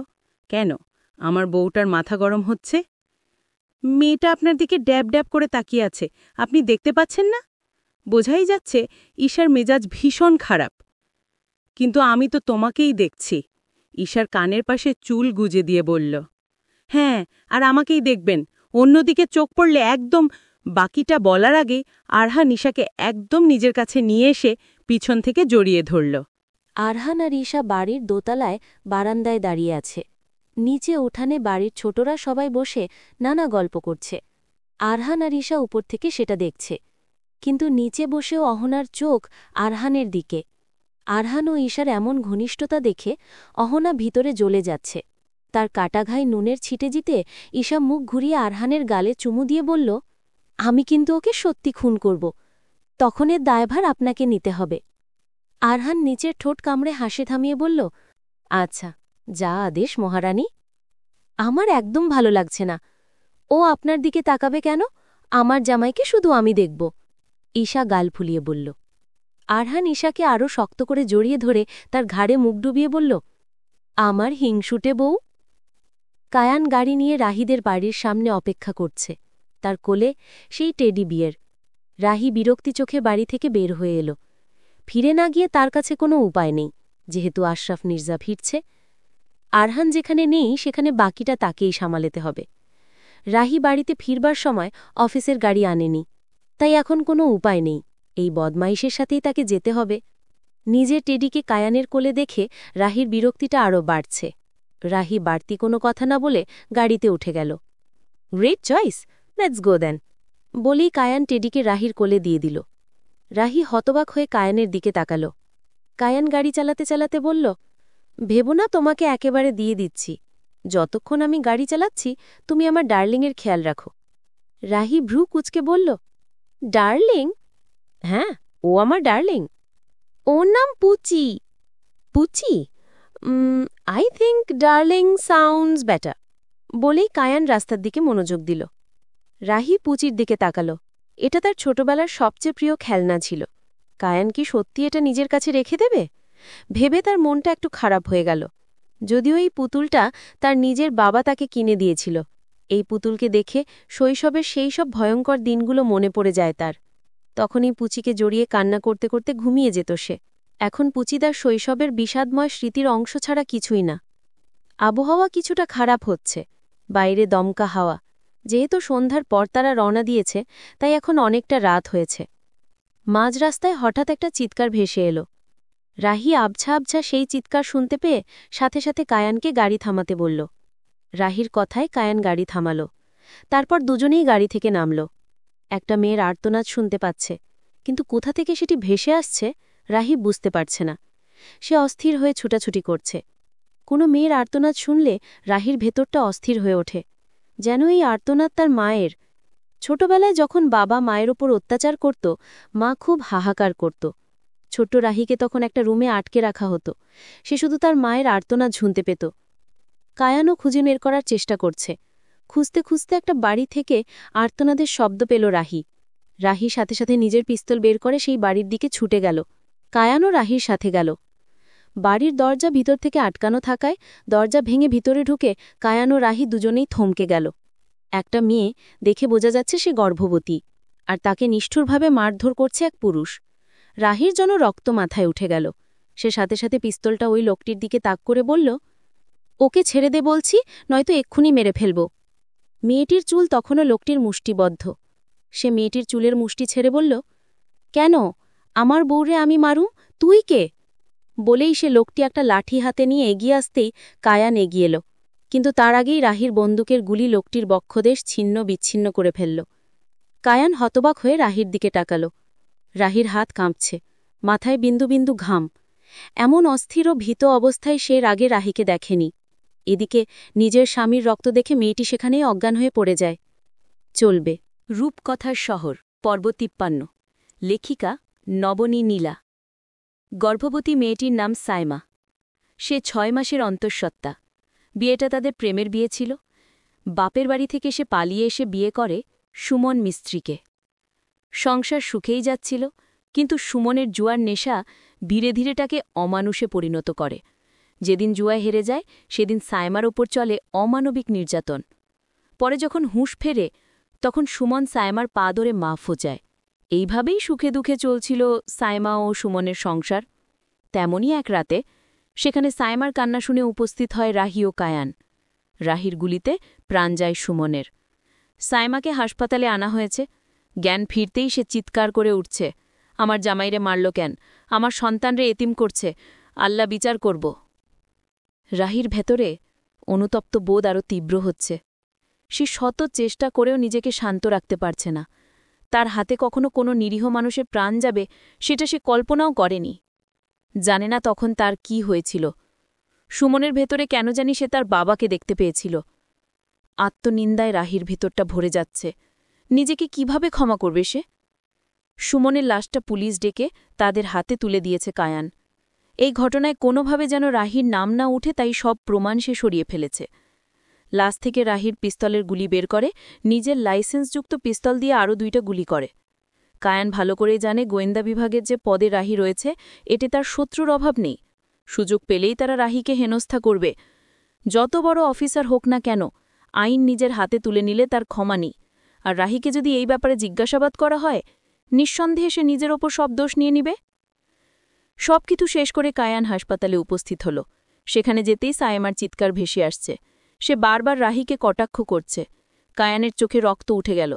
কেন, আমার বউটার মাথা গরম হচ্ছে? মেয়েটা আপনার দিকে ড্যাব ড্যাব করে তাকিয়ে আছে, আপনি দেখতে পাচ্ছেন না? বোঝাই যাচ্ছে ঈশার মেজাজ ভীষণ খারাপ। কিন্তু আমি তো তোমাকেই দেখছি, ঈশার কানের পাশে চুল গুজে দিয়ে বলল। হ্যাঁ, আর আমাকেই দেখবেন, অন্যদিকে চোখ পড়লে একদম। বাকিটা বলার আগে আরহান ঈশাকে একদম নিজের কাছে নিয়ে এসে পিছন থেকে জড়িয়ে ধরল। আরহান আর ঈশা বাড়ির দোতলায় বারান্দায় দাঁড়িয়ে আছে। নিচে উঠানে বাড়ির ছোটরা সবাই বসে নানা গল্প করছে। আরহান আর ঈশা উপর থেকে সেটা দেখছে, কিন্তু নিচে বসেও অহনার চোখ আরহানের দিকে। আরহান ও ঈশার এমন ঘনিষ্ঠতা দেখে অহনা ভিতরে জ্বলে যাচ্ছে। তার কাটাঘাই নুনের ছিটে জিতে ঈশা মুখ ঘুরিয়ে আরহানের গালে চুমু দিয়ে বলল, আমি কিন্তু ওকে সত্যি খুন করব, তখন এর দায়ভার আপনাকে নিতে হবে। আরহান নিচের ঠোঁট কামড়ে হাসি থামিয়ে বলল, আচ্ছা, যা আদেশ মহারানী। আমার একদম ভালো লাগছে না। ও আপনার দিকে তাকাবে কেন? আমার জামাইকে শুধু আমি দেখব। ঈশা গাল ফুলিয়ে বলল। আরহান ঈশাকে আরও শক্ত করে জড়িয়ে ধরে তার ঘাড়ে মুখ ডুবিয়ে বলল, আমার হিংসুটে বউ। কায়ান গাড়ি নিয়ে রাহিদের বাড়ির সামনে অপেক্ষা করছে। তার কোলে সেই টেডি বিয়ের। রাহি বিরক্তি চোখে বাড়ি থেকে বের হয়ে এলো। ফিরে না গিয়ে তার কাছে কোনো উপায় নেই, যেহেতু আশরাফ মির্জা ফিরছে। আরহান যেখানে নেই সেখানে বাকিটা তাকেই সামালেতে হবে। রাহি বাড়িতে ফিরবার সময় অফিসের গাড়ি আনেনি, তাই এখন কোনো উপায় নেই, এই বদমাইশের সাথেই তাকে যেতে হবে। নিজের টেডিকে কায়ানের কোলে দেখে রাহির বিরক্তিটা আরও বাড়ছে। রাহি বাড়তি কোনো কথা না বলে গাড়িতে উঠে গেল। গ্রেট চয়েস, লেটস গো দেন, বলেই কায়ান টেডিকে রাহির কোলে দিয়ে দিল। রাহি হতবাক হয়ে কায়ানের দিকে তাকাল। কায়ান গাড়ি চালাতে চালাতে বলল, ভেবো না, তোমাকে একেবারে দিয়ে দিচ্ছি। যতক্ষণ আমি গাড়ি চালাচ্ছি তুমি আমার ডার্লিংয়ের খেয়াল রাখো। রাহি ভ্রু কুচকে বলল, ডার্লিং? হ্যাঁ, ও আমার ডার্লিং। ওর নাম Puchi. Puchi? I think darling sounds better, বলেই কায়ান রাস্তার দিকে মনোযোগ দিল। রাহি পুচির দিকে তাকাল। এটা তার ছোটবেলার সবচেয়ে প্রিয় খেলনা ছিল। কায়ান কি সত্যি এটা নিজের কাছে রেখে দেবে? ভেবে তার মনটা একটু খারাপ হয়ে গেল। যদিও এই পুতুলটা তার নিজের বাবা তাকে কিনে দিয়েছিল। এই পুতুলকে দেখে শৈশবের সেই সব ভয়ঙ্কর দিনগুলো মনে পড়ে যায় তার। তখনই পুচিকে জড়িয়ে কান্না করতে করতে ঘুমিয়ে যেত সে। এখন পুচি তার শৈশবের বিষাদময় স্মৃতির অংশ ছাড়া কিছুই না। আবহাওয়া কিছুটা খারাপ হচ্ছে, বাইরে দমকা হাওয়া। যেহেতু সন্ধ্যার পর তারা রওনা দিয়েছে, তাই এখন অনেকটা রাত হয়েছে। মাঝ রাস্তায় হঠাৎ একটা চিৎকার ভেসে এলো। রাহি আবছা আবছা সেই চিৎকার শুনতে পেয়ে সাথে সাথে কায়ানকে গাড়ি থামাতে বলল। রাহির কথায় কায়ান গাড়ি থামাল। তারপর দুজনেই গাড়ি থেকে নামল। একটা মেয়ের আর্তনাদ শুনতে পাচ্ছে, কিন্তু কোথা থেকে সেটি ভেসে আসছে রাহি বুঝতে পারছে না। সে অস্থির হয়ে ছুটাছুটি করছে। কোনো মেয়ের আর্তনাদ শুনলে রাহির ভেতরটা অস্থির হয়ে ওঠে, যেন এই আর্তনাদ তার মায়ের। ছোটবেলায় যখন বাবা মায়ের ওপর অত্যাচার করত, মা খুব হাহাকার করত। ছোট্ট রাহিকে তখন একটা রুমে আটকে রাখা হতো, সে শুধু তার মায়ের আর্তনাদ শুনতে পেত। কায়ানও খুঁজে বের করার চেষ্টা করছে। খুঁজতে খুঁজতে একটা বাড়ি থেকে আর্তনাদের শব্দ পেল রাহি। রাহি সাথে সাথে নিজের পিস্তল বের করে সেই বাড়ির দিকে ছুটে গেল। কায়ানও রাহির সাথে গেল। বাড়ির দরজা ভিতর থেকে আটকানো থাকায় দরজা ভেঙে ভিতরে ঢুকে কায়ান ও রাহি দুজনেই থমকে গেল। একটা মেয়ে, দেখে বোঝা যাচ্ছে সে গর্ভবতী, আর তাকে নিষ্ঠুরভাবে মারধর করছে এক পুরুষ। রাহির যেন রক্ত মাথায় উঠে গেল। সে সাথে সাথে পিস্তলটা ওই লোকটির দিকে তাক করে বলল, ওকে ছেড়ে দে বলছি, নয়তো এক্ষুনি মেরে ফেলব। মেয়েটির চুল তখনও লোকটির মুষ্টিবদ্ধ। সে মেয়েটির চুলের মুষ্টি ছেড়ে বলল, কেন, আমার বউরে আমি মারুম, তুই কে? বলেই সে লোকটি একটা লাঠি হাতে নিয়ে এগিয়ে আসতেই কায়ান এগিয়ে এলো, কিন্তু তার আগেই রাহির বন্দুকের গুলি লোকটির বক্ষদেশ ছিন্ন বিচ্ছিন্ন করে ফেলল। কায়ান হতবাক হয়ে রাহির দিকে তাকাল। রাহির হাত কাঁপছে, মাথায় বিন্দু বিন্দু ঘাম। এমন অস্থির ও ভীত অবস্থায় সে আগে রাহিকে দেখেনি। এদিকে নিজের স্বামীর রক্ত দেখে মেয়েটি সেখানেই অজ্ঞান হয়ে পড়ে যায়। চলবে। রূপকথার শহর পর্ব ৫৩। লেখিকা নবনী নীলা। গর্ভবতী মেয়েটির নাম সাইমা। সে ৬ মাসের অন্তঃসত্ত্বা। বিয়েটা তাদের প্রেমের বিয়ে ছিল। বাপের বাড়ি থেকে সে পালিয়ে এসে বিয়ে করে সুমন মিস্ত্রিকে। সংসার সুখেই যাচ্ছিল, কিন্তু সুমনের জুয়ার নেশা ধীরে ধীরে তাকে অমানুষে পরিণত করে। যেদিন জুয়ায় হেরে যায় সেদিন সাইমার ওপর চলে অমানবিক নির্যাতন। পরে যখন হুঁশ ফেরে তখন সুমন সাইমার পা ধরে মাফও যায়। এইভাবেই সুখে দুঃখে চলছিল সাইমা ও সুমনের সংসার। তেমনই এক রাতে সেখানে সাইমার কান্না শুনে উপস্থিত হয় রাহি ও কায়ান। রাহির গুলিতে প্রাণ যায় সুমনের। সাইমাকে হাসপাতালে আনা হয়েছে। জ্ঞান ফিরতেই সে চিৎকার করে উঠছে, আমার জামাইরে মারল কেন? আমার সন্তানরে এতিম করছে, আল্লাহ বিচার করব। রাহির ভেতরে অনুতপ্ত বোধ আরও তীব্র হচ্ছে। সে শত চেষ্টা করেও নিজেকে শান্ত রাখতে পারছে না। তার হাতে কখনো কোনো নিরীহ মানুষের প্রাণ যাবে সেটা সে কল্পনাও করেনি। জানে না তখন তার কি হয়েছিল। সুমনের ভেতরে কেন জানি সে তার বাবাকে দেখতে পেয়েছিল। আত্মনিন্দায় রাহির ভেতরটা ভরে যাচ্ছে। নিজেকে কিভাবে ক্ষমা করবে সে? সুমনের লাশটা পুলিশ ডেকে তাদের হাতে তুলে দিয়েছে কায়ান। এই ঘটনায় কোনোভাবে যেন রাহির নাম না উঠে, তাই সব প্রমাণ সে সরিয়ে ফেলেছে। লাশ থেকে রাহির পিস্তলের গুলি বের করে, নিজের লাইসেন্সযুক্ত পিস্তল দিয়ে আরও ২টা গুলি করে। কায়ান ভালো করেই জানে গোয়েন্দা বিভাগের যে পদে রাহি রয়েছে এতে তার শত্রুর অভাব নেই। সুযোগ পেলেই তারা রাহিকে হেনস্থা করবে। যত বড় অফিসার হোক না কেন, আইন নিজের হাতে তুলে নিলে তার ক্ষমা নেই। আর রাহিকে যদি এই ব্যাপারে জিজ্ঞাসাবাদ করা হয়, নিঃসন্দেহে সে নিজের ওপর সব দোষ নিয়ে নিবে। সবকিছু শেষ করে কায়ান হাসপাতালে উপস্থিত হল। সেখানে যেতেই সাইমার চিৎকার ভেসে আসছে। সে বারবার রাহিকে কটাক্ষ করছে। কায়ানের চোখে রক্ত উঠে গেল।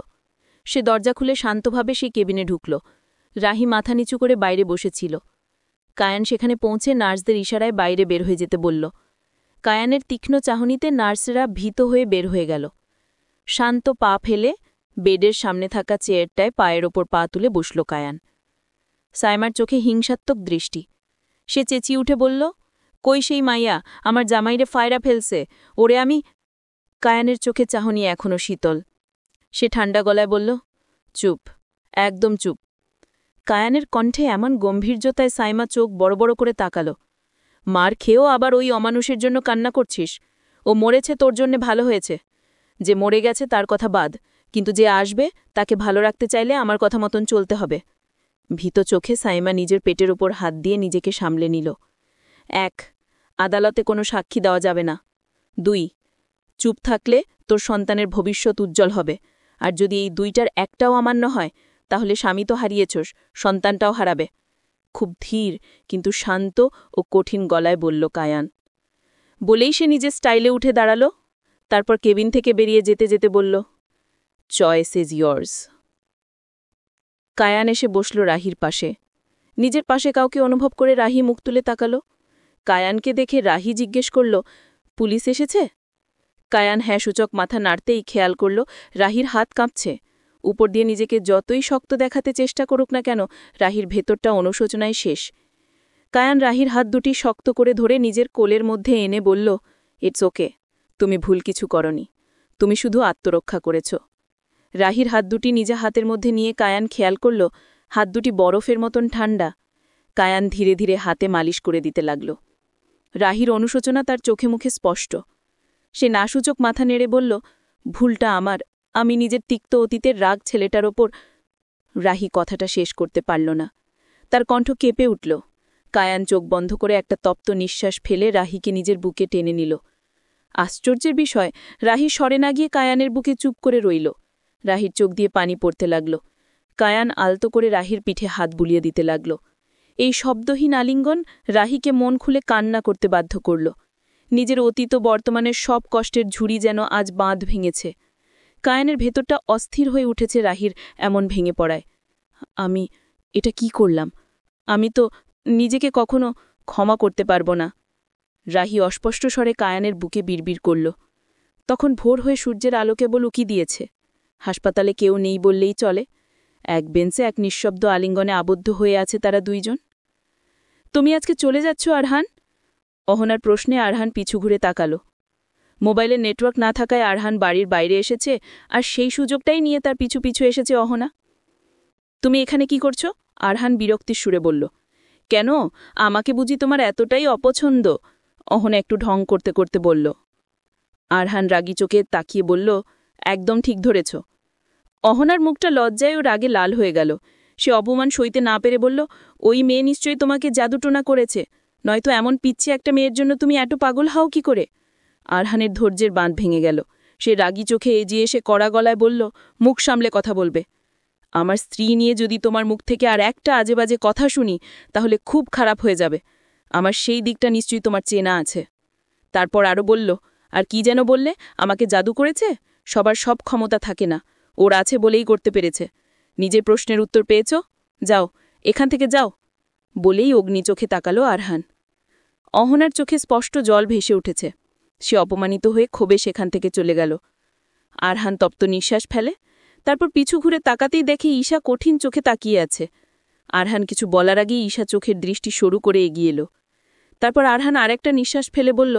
সে দরজা খুলে শান্তভাবে সেই কেবিনে ঢুকল। রাহি মাথা নিচু করে বাইরে বসেছিল। কায়ান সেখানে পৌঁছে নার্সদের ইশারায় বাইরে বের হয়ে যেতে বলল। কায়ানের তীক্ষ্ণ চাহনিতে নার্সরা ভীত হয়ে বের হয়ে গেল। শান্ত পা ফেলে বেডের সামনে থাকা চেয়ারটায় পায়ের ওপর পা তুলে বসল কায়ান। সাইমার চোখে হিংসাত্মক দৃষ্টি। সে চেঁচিয়ে উঠে বলল, কই সেই মাইয়া? আমার জামাইরে ফায়রা ফেলছে, ওরে আমি। কায়ানের চোখে চাহনি এখনও শীতল। সে ঠান্ডা গলায় বলল, চুপ, একদম চুপ। কায়ানের কণ্ঠে এমন গম্ভীর্যতায় সাইমা চোখ বড় বড় করে তাকাল। মার খেয়েও আবার ওই অমানুষের জন্য কান্না করছিস? ও মরেছে তোর জন্যে ভালো হয়েছে। যে মরে গেছে তার কথা বাদ, কিন্তু যে আসবে তাকে ভালো রাখতে চাইলে আমার কথা মতন চলতে হবে। ভীত চোখে সাইমা নিজের পেটের ওপর হাত দিয়ে নিজেকে সামলে নিল। ১. আদালতে কোনো সাক্ষী দেওয়া যাবে না। ২. চুপ থাকলে তোর সন্তানের ভবিষ্যৎ উজ্জ্বল হবে, আর যদি এই ২টার একটাও অমান্য হয় তাহলে স্বামী তো হারিয়েছস, সন্তানটাও হারাবে। খুব ধীর কিন্তু শান্ত ও কঠিন গলায় বলল কায়ান। বলেই সে নিজের স্টাইলে উঠে দাঁড়াল। তারপর কেবিন থেকে বেরিয়ে যেতে যেতে বলল, চয়েস ইজ ইয়োর্স। কায়ান এসে বসল রাহির পাশে। নিজের পাশে কাউকে অনুভব করে রাহি মুখ তুলে তাকাল। কায়ানকে দেখে রাহি জিজ্ঞেস করল, পুলিশ এসেছে? কায়ান হ্যাঁ সূচক মাথা নাড়তেই খেয়াল করল রাহির হাত কাঁপছে। উপর দিয়ে নিজেকে যতই শক্ত দেখাতে চেষ্টা করুক না কেন, রাহির ভেতরটা অনুশোচনায় শেষ। কায়ান রাহির হাত দুটি শক্ত করে ধরে নিজের কোলের মধ্যে এনে বলল, ইটস ওকে, তুমি ভুল কিছু করনি, তুমি শুধু আত্মরক্ষা করেছ। রাহির হাত দুটি নিজে হাতের মধ্যে নিয়ে কায়ান খেয়াল করল হাত দুটি বরফের মতন ঠান্ডা। কায়ান ধীরে ধীরে হাতে মালিশ করে দিতে লাগল। রাহির অনুশোচনা তার চোখে মুখে স্পষ্ট। সে নাসূচক মাথা নেড়ে বলল, ভুলটা আমার, আমি নিজের তিক্ত অতীতের রাগ ছেলেটার ওপর। রাহি কথাটা শেষ করতে পারল না। তার কণ্ঠ কেঁপে উঠল। কায়ান চোখ বন্ধ করে একটা তপ্ত নিঃশ্বাস ফেলে রাহিকে নিজের বুকে টেনে নিল। আশ্চর্যের বিষয়, রাহি সরে না গিয়ে কায়ানের বুকে চুপ করে রইল। রাহির চোখ দিয়ে পানি পড়তে লাগল। কায়ান আলতো করে রাহির পিঠে হাত বুলিয়ে দিতে লাগল। এই শব্দহীন আলিঙ্গন রাহিকে মন খুলে কান্না করতে বাধ্য করল। নিজের অতীত বর্তমানের সব কষ্টের ঝুড়ি যেন আজ বাঁধ ভেঙেছে। কায়ানের ভেতরটা অস্থির হয়ে উঠেছে রাহির এমন ভেঙে পড়ায়। এটা কি করলাম? আমি তো নিজেকে কখনো ক্ষমা করতে পারব না। রাহি অস্পষ্ট স্বরে কায়ানের বুকে বিড়বিড় করল। তখন ভোর হয়ে সূর্যের আলো কেবল উকি দিয়েছে। হাসপাতালে কেউ নেই বললেই চলে। এক বেঞ্চে এক নিঃশব্দ আলিঙ্গনে আবদ্ধ হয়ে আছে তারা দুইজন। তুমি আজকে চলে যাচ্ছ আরহান? অহনার প্রশ্নে আরহান পিছু ঘুরে তাকাল। মোবাইলের নেটওয়ার্ক না থাকায় আরহান বাড়ির বাইরে এসেছে, আর সেই সুযোগটাই নিয়ে তার পিছু পিছু এসেছে অহনা। তুমি এখানে কি করছো? আরহান বিরক্তির সুরে বলল। কেন, আমাকে বুঝি তোমার এতটাই অপছন্দ? অহনা একটু ঢং করতে করতে বলল। আরহান রাগী চোখে তাকিয়ে বলল, একদম ঠিক ধরেছ। অহনার মুখটা লজ্জায় ও রাগে লাল হয়ে গেল। সে অপমান সইতে না পেরে বলল, ওই মেয়ে নিশ্চয়ই তোমাকে জাদুটোনা করেছে, নয়তো এমন পিচ্ছি একটা মেয়ের জন্য তুমি এত পাগল হও কি করে? আরহানের ধৈর্যের বাঁধ ভেঙে গেল। সে রাগী চোখে এগিয়ে এসে কড়া গলায় বলল, মুখ সামলে কথা বলবে। আমার স্ত্রী নিয়ে যদি তোমার মুখ থেকে আর একটা আজে বাজে কথা শুনি, তাহলে খুব খারাপ হয়ে যাবে। আমার সেই দিকটা নিশ্চয়ই তোমার চেনা আছে। তারপর আরও বলল, আর কি যেন বললে, আমাকে জাদু করেছে? সবার সব ক্ষমতা থাকে না, ওর আছে বলেই করতে পেরেছে। নিজের প্রশ্নের উত্তর পেয়েছ? যাও, এখান থেকে যাও। বলেই অগ্নি চোখে তাকালো আরহান। অহনার চোখে স্পষ্ট জল ভেসে উঠেছে। সে অপমানিত হয়ে ক্ষোভে সেখান থেকে চলে গেল। আরহান তপ্ত নিঃশ্বাস ফেলে, তারপর পিছু ঘুরে তাকাতেই দেখে ঈশা কঠিন চোখে তাকিয়ে আছে। আরহান কিছু বলার আগেই ঈশা চোখের দৃষ্টি সরু করে এগিয়ে এলো। তারপর আরহান আরেকটা নিঃশ্বাস ফেলে বলল,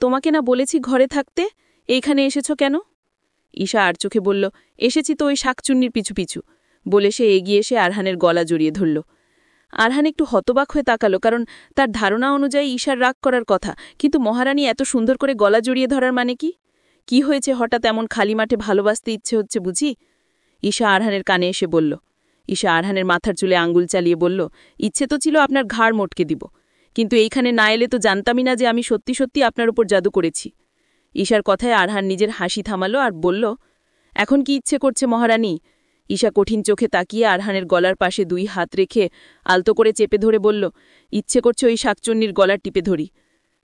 তোমাকে না বলেছি ঘরে থাকতে, এইখানে এসেছ কেন? ঈশা আর চোখে বলল, এসেছি তো ওই শাকচুন্নির পিছু পিছু। বলে সে এগিয়ে এসে আরহানের গলা জড়িয়ে ধরল। আরহান একটু হতবাক হয়ে তাকালো, কারণ তার ধারণা অনুযায়ী ঈশার রাগ করার কথা, কিন্তু মহারানী এত সুন্দর করে গলা জড়িয়ে ধরার মানে কি? কি হয়েছে হঠাৎ এমন খালি মাঠে ভালোবাসতে ইচ্ছে হচ্ছে বুঝি? ঈশা আরহানের কানে এসে বলল। ঈশা আরহানের মাথার চুলে আঙ্গুল চালিয়ে বলল, ইচ্ছে তো ছিল আপনার ঘাড় মটকে দিব, কিন্তু এইখানে না এলে তো জানতামই না যে আমি সত্যি সত্যি আপনার উপর জাদু করেছি। ঈশার কথায় আরহান নিজের হাসি থামালো আর বলল, এখন কি ইচ্ছে করছে মহারানী? ঈশা কঠিন চোখে তাকিয়ে আরহানের গলার পাশে 2 হাত রেখে আলতো করে চেপে ধরে বলল, ইচ্ছে করছে ওই শাকচুন্নির গলার টিপে ধরি।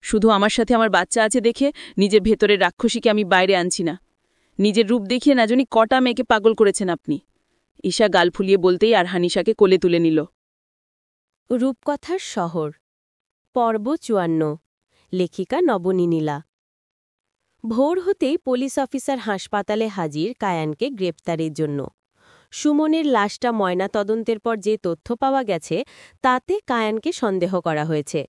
শুধু আমার সাথে আমার বাচ্চা আছে দেখে নিজের ভেতরের রাক্ষসীকে আমি বাইরে আনছি না। নিজের রূপ দেখিয়ে না জানি কটা মেয়েকে পাগল করেছেন আপনি। ঈশা গাল ফুলিয়ে বলতেই আরহান ঈশাকে কোলে তুলে নিল। রূপকথার শহর, পর্ব 54। লেখিকা নবনী নীলা। ভোর হতেই পুলিশ অফিসার হাসপাতালে হাজির কায়ানকে গ্রেপ্তারের জন্য। সুমনের লাশটা ময়নাতদন্তের পর যে তথ্য পাওয়া গেছে, তাতে কায়ানকে সন্দেহ করা হয়েছে।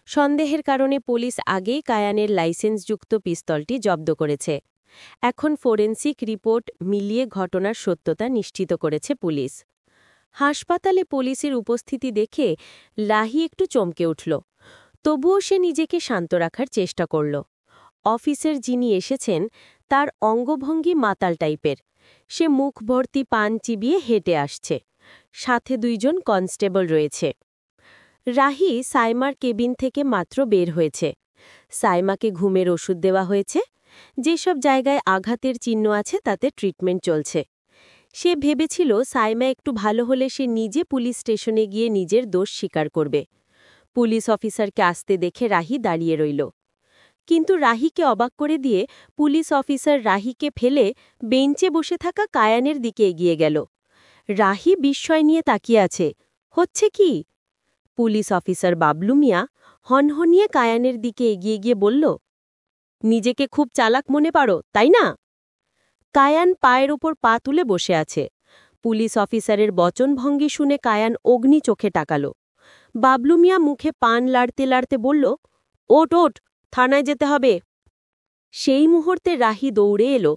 সন্দেহের কারণে পুলিশ আগেই কায়ানের লাইসেন্সযুক্ত পিস্তলটি জব্দ করেছে। এখন ফোরেন্সিক রিপোর্ট মিলিয়ে ঘটনার সত্যতা নিশ্চিত করেছে পুলিশ। হাসপাতালে পুলিশের উপস্থিতি দেখে লাহি একটু চমকে উঠল, তবুও সে নিজেকে শান্ত রাখার চেষ্টা করল। অফিসের যিনি এসেছেন তার অঙ্গভঙ্গি মাতাল টাইপের। সে মুখ ভর্তি পান চিবিয়ে হেঁটে আসছে। সাথে 2 জন কনস্টেবল রয়েছে। রাহি সাইমার কেবিন থেকে মাত্র বের হয়েছে। সাইমাকে ঘুমের ওষুধ দেওয়া হয়েছে। যেসব জায়গায় আঘাতের চিহ্ন আছে তাতে ট্রিটমেন্ট চলছে। সে ভেবেছিল সাইমা একটু ভালো হলে সে নিজে পুলিশ স্টেশনে গিয়ে নিজের দোষ স্বীকার করবে। পুলিশ অফিসারকে আসতে দেখে রাহি দাঁড়িয়ে রইল। কিন্তু রাহিকে অবাক করে দিয়ে পুলিশ অফিসার রাহিকে ফেলে বেঞ্চে বসে থাকা কায়ানের দিকে এগিয়ে গেল। রাহি বিস্ময় নিয়ে তাকিয়ে আছে। হচ্ছে কি? পুলিশ অফিসার বাবলু মিয়া হনহনিয়ে কায়ানের দিকে এগিয়ে গিয়ে বলল, নিজেকে খুব চালাক মনে পারো, তাই না? কায়ান পায়ের ওপর পা তুলে বসে আছে। পুলিশ অফিসারের বচনভঙ্গি শুনে কায়ান অগ্নি চোখে তাকাল। বাবলু মিয়া মুখে পান লাড়তে লাড়তে বলল, ওট ওট, থানায় যেতে হবে। সেই মুহূর্তে রাহি দৌড়ে এলো।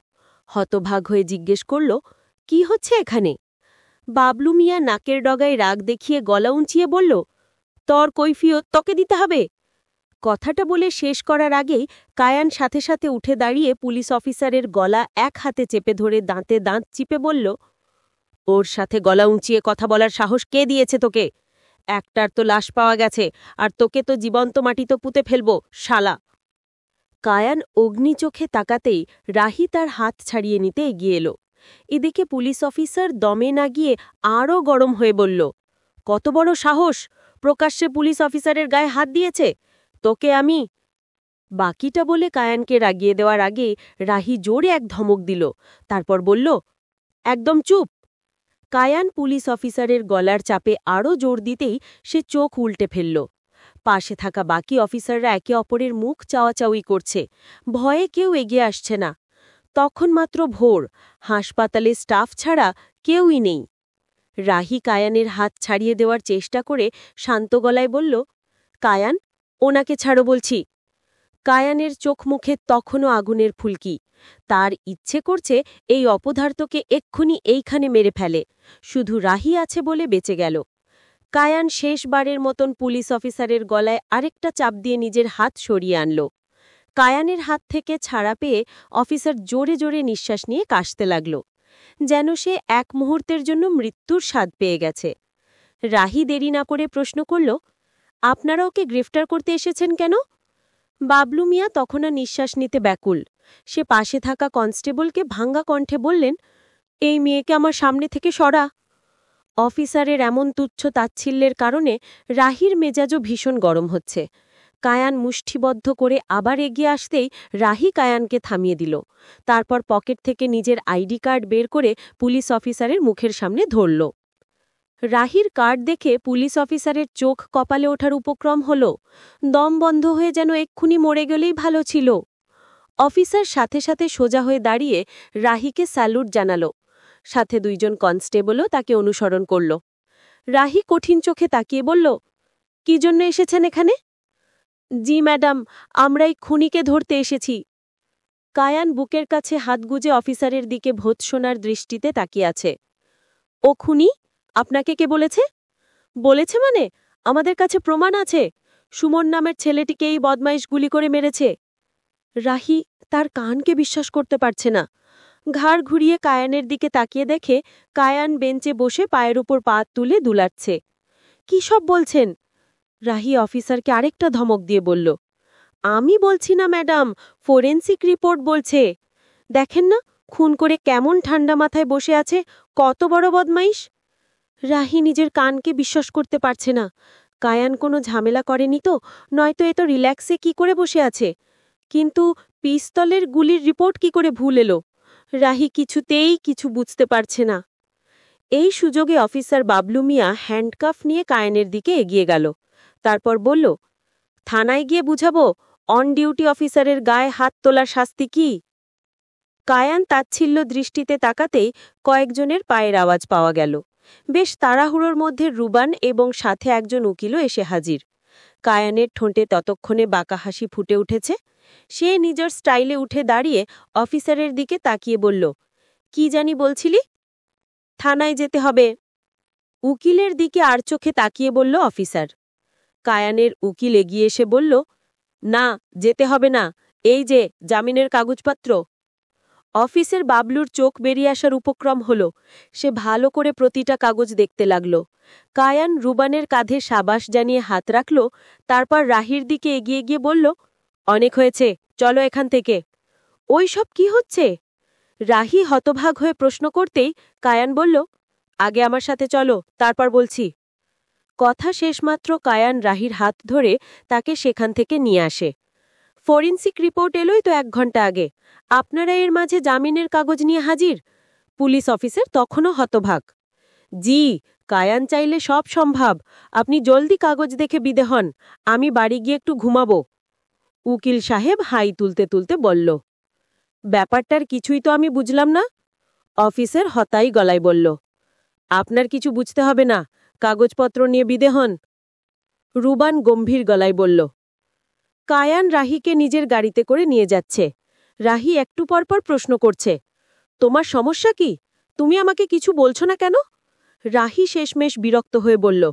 হতভাগ হয়ে জিজ্ঞেস করল, কি হচ্ছে এখানে? বাবলু মিয়া নাকের ডগায় রাগ দেখিয়ে গলা উঁচিয়ে বলল, তোর কৈফিয়ত তোকে দিতে হবে। কথাটা বলে শেষ করার আগেই কায়ান সাথে সাথে উঠে দাঁড়িয়ে পুলিশ অফিসারের গলা এক হাতে চেপে ধরে দাঁতে দাঁত চিপে বলল, ওর সাথে গলা উঁচিয়ে কথা বলার সাহস কে দিয়েছে তোকে? একটার তো লাশ পাওয়া গেছে, আর তোকে তো জীবন্ত মাটিতে পুঁতে ফেলব, শালা। কায়ান অগ্নি চোখে তাকাতেই রাহি তার হাত ছাড়িয়ে নিতে এগিয়ে এলো। এদিকে পুলিশ অফিসার দমে না গিয়ে আরও গরম হয়ে বলল, কত বড় সাহস! প্রকাশ্যে পুলিশ অফিসারের গায়ে হাত দিয়েছে। তোকে আমি। বাকিটা বলে কায়ানকে রাগিয়ে দেওয়ার আগে রাহি জোরে এক ধমক দিল। তারপর বলল, একদম চুপ। কায়ান পুলিশ অফিসারের গলার চাপে আরও জোর দিতেই সে চোখ উল্টে ফেলল। পাশে থাকা বাকি অফিসাররা একে অপরের মুখ চাওয়াচাওয়ি করছে। ভয়ে কেউ এগিয়ে আসছে না। তখন মাত্র ভোর। হাসপাতালে স্টাফ ছাড়া কেউই নেই। রাহি কায়ানের হাত ছাড়িয়ে দেওয়ার চেষ্টা করে শান্ত গলায় বলল, কায়ান, ওনাকে ছাড়ো বলছি। কায়ানের চোখ মুখে তখনও আগুনের ফুলকি। তার ইচ্ছে করছে এই অপদার্থকে এক্ষুনি এইখানে মেরে ফেলে, শুধু রাহি আছে বলে বেঁচে গেল। কায়ান শেষবারের মতন পুলিশ অফিসারের গলায় আরেকটা চাপ দিয়ে নিজের হাত সরিয়ে আনল। কায়ানের হাত থেকে ছাড়া পেয়ে অফিসার জোরে জোরে নিঃশ্বাস নিয়ে কাশতে লাগল, যেন সে এক মুহূর্তের জন্য মৃত্যুর স্বাদ পেয়ে গেছে। রাহি দেরি না করে প্রশ্ন করল, আপনারা ওকে গ্রেফতার করতে এসেছেন কেন? বাবলু মিয়া তখন আর নিঃশ্বাস নিতে ব্যাকুল। সে পাশে থাকা কনস্টেবলকে ভাঙ্গা কণ্ঠে বললেন, এই মেয়েকে আমার সামনে থেকে সরা। অফিসারের এমন তুচ্ছ তাচ্ছিল্যের কারণে রাহির মেজাজও ভীষণ গরম হচ্ছে। কায়ান মুষ্টিবদ্ধ করে আবার এগিয়ে আসতেই রাহি কায়ানকে থামিয়ে দিল। তারপর পকেট থেকে নিজের আইডি কার্ড বের করে পুলিশ অফিসারের মুখের সামনে ধরল। রাহির কার্ড দেখে পুলিশ অফিসারের চোখ কপালে ওঠার উপক্রম হল। দম বন্ধ হয়ে যেন এক্ষুনি মরে গেলেই ভালো ছিল। অফিসার সাথে সাথে সোজা হয়ে দাঁড়িয়ে রাহিকে স্যালুট জানাল। সাথে দুইজন কনস্টেবলও তাকে অনুসরণ করল। রাহি কঠিন চোখে তাকিয়ে বলল, কি জন্য এসেছেন এখানে? জি ম্যাডাম, আমরা এই খুনিকে ধরতে এসেছি। কায়ান বুকের কাছে হাত গুজে অফিসারের দিকে ভৎসনার দৃষ্টিতে তাকিয়ে আছে। ও খুনি? আপনাকে কে বলেছে? বলেছে মানে? আমাদের কাছে প্রমাণ আছে। সুমন নামের ছেলেটিকে এই বদমাইশ গুলি করে মেরেছে। রাহি তার কানকে বিশ্বাস করতে পারছে না। ঘাড় ঘুরিয়ে কায়ানের দিকে তাকিয়ে দেখে কায়ান বেঞ্চে বসে পায়ের উপর পা তুলে দুলাচ্ছে। কি সব বলছেন? রাহি অফিসারকে আরেকটা ধমক দিয়ে বলল, আমি বলছি না ম্যাডাম, ফোরেন্সিক রিপোর্ট বলছে। দেখেন না খুন করে কেমন ঠান্ডা মাথায় বসে আছে, কত বড় বদমাইশ। রাহি নিজের কানকে বিশ্বাস করতে পারছে না। কায়ান কোনো ঝামেলা করেনি তো? নয়তো এত রিল্যাক্সে কি করে বসে আছে? কিন্তু পিস্তলের গুলির রিপোর্ট কি করে ভুল এলো? রাহি কিছুতেই কিছু বুঝতে পারছে না। এই সুযোগে অফিসার বাবলু মিয়া হ্যান্ডকাফ নিয়ে কায়ানের দিকে এগিয়ে গেল। তারপর বলল, থানায় গিয়ে বুঝাবো অন ডিউটি অফিসারের গায়ে হাত তোলার শাস্তি কি? কায়ান তাচ্ছিল্য দৃষ্টিতে তাকাতেই কয়েকজনের পায়ের আওয়াজ পাওয়া গেল। বেশ তাড়াহুড়োর মধ্যে রুবান এবং সাথে একজন উকিলও এসে হাজির। কায়ানের ঠোঁটে ততক্ষণে বাঁকা হাসি ফুটে উঠেছে। সে নিজের স্টাইলে উঠে দাঁড়িয়ে অফিসারের দিকে তাকিয়ে বলল, কি জানি বলছিলি? থানায় যেতে হবে। উকিলের দিকে আর চোখে তাকিয়ে বলল অফিসার। কায়ানের উকিল এগিয়ে এসে বলল, না, যেতে হবে না, এই যে জামিনের কাগজপত্র। অফিসের বাবলুর চোখ বেরিয়ে আসার উপক্রম হল। সে ভালো করে প্রতিটা কাগজ দেখতে লাগল। কায়ান রুবানের কাঁধে সাবাস জানিয়ে হাত রাখল। তারপর রাহির দিকে এগিয়ে গিয়ে বলল, অনেক হয়েছে, চলো এখান থেকে। ওই সব কি হচ্ছে? রাহি হতভাগ হয়ে প্রশ্ন করতেই কায়ান বলল, আগে আমার সাথে চলো, তারপর বলছি। কথা শেষমাত্র কায়ান রাহির হাত ধরে তাকে সেখান থেকে নিয়ে আসে। ফরেন্সিক রিপোর্ট এলোই তো 1 ঘন্টা আগে, আপনারা এর মাঝে জামিনের কাগজ নিয়ে হাজির? পুলিশ অফিসার তখনও হতভাগ। জি, কায়ান চাইলে সব সম্ভব, আপনি জলদি কাগজ দেখে বিদে হন, আমি বাড়ি গিয়ে একটু ঘুমাবো। উকিল সাহেব হাই তুলতে তুলতে বলল, ব্যাপারটার কিছুই তো আমি বুঝলাম না। অফিসার হতাই গলায় বলল, আপনার কিছু বুঝতে হবে না, কাগজপত্র নিয়ে বিদে হন। রুবান গম্ভীর গলায় বলল। কায়ান রাহিকে নিজের গাড়িতে করে নিয়ে যাচ্ছে। রাহি একটু পরপর প্রশ্ন করছে, তোমার সমস্যা কি? তুমি আমাকে কিছু বলছো না কেন? রাহি শেষমেশ বিরক্ত হয়ে বলল,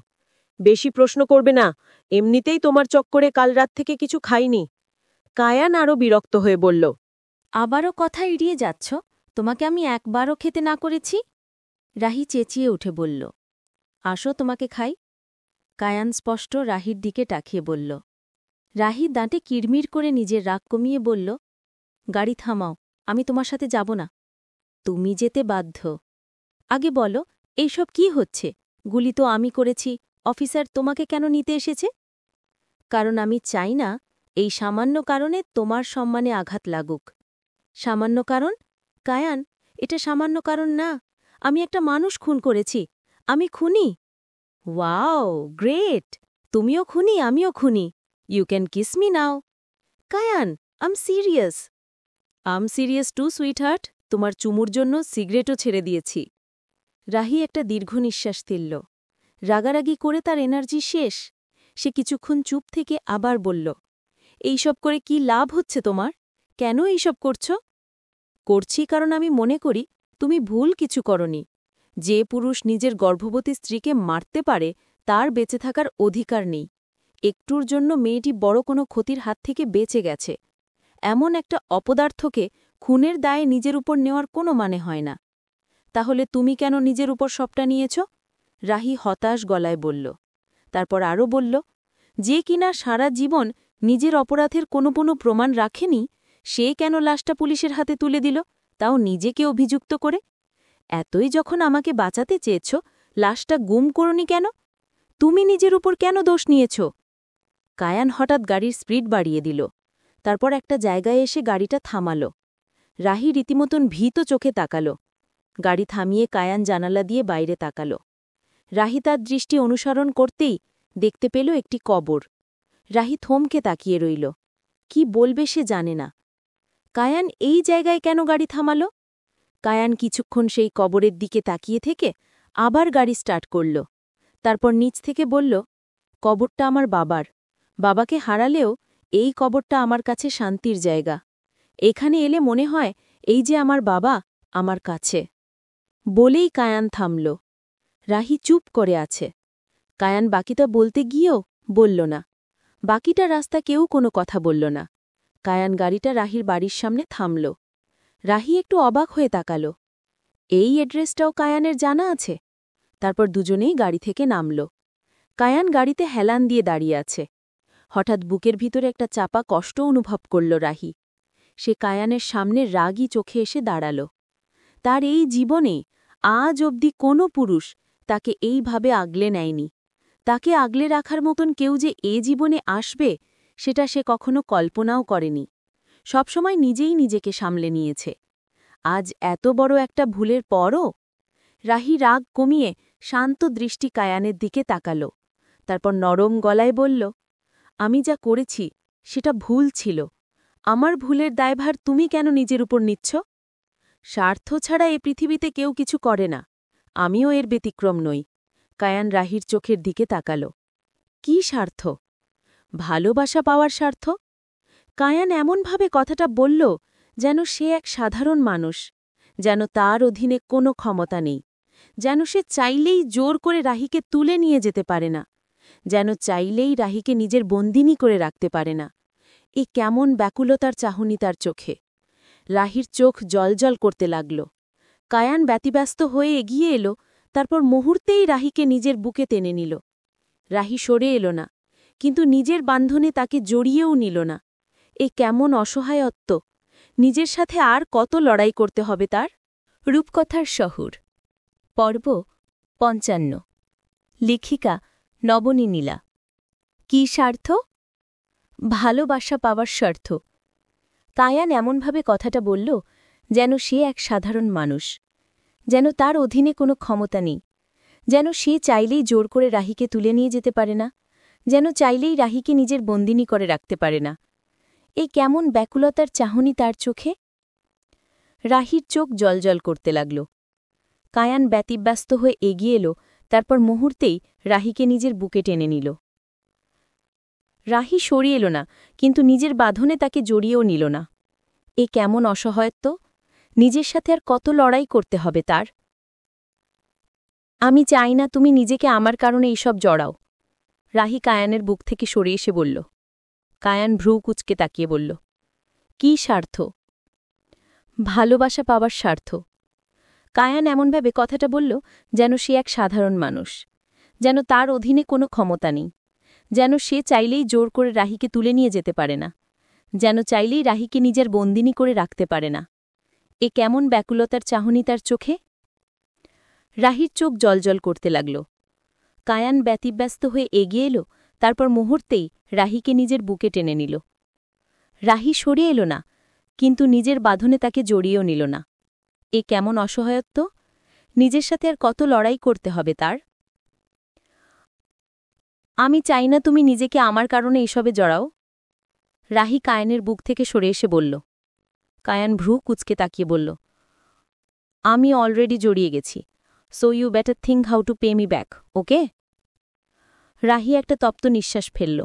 বেশি প্রশ্ন করবে না, এমনিতেই তোমার চক্করে কাল রাত থেকে কিছু খাইনি। কায়ান আরও বিরক্ত হয়ে বলল, আবারও কথা এড়িয়ে যাচ্ছ? তোমাকে আমি একবারও খেতে না করেছি? রাহি চেঁচিয়ে উঠে বলল, আসো তোমাকে খাই। কায়ান স্পষ্ট রাহির দিকে তাকিয়ে বলল। রাহি দাঁতে কিড়মির করে নিজের রাগ কমিয়ে বলল, গাড়ি থামাও, আমি তোমার সাথে যাব না। তুমি যেতে বাধ্য। আগে বলো, এইসব কি হচ্ছে? গুলি তো আমি করেছি, অফিসার তোমাকে কেন নিতে এসেছে? কারণ আমি চাই না এই সামান্য কারণে তোমার সম্মানে আঘাত লাগুক। সামান্য কারণ? কায়ান, এটা সামান্য কারণ না। আমি একটা মানুষ খুন করেছি। আমি খুনি। Wow, great! তুমিও খুনি, আমিও খুনি। You can kiss me now. Kayan, I'm serious. I'm serious too sweetheart, তোমার চুমুর জন্য সিগারেটও ছেড়ে দিয়েছি। রাহি একটা দীর্ঘ নিঃশ্বাস ফেলল। রাগারাগি করে তার এনার্জি শেষ। সে কিছুক্ষণ চুপ থেকে আবার বলল, এইসব করে কি লাভ হচ্ছে তোমার? কেন এইসব করছো? করছি কারণ আমি মনে করি তুমি ভুল কিছু করনি। যে পুরুষ নিজের গর্ভবতী স্ত্রীকে মারতে পারে তার বেঁচে থাকার অধিকার নেই। একটুর জন্য মেয়েটি বড় কোনো ক্ষতির হাত থেকে বেঁচে গেছে। এমন একটা অপদার্থকে খুনের দায়ে নিজের উপর নেওয়ার কোনো মানে হয় না। তাহলে তুমি কেন নিজের উপর সবটা নিয়েছ? রাহি হতাশ গলায় বলল। তারপর আরও বলল, যে কিনা সারা জীবন নিজের অপরাধের কোনো প্রমাণ রাখেনি, সে কেন লাশটা পুলিশের হাতে তুলে দিল, তাও নিজেকে অভিযুক্ত করে? এতই যখন আমাকে বাঁচাতে চেয়েছ, লাশটা গুম করনি কেন? তুমি নিজের উপর কেন দোষ নিয়েছ? কায়ান হঠাৎ গাড়ির স্পিড বাড়িয়ে দিল। তারপর একটা জায়গায় এসে গাড়িটা থামাল। রাহি রীতিমতন ভীত চোখে তাকাল। গাড়ি থামিয়ে কায়ান জানালা দিয়ে বাইরে তাকাল। রাহি তার দৃষ্টি অনুসরণ করতেই দেখতে পেল একটি কবর। রাহি থমকে তাকিয়ে রইল। কি বলবে সে জানে না। কায়ান এই জায়গায় কেন গাড়ি থামাল? কায়ান কিছুক্ষণ সেই কবরের দিকে তাকিয়ে থেকে আবার গাড়ি স্টার্ট করল। তারপর নিচ থেকে বলল, কবরটা আমার বাবার। বাবাকে হারালেও এই কবরটা আমার কাছে শান্তির জায়গা। এখানে এলে মনে হয় এই যে আমার বাবা আমার কাছে। বলেই কায়ান থামল। রাহি চুপ করে আছে। কায়ান বাকিটা বলতে গিয়েও বলল না। বাকিটা রাস্তা কেউ কোনো কথা বলল না। কায়ান গাড়িটা রাহির বাড়ির সামনে থামল। রাহি একটু অবাক হয়ে তাকাল। এই অ্যাড্রেসটাও কায়ানের জানা আছে। তারপর দুজনেই গাড়ি থেকে নামল। কায়ান গাড়িতে হেলান দিয়ে দাঁড়িয়ে আছে। হঠাৎ বুকের ভিতরে একটা চাপা কষ্ট অনুভব করল রাহি। সে কায়ানের সামনে রাগী চোখে এসে দাঁড়াল। তার এই জীবনে আজ অবধি কোনো পুরুষ তাকে এইভাবে আগলে নেয়নি। তাকে আগলে রাখার মতন কেউ যে এ জীবনে আসবে সেটা সে কখনো কল্পনাও করেনি। সবসময় নিজেই নিজেকে সামলে নিয়েছে। আজ এত বড় একটা ভুলের পরও? রাহি রাগ কমিয়ে শান্ত দৃষ্টি কায়ানের দিকে তাকাল। তারপর নরম গলায় বলল, আমি যা করেছি সেটা ভুল ছিল। আমার ভুলের দায়ভার তুমি কেন নিজের উপর নিচ্ছ? স্বার্থ ছাড়া এ পৃথিবীতে কেউ কিছু করে না। আমিও এর ব্যতিক্রম নই। কায়ান রাহির চোখের দিকে তাকাল। কি স্বার্থ? ভালোবাসা পাওয়ার স্বার্থ? কায়ান এমনভাবে কথাটা বলল যেন সে এক সাধারণ মানুষ, যেন তার অধীনে কোনো ক্ষমতা নেই, যেন সে চাইলেই জোর করে রাহিকে তুলে নিয়ে যেতে পারে না, যেন চাইলেই রাহিকে নিজের বন্দিনী করে রাখতে পারে না। এ কেমন ব্যাকুলতার চাহনি তার চোখে! রাহির চোখ জলজল করতে লাগল। কায়ান ব্যতিব্যস্ত হয়ে এগিয়ে এলো। তারপর মুহূর্তেই রাহিকে নিজের বুকে টেনে নিল। রাহি সরে এলো না, কিন্তু নিজের বান্ধনে তাকে জড়িয়েও নিল না। এ কেমন অসহায়ত্ব! নিজের সাথে আর কত লড়াই করতে হবে তার? রূপকথার শহর, পর্ব ৫৫। লেখিকা নবনী নীলা। কি স্বার্থ? ভালোবাসা পাওয়ার স্বার্থ। কায়ান এমনভাবে কথাটা বলল যেন সে এক সাধারণ মানুষ, যেন তার অধীনে কোনো ক্ষমতা নেই, যেন সে চাইলেই জোর করে রাহিকে তুলে নিয়ে যেতে পারে না, যেন চাইলেই রাহিকে নিজের বন্দিনী করে রাখতে পারে না। এ কেমন ব্যাকুলতার চাহনি তার চোখে! রাহির চোখ জলজল করতে লাগল। কায়ান ব্যতিব্যস্ত হয়ে এগিয়ে এলো। তারপর মুহূর্তেই রাহিকে নিজের বুকে টেনে নিল। রাহি সরিয়ে এলো না, কিন্তু নিজের বাঁধনে তাকে জড়িয়েও নিল না। এ কেমন অসহায়ত্ব! নিজের সাথে আর কত লড়াই করতে হবে তার? আমি চাই না তুমি নিজেকে আমার কারণে এইসব জড়াও। রাহি কায়ানের বুক থেকে সরে এসে বলল। কায়ান ভ্রু কুচকে তাকিয়ে বলল, কি স্বার্থ? ভালোবাসা পাওয়ার স্বার্থ। কায়ান এমনভাবে কথাটা বলল যেন সে এক সাধারণ মানুষ, যেন তার অধীনে কোনো ক্ষমতা নেই, যেন সে চাইলেই জোর করে রাহিকে তুলে নিয়ে যেতে পারে না, যেন চাইলেই রাহিকে নিজের বন্দিনী করে রাখতে পারে না। এ কেমন ব্যাকুলতার চাহনি তার চোখে! রাহির চোখ জলজল করতে লাগল। কায়ান ব্যতিব্যস্ত হয়ে এগিয়ে এলো। তারপর মুহূর্তেই রাহিকে নিজের বুকে টেনে নিল। রাহি সরে এলো না, কিন্তু নিজের বাঁধনে তাকে জড়িয়েও নিল না। এ কেমন অসহায়ত্ব! নিজের সাথে আর কত লড়াই করতে হবে তার? আমি চাই না তুমি নিজেকে আমার কারণে এসবে জড়াও। রাহি কায়ানের বুক থেকে সরে এসে বলল। কায়ান ভ্রু কুচকে তাকিয়ে বলল, আমি অলরেডি জড়িয়ে গেছি, so you better think how to pay me back, okay? Rahi একটা তপ্ত নিঃশ্বাস ফেলল।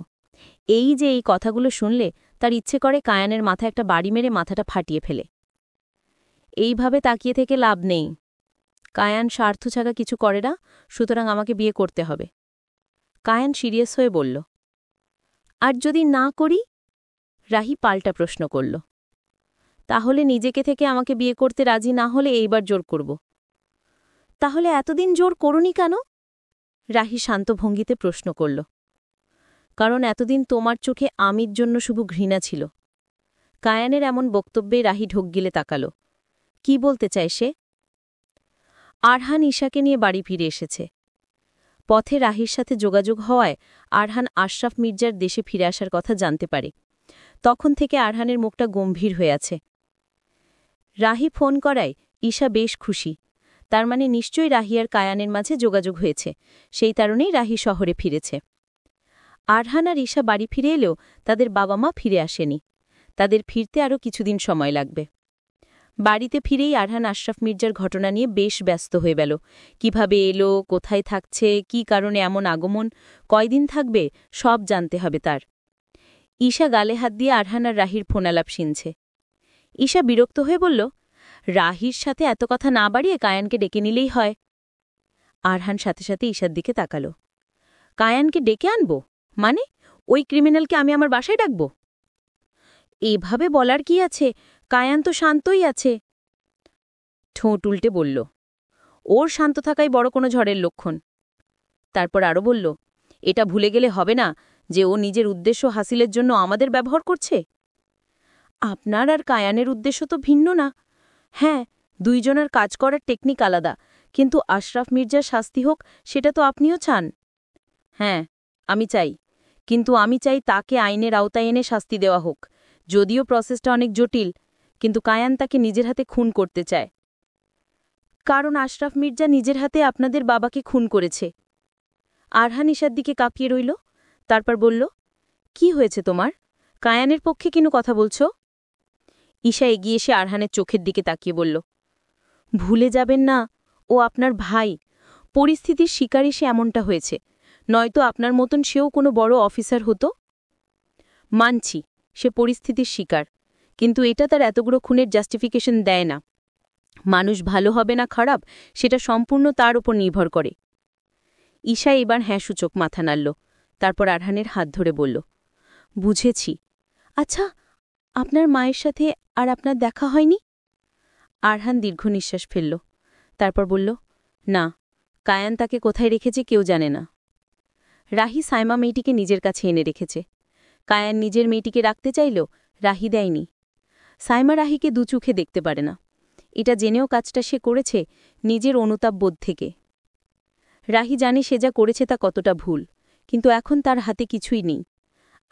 এই কথাগুলো শুনলে তার ইচ্ছে করে কায়ানের মাথায় একটা বাড়ি মেরে মাথাটা ফাটিয়ে ফেলে। এইভাবে তাকিয়ে থেকে লাভ নেই। কায়ান স্বার্থ ছাড়া কিছু করে না, সুতরাং আমাকে বিয়ে করতে হবে। কায়ান সিরিয়াস হয়ে বলল। আর যদি না করি? রাহি পাল্টা প্রশ্ন করল। তাহলে নিজেকে থেকে আমাকে বিয়ে করতে রাজি না হলে এইবার জোর করব। তাহলে এতদিন জোর করুনি কেন? রাহি শান্ত ভঙ্গিতে প্রশ্ন করল। কারণ এতদিন তোমার চোখে আমির জন্য শুধু ঘৃণা ছিল। কায়ানের এমন বক্তব্যে রাহি ঢোক গিলে তাকাল। কি বলতে চায় সে? আরহান ঈশাকে নিয়ে বাড়ি ফিরে এসেছে। পথে রাহির সাথে যোগাযোগ হওয়ায় আরহান আশরাফ মির্জার দেশে ফিরে আসার কথা জানতে পারে। তখন থেকে আরহানের মুখটা গম্ভীর হয়ে আছে। রাহি ফোন করায় ঈশা বেশ খুশি। তার মানে নিশ্চয়ই রাহি আর কায়ানের মাঝে যোগাযোগ হয়েছে, সেই কারণেই রাহি শহরে ফিরেছে। আরহান আর ঈশা বাড়ি ফিরে এলেও তাদের বাবা মা ফিরে আসেনি। তাদের ফিরতে আরও কিছুদিন সময় লাগবে। বাড়িতে ফিরেই আরহান আশরাফ মির্জার ঘটনা নিয়ে বেশ ব্যস্ত হয়ে গেল। কিভাবে এলো, কোথায় থাকছে, কি কারণে এমন আগমন, কয়দিন থাকবে, সব জানতে হবে তার। ঈশা গালে হাত দিয়ে আরহান আর রাহির ফোনালাপ শুনছে। ঈশা বিরক্ত হয়ে বলল, রাহির সাথে এত কথা না বাড়িয়ে কায়ানকে ডেকে নিলেই হয়। আরহান সাথে সাথে ঈশার দিকে তাকাল। কায়ানকে ডেকে আনব? মানে ওই ক্রিমিনালকে আমি আমার বাসায় ডাকব? এভাবে বলার কি আছে? কায়ান তো শান্তই আছে। ঠোঁট উল্টে বলল, ওর শান্ত থাকাই বড় কোনো ঝড়ের লক্ষণ। তারপর আরও বলল, এটা ভুলে গেলে হবে না যে ও নিজের উদ্দেশ্য হাসিলের জন্য আমাদের ব্যবহার করছে। আপনার আর কায়ানের উদ্দেশ্য তো ভিন্ন না। হ্যাঁ, দুইজনের কাজ করার টেকনিক আলাদা, কিন্তু আশরাফ মির্জার শাস্তি হোক সেটা তো আপনিও চান। হ্যাঁ, আমি চাই, কিন্তু আমি চাই তাকে আইনের আওতায় এনে শাস্তি দেওয়া হোক। যদিও প্রসেসটা অনেক জটিল, কিন্তু কায়ান তাকে নিজের হাতে খুন করতে চায়। কারণ আশরাফ মির্জা নিজের হাতে আপনাদের বাবাকে খুন করেছে। আরহান ঈশার দিকে কাঁপিয়ে রইল। তারপর বলল, কি হয়েছে তোমার? কায়ানের পক্ষে কিনো কথা বলছ? ঈশা এগিয়ে এসে আরহানের চোখের দিকে তাকিয়ে বলল, ভুলে যাবেন না, ও আপনার ভাই। পরিস্থিতির শিকারে সে এমনটা হয়েছে, নয়তো আপনার মতন সেও কোনো বড় অফিসার হতো। মানছি, সে পরিস্থিতির শিকার, কিন্তু এটা তার এতগুলো খুনের জাস্টিফিকেশন দেয় না। মানুষ ভালো হবে না খারাপ, সেটা সম্পূর্ণ তার উপর নির্ভর করে। ঈশা এবার হ্যাঁসূচক মাথা নাড়ল। তারপর আরহানের হাত ধরে বলল, বুঝেছি। আচ্ছা, আপনার মায়ের সাথে আর আপনার দেখা হয়নি? আরহান দীর্ঘ নিঃশ্বাস ফেলল। তারপর বলল, না, কায়ান তাকে কোথায় রেখেছে কেউ জানে না। রাহি সাইমা মেয়েটিকে নিজের কাছে এনে রেখেছে। কায়ান নিজের মেয়েটিকে রাখতে চাইল, রাহি দেয়নি। সাইমা রাহিকে দুচোখে দেখতে পারে না। এটা জেনেও কাজটা সে করেছে নিজের অনুতাপ বোধ থেকে। রাহি জানে সে যা করেছে তা কতটা ভুল, কিন্তু এখন তার হাতে কিছুই নেই।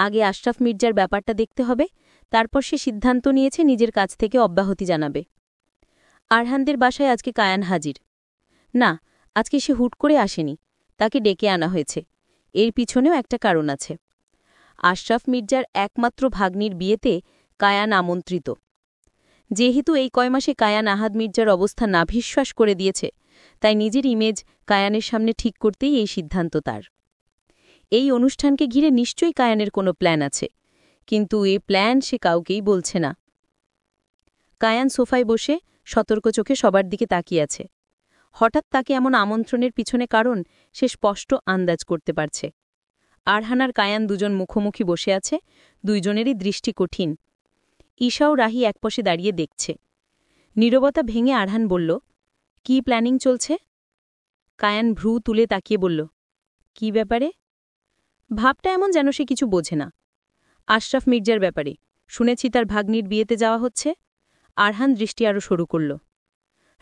আগে আশরাফ মির্জার ব্যাপারটা দেখতে হবে, তারপর সে সিদ্ধান্ত নিয়েছে নিজের কাছ থেকে অব্যাহতি জানাবে। আরহানদের বাসায় আজকে কায়ান হাজির। না, আজকে সে হুট করে আসেনি, তাকে ডেকে আনা হয়েছে। এর পিছনেও একটা কারণ আছে। আশরাফ মির্জার একমাত্র ভাগ্নির বিয়েতে কায়ান আমন্ত্রিত। যেহেতু এই কয় মাসে কায়ান আহাদ মির্জার অবস্থা নাভিশ্বাস করে দিয়েছে, তাই নিজের ইমেজ কায়ানের সামনে ঠিক করতেই এই সিদ্ধান্ত তার। এই অনুষ্ঠানকে ঘিরে নিশ্চয়ই কায়ানের কোনো প্ল্যান আছে, কিন্তু এই প্ল্যান সে কাউকেই বলছে না। কায়ান সোফায় বসে সতর্ক চোখে সবার দিকে তাকিয়ে আছে। হঠাৎ তাকে এমন আমন্ত্রণের পিছনে কারণ সে স্পষ্ট আন্দাজ করতে পারছে। আরহান আর কায়ান দুজন মুখোমুখি বসে আছে, দুইজনেরই দৃষ্টি কঠিন। ঈশা ও রাহি একপাশে দাঁড়িয়ে দেখছে। নীরবতা ভেঙে আরহান বলল, কি প্ল্যানিং চলছে? কায়ান ভ্রু তুলে তাকিয়ে বলল, কি ব্যাপারে? ভাবটা এমন যেন সে কিছু বোঝে না। আশরাফ মির্জার ব্যাপারে শুনেছি তার ভাগ্নির বিয়েতে যাওয়া হচ্ছে। আরহান দৃষ্টি আরও সরু করল।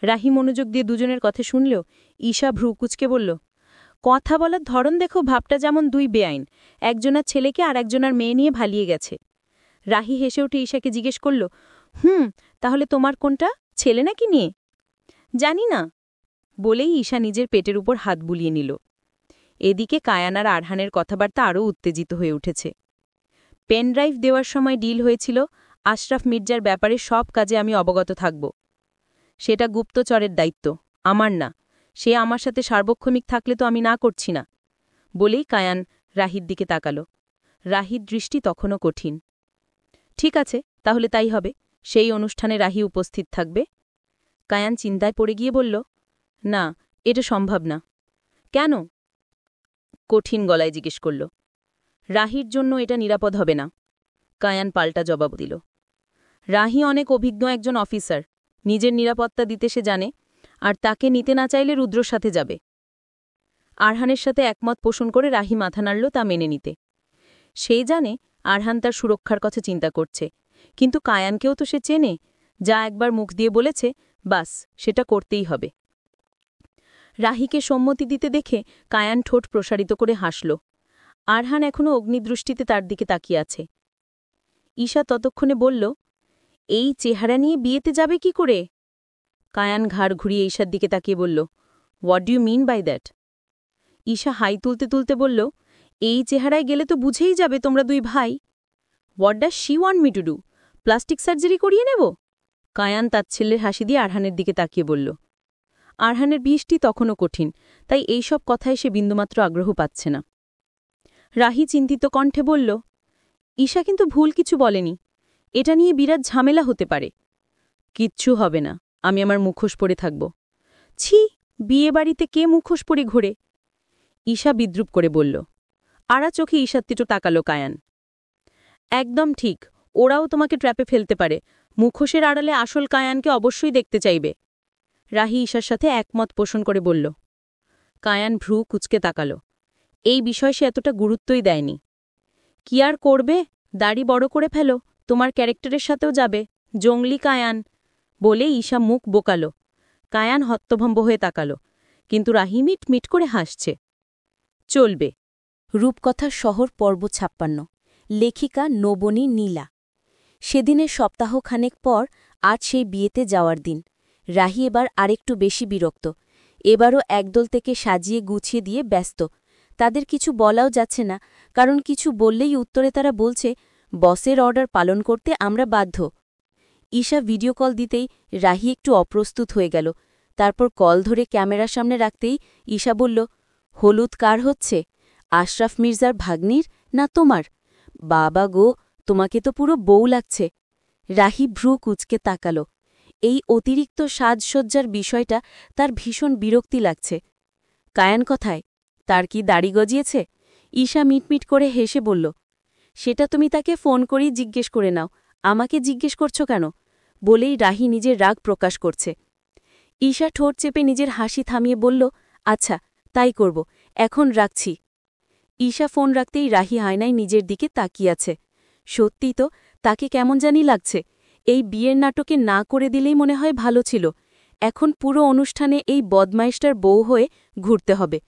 রাহি মনোযোগ দিয়ে দুজনের কথা শুনলেও ঈশা ভ্রু কুচকে বলল, কথা বলার ধরন দেখো, ভাবটা যেমন দুই বেআইন, একজনার ছেলেকে আর একজনার মেয়ে নিয়ে ভালিয়ে গেছে। রাহি হেসে উঠে ঈশাকে জিজ্ঞেস করল, তাহলে তোমার কোনটা, ছেলে নাকি নিয়ে? জানি না, বলেই ঈশা নিজের পেটের উপর হাত বুলিয়ে নিল। এদিকে কায়ান আর আরহানের কথাবার্তা আরও উত্তেজিত হয়ে উঠেছে। পেনড্রাইভ দেওয়ার সময় ডিল হয়েছিল, আশরাফ মির্জার ব্যাপারে সব কাজে আমি অবগত থাকব। সেটা গুপ্তচরের দায়িত্ব, আমার না। সে আমার সাথে সার্বক্ষণিক থাকলে তো আমি না করছি না, বলেই কায়ান রাহির দিকে তাকাল। রাহির দৃষ্টি তখনও কঠিন। ঠিক আছে, তাহলে তাই হবে। সেই অনুষ্ঠানে রাহি উপস্থিত থাকবে। কায়ান চিন্তায় পড়ে গিয়ে বলল, না, এটা সম্ভব না। কেন? কঠিন গলায় জিজ্ঞেস করল। রাহির জন্য এটা নিরাপদ হবে না। কায়ান পাল্টা জবাব দিল। রাহি অনেক অভিজ্ঞ একজন অফিসার, নিজের নিরাপত্তা দিতে সে জানে, আর তাকে নিতে না চাইলে রুদ্রর সাথে যাবে। আরহানের সাথে একমত পোষণ করে রাহি মাথা নাড়ল তা মেনে নিতে। সেই জানে আরহান তার সুরক্ষার কথা চিন্তা করছে, কিন্তু কায়ানকেও তো সে চেনে, যা একবার মুখ দিয়ে বলেছে, বাস সেটা করতেই হবে। রাহিকে সম্মতি দিতে দেখে কায়ান ঠোঁট প্রসারিত করে হাসল। আরহান এখনও অগ্নিদৃষ্টিতে তার দিকে তাকিয়ে আছে। ঈশা ততক্ষণে বলল, এই চেহারা নিয়ে বিয়েতে যাবে কি করে? কায়ান ঘাড় ঘুরিয়ে ঈশার দিকে তাকিয়ে বলল, what do you mean by that? Isha হাই তুলতে তুলতে বলল, এই চেহারায় গেলে তো বুঝেই যাবে তোমরা দুই ভাই। What does she want me to do? Plastic surgery করিয়ে নেব? কায়ান তাচ্ছিল্যের হাসি দিয়ে আরহানের দিকে তাকিয়ে বলল। আরহানের বৃষ্টি তখনও কঠিন, তাই এইসব কথায় সে বিন্দুমাত্র আগ্রহ পাচ্ছে না। রাহি চিন্তিত কণ্ঠে বলল, ঈশা কিন্তু ভুল কিছু বলেনি, এটা নিয়ে বিরাট ঝামেলা হতে পারে। কিচ্ছু হবে না, আমি আমার মুখোশ পরে থাকব। ছি, বিয়ে বাড়িতে কে মুখোশ পরে ঘোরে? ঈশা বিদ্রুপ করে বলল। আড়া চোখে ঈশার দিকে তাকালো কায়ান। একদম ঠিক, ওরাও তোমাকে ট্র্যাপে ফেলতে পারে। মুখোশের আড়ালে আসল কায়ানকে অবশ্যই দেখতে চাইবে। রাহি ঈশার সাথে একমত পোষণ করে বলল। কায়ান ভ্রু কুচকে তাকালো। এই বিষয় সে এতটা গুরুত্বই দেয়নি। কি আর করবে, দাড়ি বড় করে ফেলো, তোমার ক্যারেক্টারের সাথেও যাবে, জঙ্গলি কায়ান। বলে ঈশা মুখ বোকালো। কায়ান হত্যভম্ব হয়ে তাকালো, কিন্তু রাহি মিট মিট করে হাসছে। চলবে। রূপকথার শহর পর্ব 56। লেখিকা নবনী নীলা। সেদিনের সপ্তাহখানেক পর আজ সেই বিয়েতে যাওয়ার দিন। রাহি এবার আরেকটু বেশি বিরক্ত। এবারও একদল থেকে সাজিয়ে গুছিয়ে দিয়ে ব্যস্ত। তাদের কিছু বলাও যাচ্ছে না, কারণ কিছু বললেই উত্তরে তারা বলছে, বসের অর্ডার পালন করতে আমরা বাধ্য। ঈশা ভিডিও কল দিতেই রাহি একটু অপ্রস্তুত হয়ে গেল। তারপর কল ধরে ক্যামেরার সামনে রাখতেই ঈশা বলল, হলুদ কার হচ্ছে? আশরাফ মির্জার ভাগ্নির না তোমার? বাবা গো, তোমাকে তো পুরো বউ লাগছে। রাহি ভ্রু কুচকে তাকাল। এই অতিরিক্ত সাজসজ্জার বিষয়টা তার ভীষণ বিরক্তি লাগছে। কায়ান কথায়, তার কি দাড়ি গজিয়েছে? ঈশা মিটমিট করে হেসে বলল, সেটা তুমি তাকে ফোন করেই জিজ্ঞেস করে নাও, আমাকে জিজ্ঞেস করছো কেন? বলেই রাহি নিজের রাগ প্রকাশ করছে। ঈশা ঠোঁট চেপে নিজের হাসি থামিয়ে বলল, আচ্ছা তাই করব, এখন রাখছি। ঈশা ফোন রাখতেই রাহি আয়নায় নিজের দিকে তাকিয়ে আছে। সত্যি তো, তাকে কেমন জানি লাগছে। এই বিয়ের নাটকে না করে দিলেই মনে হয় ভালো ছিল। এখন পুরো অনুষ্ঠানে এই বদমাইশটার বউ হয়ে ঘুরতে হবে।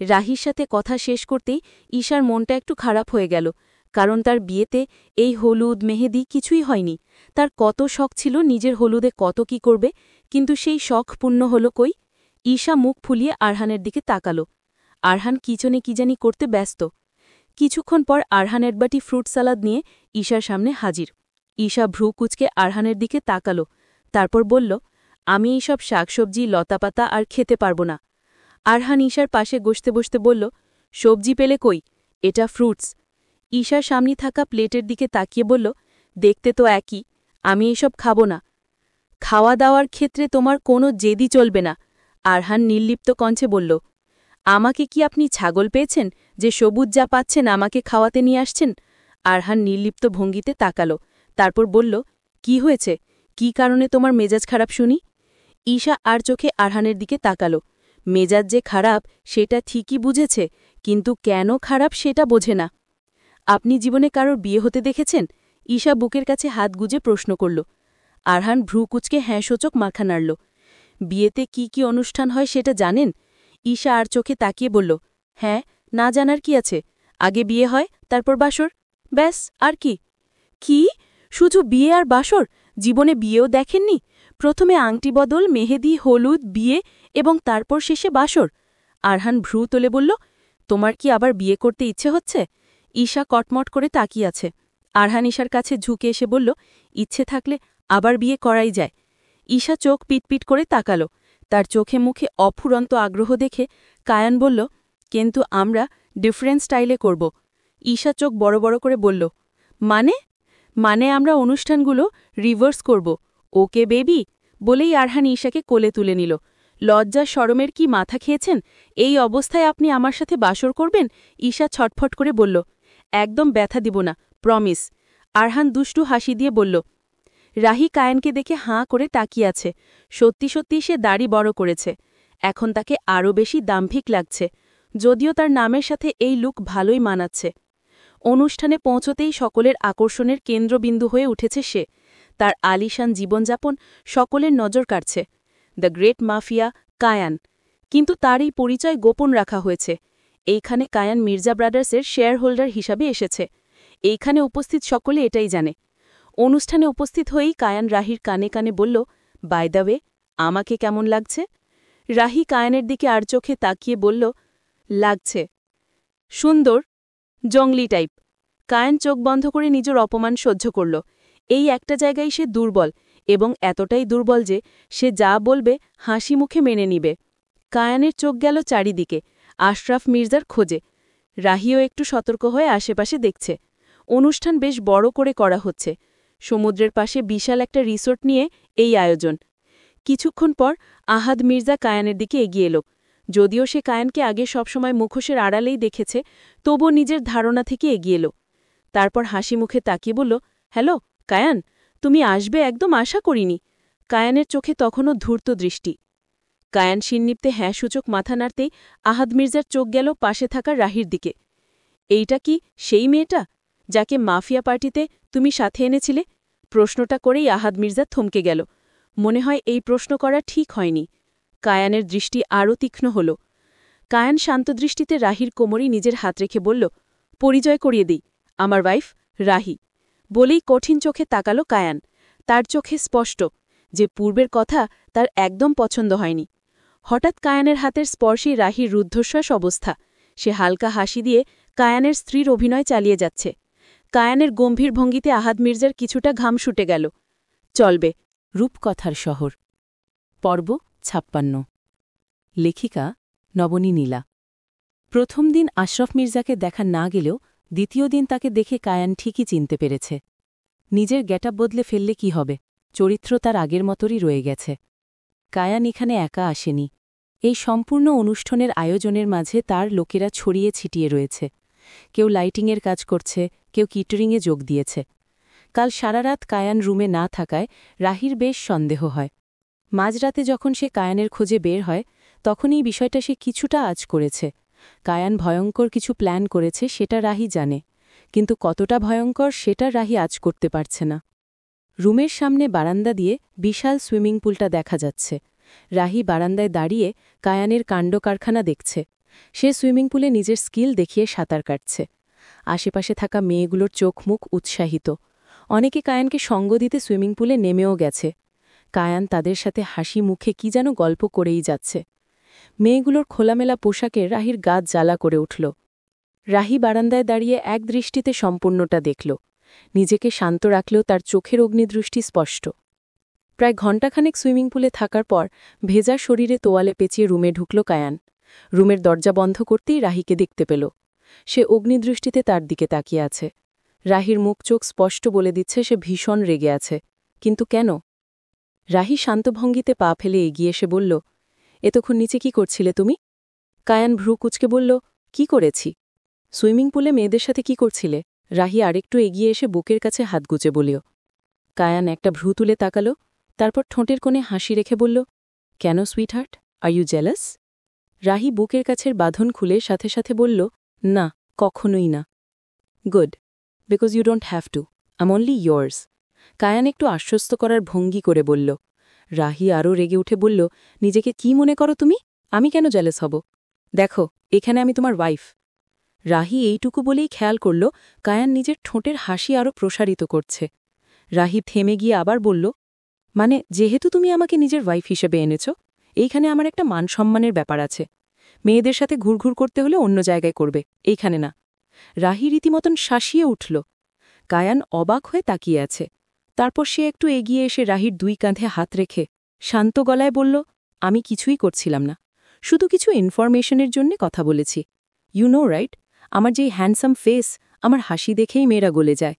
রাহির সাথে কথা শেষ করতেই ঈশার মনটা একটু খারাপ হয়ে গেল, কারণ তার বিয়েতে এই হলুদ মেহেদি কিছুই হয়নি। তার কত শখ ছিল নিজের হলুদে কত কি করবে, কিন্তু সেই শখ পূর্ণ হল কই? ঈশা মুখ ফুলিয়ে আরহানের দিকে তাকালো। আরহান কিচনে কি জানি করতে ব্যস্ত। কিছুক্ষণ পর আরহানের বাটি ফ্রুট সালাদ নিয়ে ঈশার সামনে হাজির। ঈশা ভ্রু কুচকে আরহানের দিকে তাকালো, তারপর বলল, আমি এইসব শাকসবজি লতাপাতা আর খেতে পারব না। আরহান ঈশার পাশে বসতে বসতে বলল, সবজি পেলে কই? এটা ফ্রুটস। ঈশার সামনে থাকা প্লেটের দিকে তাকিয়ে বলল, দেখতে তো একই, আমি এসব খাব না। খাওয়া দাওয়ার ক্ষেত্রে তোমার কোনো জেদি চলবে না। আরহান নির্লিপ্ত কণ্ঠে বলল, আমাকে কি আপনি ছাগল পেয়েছেন যে সবুজ যা পাচ্ছেন আমাকে খাওয়াতে নিয়ে আসছেন? আরহান নির্লিপ্ত ভঙ্গিতে তাকালো, তারপর বলল, কি হয়েছে? কি কারণে তোমার মেজাজ খারাপ শুনি? ঈশা আর চোখে আরহানের দিকে তাকালো। মেজাজ যে খারাপ সেটা ঠিকই বুঝেছে, কিন্তু কেন খারাপ সেটা বোঝে না। আপনি জীবনে কারোর বিয়ে হতে দেখেছেন? ঈশা বুকের কাছে হাত গুজে প্রশ্ন করল। আরহান ভ্রু কুচকে হ্যাঁসূচক মাথা নাড়ল। বিয়েতে কি কি অনুষ্ঠান হয় সেটা জানেন? ঈশা আর চোখে তাকিয়ে বলল, হ্যাঁ, না জানার কি আছে? আগে বিয়ে হয়, তারপর বাসর, ব্যাস। আর কি? কি, শুধু বিয়ে আর বাসর? জীবনে বিয়েও দেখেননি? প্রথমে আংটি বদল, মেহেদি, হলুদ, বিয়ে এবং তারপর শেষে বাসর। আরহান ভ্রু তোলে বলল, তোমার কি আবার বিয়ে করতে ইচ্ছে হচ্ছে? ঈশা কটমট করে তাকিয়ে আছে। আরহান ঈশার কাছে ঝুঁকে এসে বলল, ইচ্ছে থাকলে আবার বিয়ে করাই যায়। ঈশা চোখ পিটপিট করে তাকালো। তার চোখে মুখে অফুরন্ত আগ্রহ দেখে কায়ান বলল, কিন্তু আমরা ডিফারেন্ট স্টাইলে করব। ঈশা চোখ বড় বড় করে বলল, মানে? মানে আমরা অনুষ্ঠানগুলো রিভার্স করব। ওকে বেবি বলেই আরহান ঈশাকে কোলে তুলে নিল। লজ্জা শরমের কি মাথা খেয়েছেন? এই অবস্থায় আপনি আমার সাথে বাসর করবেন? ঈশা ছটফট করে বলল। একদম ব্যথা দিব না, প্রমিস। আরহান দুষ্টু হাসি দিয়ে বলল। রাহি কায়েনকে দেখে হাঁ করে তাকিয়ে আছে। সত্যি সত্যি সে দাড়ি বড় করেছে। এখন তাকে আরও বেশি দাম্ভিক লাগছে, যদিও তার নামের সাথে এই লুক ভালোই মানাচ্ছে। অনুষ্ঠানে পৌঁছতেই সকলের আকর্ষণের কেন্দ্রবিন্দু হয়ে উঠেছে সে। তার আলিশান জীবনযাপন সকলের নজর কাড়ছে। The great mafia Kayan. কিন্তু তার এই পরিচয় গোপন রাখা হয়েছে। এইখানে কায়ান মির্জা ব্রাদার্সের শেয়ার হোল্ডার হিসাবে এসেছে। এইখানে উপস্থিত সকলে এটাই জানে। অনুষ্ঠানে উপস্থিত হয়েই কায়ান রাহির কানে কানে বলল, বাই দ্য ওয়ে, আমাকে কেমন লাগছে? রাহি কায়ানের দিকে আর চোখে তাকিয়ে বলল, লাগছে সুন্দর, জঙ্গলি টাইপ। কায়ান চোখ বন্ধ করে নিজের অপমান সহ্য করল। এই একটা জায়গায় সে দুর্বল, এবং এতটাই দুর্বল যে সে যা বলবে হাসি মুখে মেনে নিবে। কায়ানের চোখ গেল চারিদিকে, আশরাফ মির্জার খোঁজে। রাহিও একটু সতর্ক হয়ে আশেপাশে দেখছে। অনুষ্ঠান বেশ বড় করে করা হচ্ছে। সমুদ্রের পাশে বিশাল একটা রিসোর্ট নিয়ে এই আয়োজন। কিছুক্ষণ পর আহাদ মির্জা কায়ানের দিকে এগিয়ে এলো। যদিও সে কায়ানকে আগে সবসময় মুখোশের আড়ালেই দেখেছে, তবুও নিজের ধারণা থেকে এগিয়ে এলো। তারপর হাসি মুখে তাকিয়ে বলল, হ্যালো কায়ান, তুমি আসবে একদম আশা করিনি। কায়ানের চোখে তখনও ধূর্ত দৃষ্টি। কায়ান শিন্নিপ্তে হ্যাঁ সূচক মাথা নাড়তেই আহাদ মির্জার চোখ গেল পাশে থাকা রাহির দিকে। এইটা কি সেই মেয়েটা যাকে মাফিয়া পার্টিতে তুমি সাথে এনেছিলে? প্রশ্নটা করেই আহাদ মির্জা থমকে গেল। মনে হয় এই প্রশ্ন করা ঠিক হয়নি। কায়ানের দৃষ্টি আরও তীক্ষ্ণ হল। কায়ান শান্ত দৃষ্টিতে রাহির কোমরেই নিজের হাত রেখে বলল, পরিচয় করিয়ে দিই, আমার ওয়াইফ রাহি। বলেই কঠিন চোখে তাকালো কায়ান। তার চোখে স্পষ্ট যে পূর্বের কথা তার একদম পছন্দ হয়নি। হঠাৎ কায়ানের হাতের স্পর্শেই রাহির রুদ্ধশ্বাস অবস্থা। সে হালকা হাসি দিয়ে কায়ানের স্ত্রীর অভিনয় চালিয়ে যাচ্ছে। কায়ানের গম্ভীর ভঙ্গিতে আহাদ মির্জার কিছুটা ঘাম ছুটে গেল। চলবে। রূপকথার শহর, পর্ব ৫৬। লেখিকা নবনী নীলা। প্রথম দিন আশরাফ মির্জাকে দেখা না গেলেও দ্বিতীয় দিন তাকে দেখে কায়ান ঠিকই চিনতে পেরেছে। নিজের গেটআপ বদলে ফেললে কি হবে, চরিত্র তার আগের মতোই রয়ে গেছে। কায়ান এখানে একা আসেনি। এই সম্পূর্ণ অনুষ্ঠানের আয়োজনের মাঝে তার লোকেরা ছড়িয়ে ছিটিয়ে রয়েছে। কেউ লাইটিংয়ের কাজ করছে, কেউ কিটারিংয়ে যোগ দিয়েছে। কাল সারা রাত কায়ান রুমে না থাকায় রাহির বেশ সন্দেহ হয়। মাঝরাতে যখন সে কায়ানের খোঁজে বের হয়, তখনই বিষয়টা সে কিছুটা আঁচ করেছে। কায়ান ভয়ঙ্কর কিছু প্ল্যান করেছে সেটা রাহি জানে, কিন্তু কতটা ভয়ঙ্কর সেটা রাহি আঁচ করতে পারছে না। রুমের সামনে বারান্দা দিয়ে বিশাল সুইমিং পুলটা দেখা যাচ্ছে। রাহি বারান্দায় দাঁড়িয়ে কায়ানের কাণ্ডকারখানা দেখছে। সে সুইমিং পুলে নিজের স্কিল দেখিয়ে সাঁতার কাটছে। আশেপাশে থাকা মেয়েগুলোর চোখ মুখ উৎসাহিত। অনেকে কায়ানকে সঙ্গ দিতে সুইমিং পুলে নেমেও গেছে। কায়ান তাদের সাথে হাসি মুখে কি যেন গল্প করেই যাচ্ছে। মেয়েগুলোর খোলামেলা পোশাকে রাহির গাত জ্বালা করে উঠল। রাহি বারান্দায় দাঁড়িয়ে এক দৃষ্টিতে সম্পূর্ণটা দেখল। নিজেকে শান্ত রাখলেও তার চোখের অগ্নিদৃষ্টি স্পষ্ট। প্রায় ঘণ্টাখানেক সুইমিং পুলে থাকার পর ভেজা শরীরে তোয়ালে পেঁচিয়ে রুমে ঢুকল কায়ান। রুমের দরজা বন্ধ করতেই রাহিকে দেখতে পেল। সে অগ্নিদৃষ্টিতে তার দিকে তাকিয়ে আছে। রাহির মুখ চোখ স্পষ্ট বলে দিচ্ছে সে ভীষণ রেগে আছে। কিন্তু কেন? রাহি শান্তভঙ্গিতে পা ফেলে এগিয়ে এসে বলল, এতক্ষণ নিচে কি করছিলে তুমি? কায়ান ভ্রু কুচকে বলল, কি করেছি? সুইমিং পুলে মেয়েদের সাথে কি করছিলে? রাহি আরেকটু এগিয়ে এসে বুকের কাছে হাত গুজে বলিও। কায়ান একটা ভ্রু তুলে তাকাল, তারপর ঠোঁটের কোণে হাসি রেখে বলল, কেন sweetheart, are you jealous? Rahi বুকের কাছের বাঁধন খুলে সাথে সাথে বলল, না, কখনোই না। Good, because you don't have to, I'm only yours. Kayan একটু আশ্বস্ত করার ভঙ্গি করে বলল। রাহি আরও রেগে উঠে বলল, নিজেকে কি মনে করো তুমি? আমি কেন জেলাস হব? দেখো, এখানে আমি তোমার ওয়াইফ। রাহি এইটুকু বলেই খেয়াল করল কায়ান নিজের ঠোঁটের হাসি আরও প্রসারিত করছে। রাহি থেমে গিয়ে আবার বলল, মানে যেহেতু তুমি আমাকে নিজের ওয়াইফ হিসেবে এনেছ, এইখানে আমার একটা মান-সম্মানের ব্যাপার আছে। মেয়েদের সাথে ঘুরঘুর করতে হলে অন্য জায়গায় করবে, এইখানে না। রাহি রীতিমতন শাসিয়ে উঠল। কায়ান অবাক হয়ে তাকিয়ে আছে। তারপর সে একটু এগিয়ে এসে রাহির দুই কাঁধে হাত রেখে শান্ত গলায় বলল, আমি কিছুই করছিলাম না, শুধু কিছু ইনফরমেশনের জন্য কথা বলেছি। ইউ নো রাইট, আমার যেই হ্যান্ডসাম ফেস, আমার হাসি দেখেই মেয়েরা গলে যায়।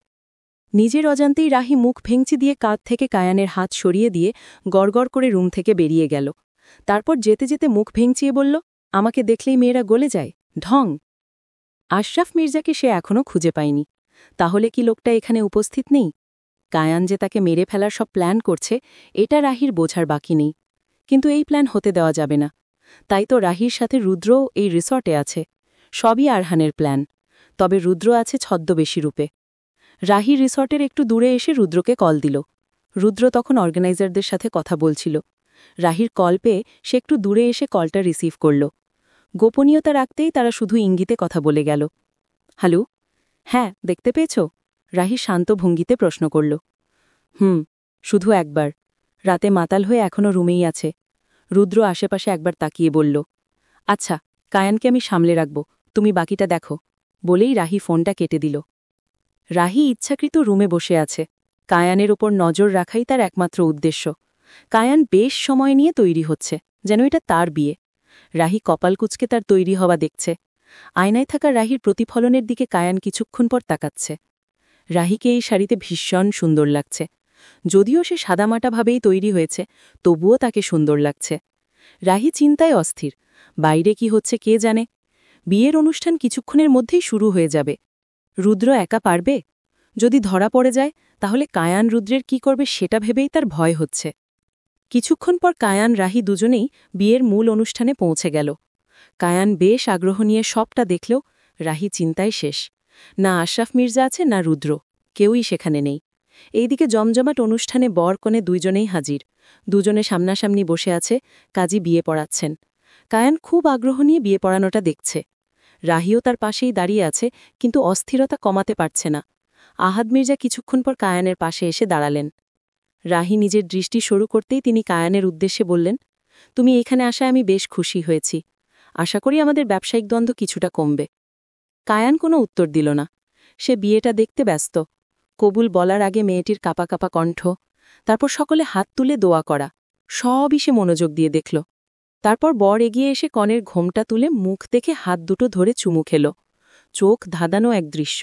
নিজের অজান্তেই রাহি মুখ ভেঙচি দিয়ে কাঁধ থেকে কায়ানের হাত সরিয়ে দিয়ে গড়গড় করে রুম থেকে বেরিয়ে গেল। তারপর যেতে যেতে মুখ ভেঙচিয়ে বলল, আমাকে দেখলেই মেয়েরা গলে যায়, ঢং। আশরাফ মির্জাকে সে এখনও খুঁজে পায়নি। তাহলে কি লোকটা এখানে উপস্থিত নেই? কায়ান যে তাকে মেরে ফেলার সব প্ল্যান করছে, এটা রাহির বোঝার বাকি নেই। কিন্তু এই প্ল্যান হতে দেওয়া যাবে না। তাই তো রাহির সাথে রুদ্রও এই রিসর্টে আছে। সবই আরহানের প্ল্যান। তবে রুদ্র আছে ছদ্মবেশী রূপে। রাহি রিসর্টের একটু দূরে এসে রুদ্রকে কল দিল। রুদ্র তখন অর্গানাইজারদের সাথে কথা বলছিল। রাহির কল পেয়ে সে একটু দূরে এসে কলটা রিসিভ করল। গোপনীয়তা রাখতেই তারা শুধু ইঙ্গিতে কথা বলে গেল। হ্যালো? হ্যাঁ, দেখতে পেয়েছ? রাহি শান্ত ভঙ্গিতে প্রশ্ন করল। শুধু একবার। রাতে মাতাল হয়ে এখনও রুমেই আছে। রুদ্র আশেপাশে একবার তাকিয়ে বলল, আচ্ছা, কায়ানকে আমি সামলে রাখব, তুমি বাকিটা দেখো। বলেই রাহি ফোনটা কেটে দিল। রাহি ইচ্ছাকৃত রুমে বসে আছে। কায়ানের ওপর নজর রাখাই তার একমাত্র উদ্দেশ্য। কায়ান বেশ সময় নিয়ে তৈরি হচ্ছে, যেন এটা তার বিয়ে। রাহি কপাল কুঁচকে তার তৈরি হওয়া দেখছে। আয়নায় থাকা রাহির প্রতিফলনের দিকে কায়ান কিছুক্ষণ পর তাকাচ্ছে। রাহিকে এই শাড়িতে ভীষণ সুন্দর লাগছে। যদিও সে সাদামাটাভাবেই তৈরি হয়েছে, তবুও তাকে সুন্দর লাগছে। রাহি চিন্তায় অস্থির। বাইরে কি হচ্ছে কে জানে। বিয়ের অনুষ্ঠান কিছুক্ষণের মধ্যেই শুরু হয়ে যাবে। রুদ্র একা পারবে? যদি ধরা পড়ে যায়, তাহলে কায়ান রুদ্রের কি করবে সেটা ভেবেই তার ভয় হচ্ছে। কিছুক্ষণ পর কায়ান রাহি দুজনেই বিয়ের মূল অনুষ্ঠানে পৌঁছে গেল। কায়ান বেশ আগ্রহ নিয়ে সবটা দেখলেও রাহি চিন্তায় শেষ। না আশরাফ মির্জা আছে, না রুদ্র, কেউই সেখানে নেই। এইদিকে জমজমাট অনুষ্ঠানে বর কনে দুইজনেই হাজির। দুজনে সামনাসামনি বসে আছে, কাজী বিয়ে পড়াচ্ছেন। কায়ান খুব আগ্রহ নিয়ে বিয়ে পড়ানোটা দেখছে। রাহিও তার পাশেই দাঁড়িয়ে আছে, কিন্তু অস্থিরতা কমাতে পারছে না। আহাদ মির্জা কিছুক্ষণ পর কায়ানের পাশে এসে দাঁড়ালেন। রাহি নিজের দৃষ্টি শুরু করতেই তিনি কায়ানের উদ্দেশ্যে বললেন, তুমি এখানে আসায় আমি বেশ খুশি হয়েছি। আশা করি আমাদের ব্যবসায়িক দ্বন্দ্ব কিছুটা কমবে। কায়ান কোনো উত্তর দিল না। সে বিয়েটা দেখতে ব্যস্ত। কবুল বলার আগে মেয়েটির কাপা কাপা কণ্ঠ, তারপর সকলে হাত তুলে দোয়া করা, সবই সে মনোযোগ দিয়ে দেখল। তারপর বর এগিয়ে এসে কনের ঘোমটা তুলে মুখ দেখে হাত দুটো ধরে চুমু খেল। চোখ ধাঁধানো এক দৃশ্য।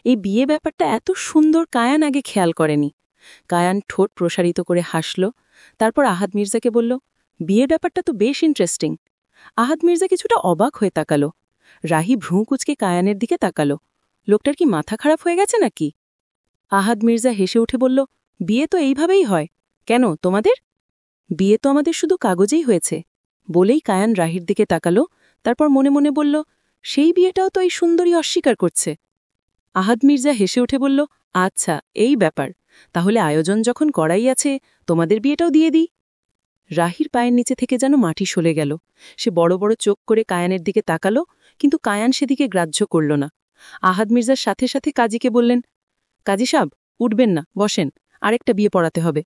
এই বিয়ে ব্যাপারটা এত সুন্দর কায়ান আগে খেয়াল করেনি। কায়ান ঠোঁট প্রসারিত করে হাসল। তারপর আহাদ মির্জাকে বলল, বিয়ের ব্যাপারটা তো বেশ ইন্টারেস্টিং। আহাদ মির্জা কিছুটা অবাক হয়ে তাকালো। রাহি ভ্রু কুচকে কায়ানের দিকে তাকালো। লোকটার কি মাথা খারাপ হয়ে গেছে নাকি? আহাদ মির্জা হেসে উঠে বলল, বিয়ে তো এইভাবেই হয়। কেন তোমাদের? বিয়ে তো আমাদের শুধু কাগজেই হয়েছে। বলেই কায়ান রাহির দিকে তাকালো। তারপর মনে মনে বলল, সেই বিয়েটাও তো এই সুন্দরী অস্বীকার করছে। আহাদ মির্জা হেসে উঠে বলল, আচ্ছা, এই ব্যাপার। তাহলে আয়োজন যখন করাই আছে, তোমাদের বিয়েটাও দিয়ে দিই। রাহির পায়ের নিচে থেকে যেন মাটি সরে গেল। সে বড় বড় চোখ করে কায়ানের দিকে তাকালো, কিন্তু কায়ান সেদিকে গ্রাহ্য করল না। আহাদ মির্জার সাথে সাথে কাজীকে বললেন, কাজী সাব, উঠবেন না, বসেন, আরেকটা বিয়ে পড়াতে হবে।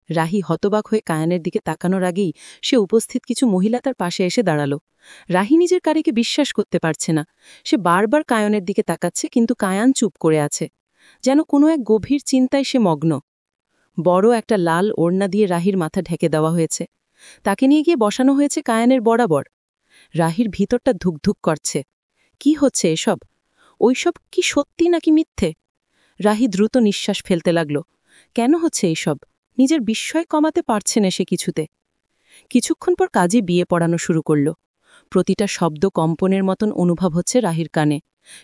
রাহি হতবাক হয়ে কায়ানের দিকে তাকানোর আগেই সে উপস্থিত কিছু মহিলা তার পাশে এসে দাঁড়াল। রাহি নিজের কারিকে বিশ্বাস করতে পারছে না। সে বারবার কায়ানের দিকে তাকাচ্ছে, কিন্তু কায়ান চুপ করে আছে, যেন কোনো এক গভীর চিন্তায় সে মগ্ন। বড় একটা লাল ওড়না দিয়ে রাহির মাথা ঢেকে দেওয়া হয়েছে। তাকে নিয়ে গিয়ে বসানো হয়েছে কায়ানের বরাবর। রাহির ভিতরটা ধুকধুক করছে। কি হচ্ছে এসব? ওইসব কি সত্যি নাকি মিথ্যে? রাহি দ্রুত নিঃশ্বাস ফেলতে লাগল। কেন হচ্ছে এইসব? নিজের বিস্ময় কমাতে পারছে না সে কিছুতে। কিছুক্ষণ পর কাজী বিয়ে পড়ানো শুরু করল। প্রতিটা শব্দ কম্পনের মতন অনুভব হচ্ছে রাহির কানে।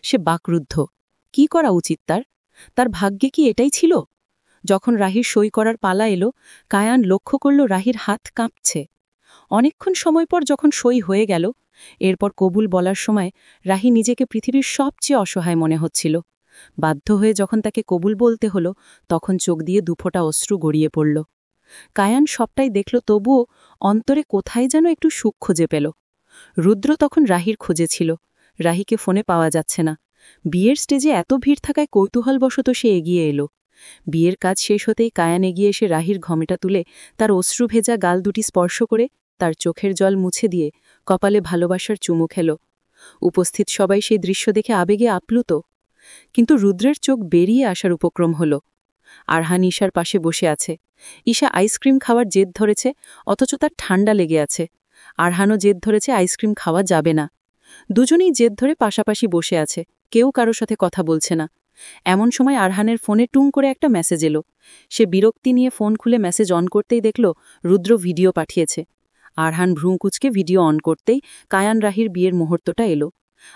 সে বাকরুদ্ধ। কি করা উচিত তার? তার ভাগ্যে কি এটাই ছিল? যখন রাহির সই করার পালা এলো, কায়ান লক্ষ্য করল রাহির হাত কাঁপছে। অনেকক্ষণ সময় পর যখন সই হয়ে গেল, এরপর কবুল বলার সময় রাহি নিজেকে পৃথিবীর সবচেয়ে অসহায় মনে হচ্ছিল। বাধ্য হয়ে যখন তাকে কবুল বলতে হলো, তখন চোখ দিয়ে দুফোঁটা অশ্রু গড়িয়ে পড়ল। কায়ান সবটাই দেখল, তবুও অন্তরে কোথায় যেন একটু সুখ খুঁজে পেল। রুদ্র তখন রাহির খোঁজে ছিল। রাহিকে ফোনে পাওয়া যাচ্ছে না। বিয়ের স্টেজে এত ভিড় থাকায় কৌতূহলবশত সে এগিয়ে এলো। বিয়ের কাজ শেষ হতেই কায়ান এগিয়ে এসে রাহির ঘমেটা তুলে তার অশ্রু ভেজা গাল দুটি স্পর্শ করে তার চোখের জল মুছে দিয়ে কপালে ভালোবাসার চুমু খেল। উপস্থিত সবাই সেই দৃশ্য দেখে আবেগে আপ্লুত। কিন্তু রুদ্রের চোখ বেরিয়ে আসার উপক্রম হল। আরহান ঈশার পাশে বসে আছে। ঈশা আইসক্রিম খাওয়ার জেদ ধরেছে, অথচ তার ঠান্ডা লেগে আছে। আরহানও জেদ ধরেছে আইসক্রিম খাওয়া যাবে না। দুজনেই জেদ ধরে পাশাপাশি বসে আছে, কেউ কারো সাথে কথা বলছে না। এমন সময় আরহানের ফোনে টুং করে একটা মেসেজ এলো। সে বিরক্তি নিয়ে ফোন খুলে মেসেজ অন করতেই দেখল রুদ্র ভিডিও পাঠিয়েছে। আরহান ভ্রুকুচকে ভিডিও অন করতেই কায়ান রাহির বিয়ের মুহূর্তটা এলো।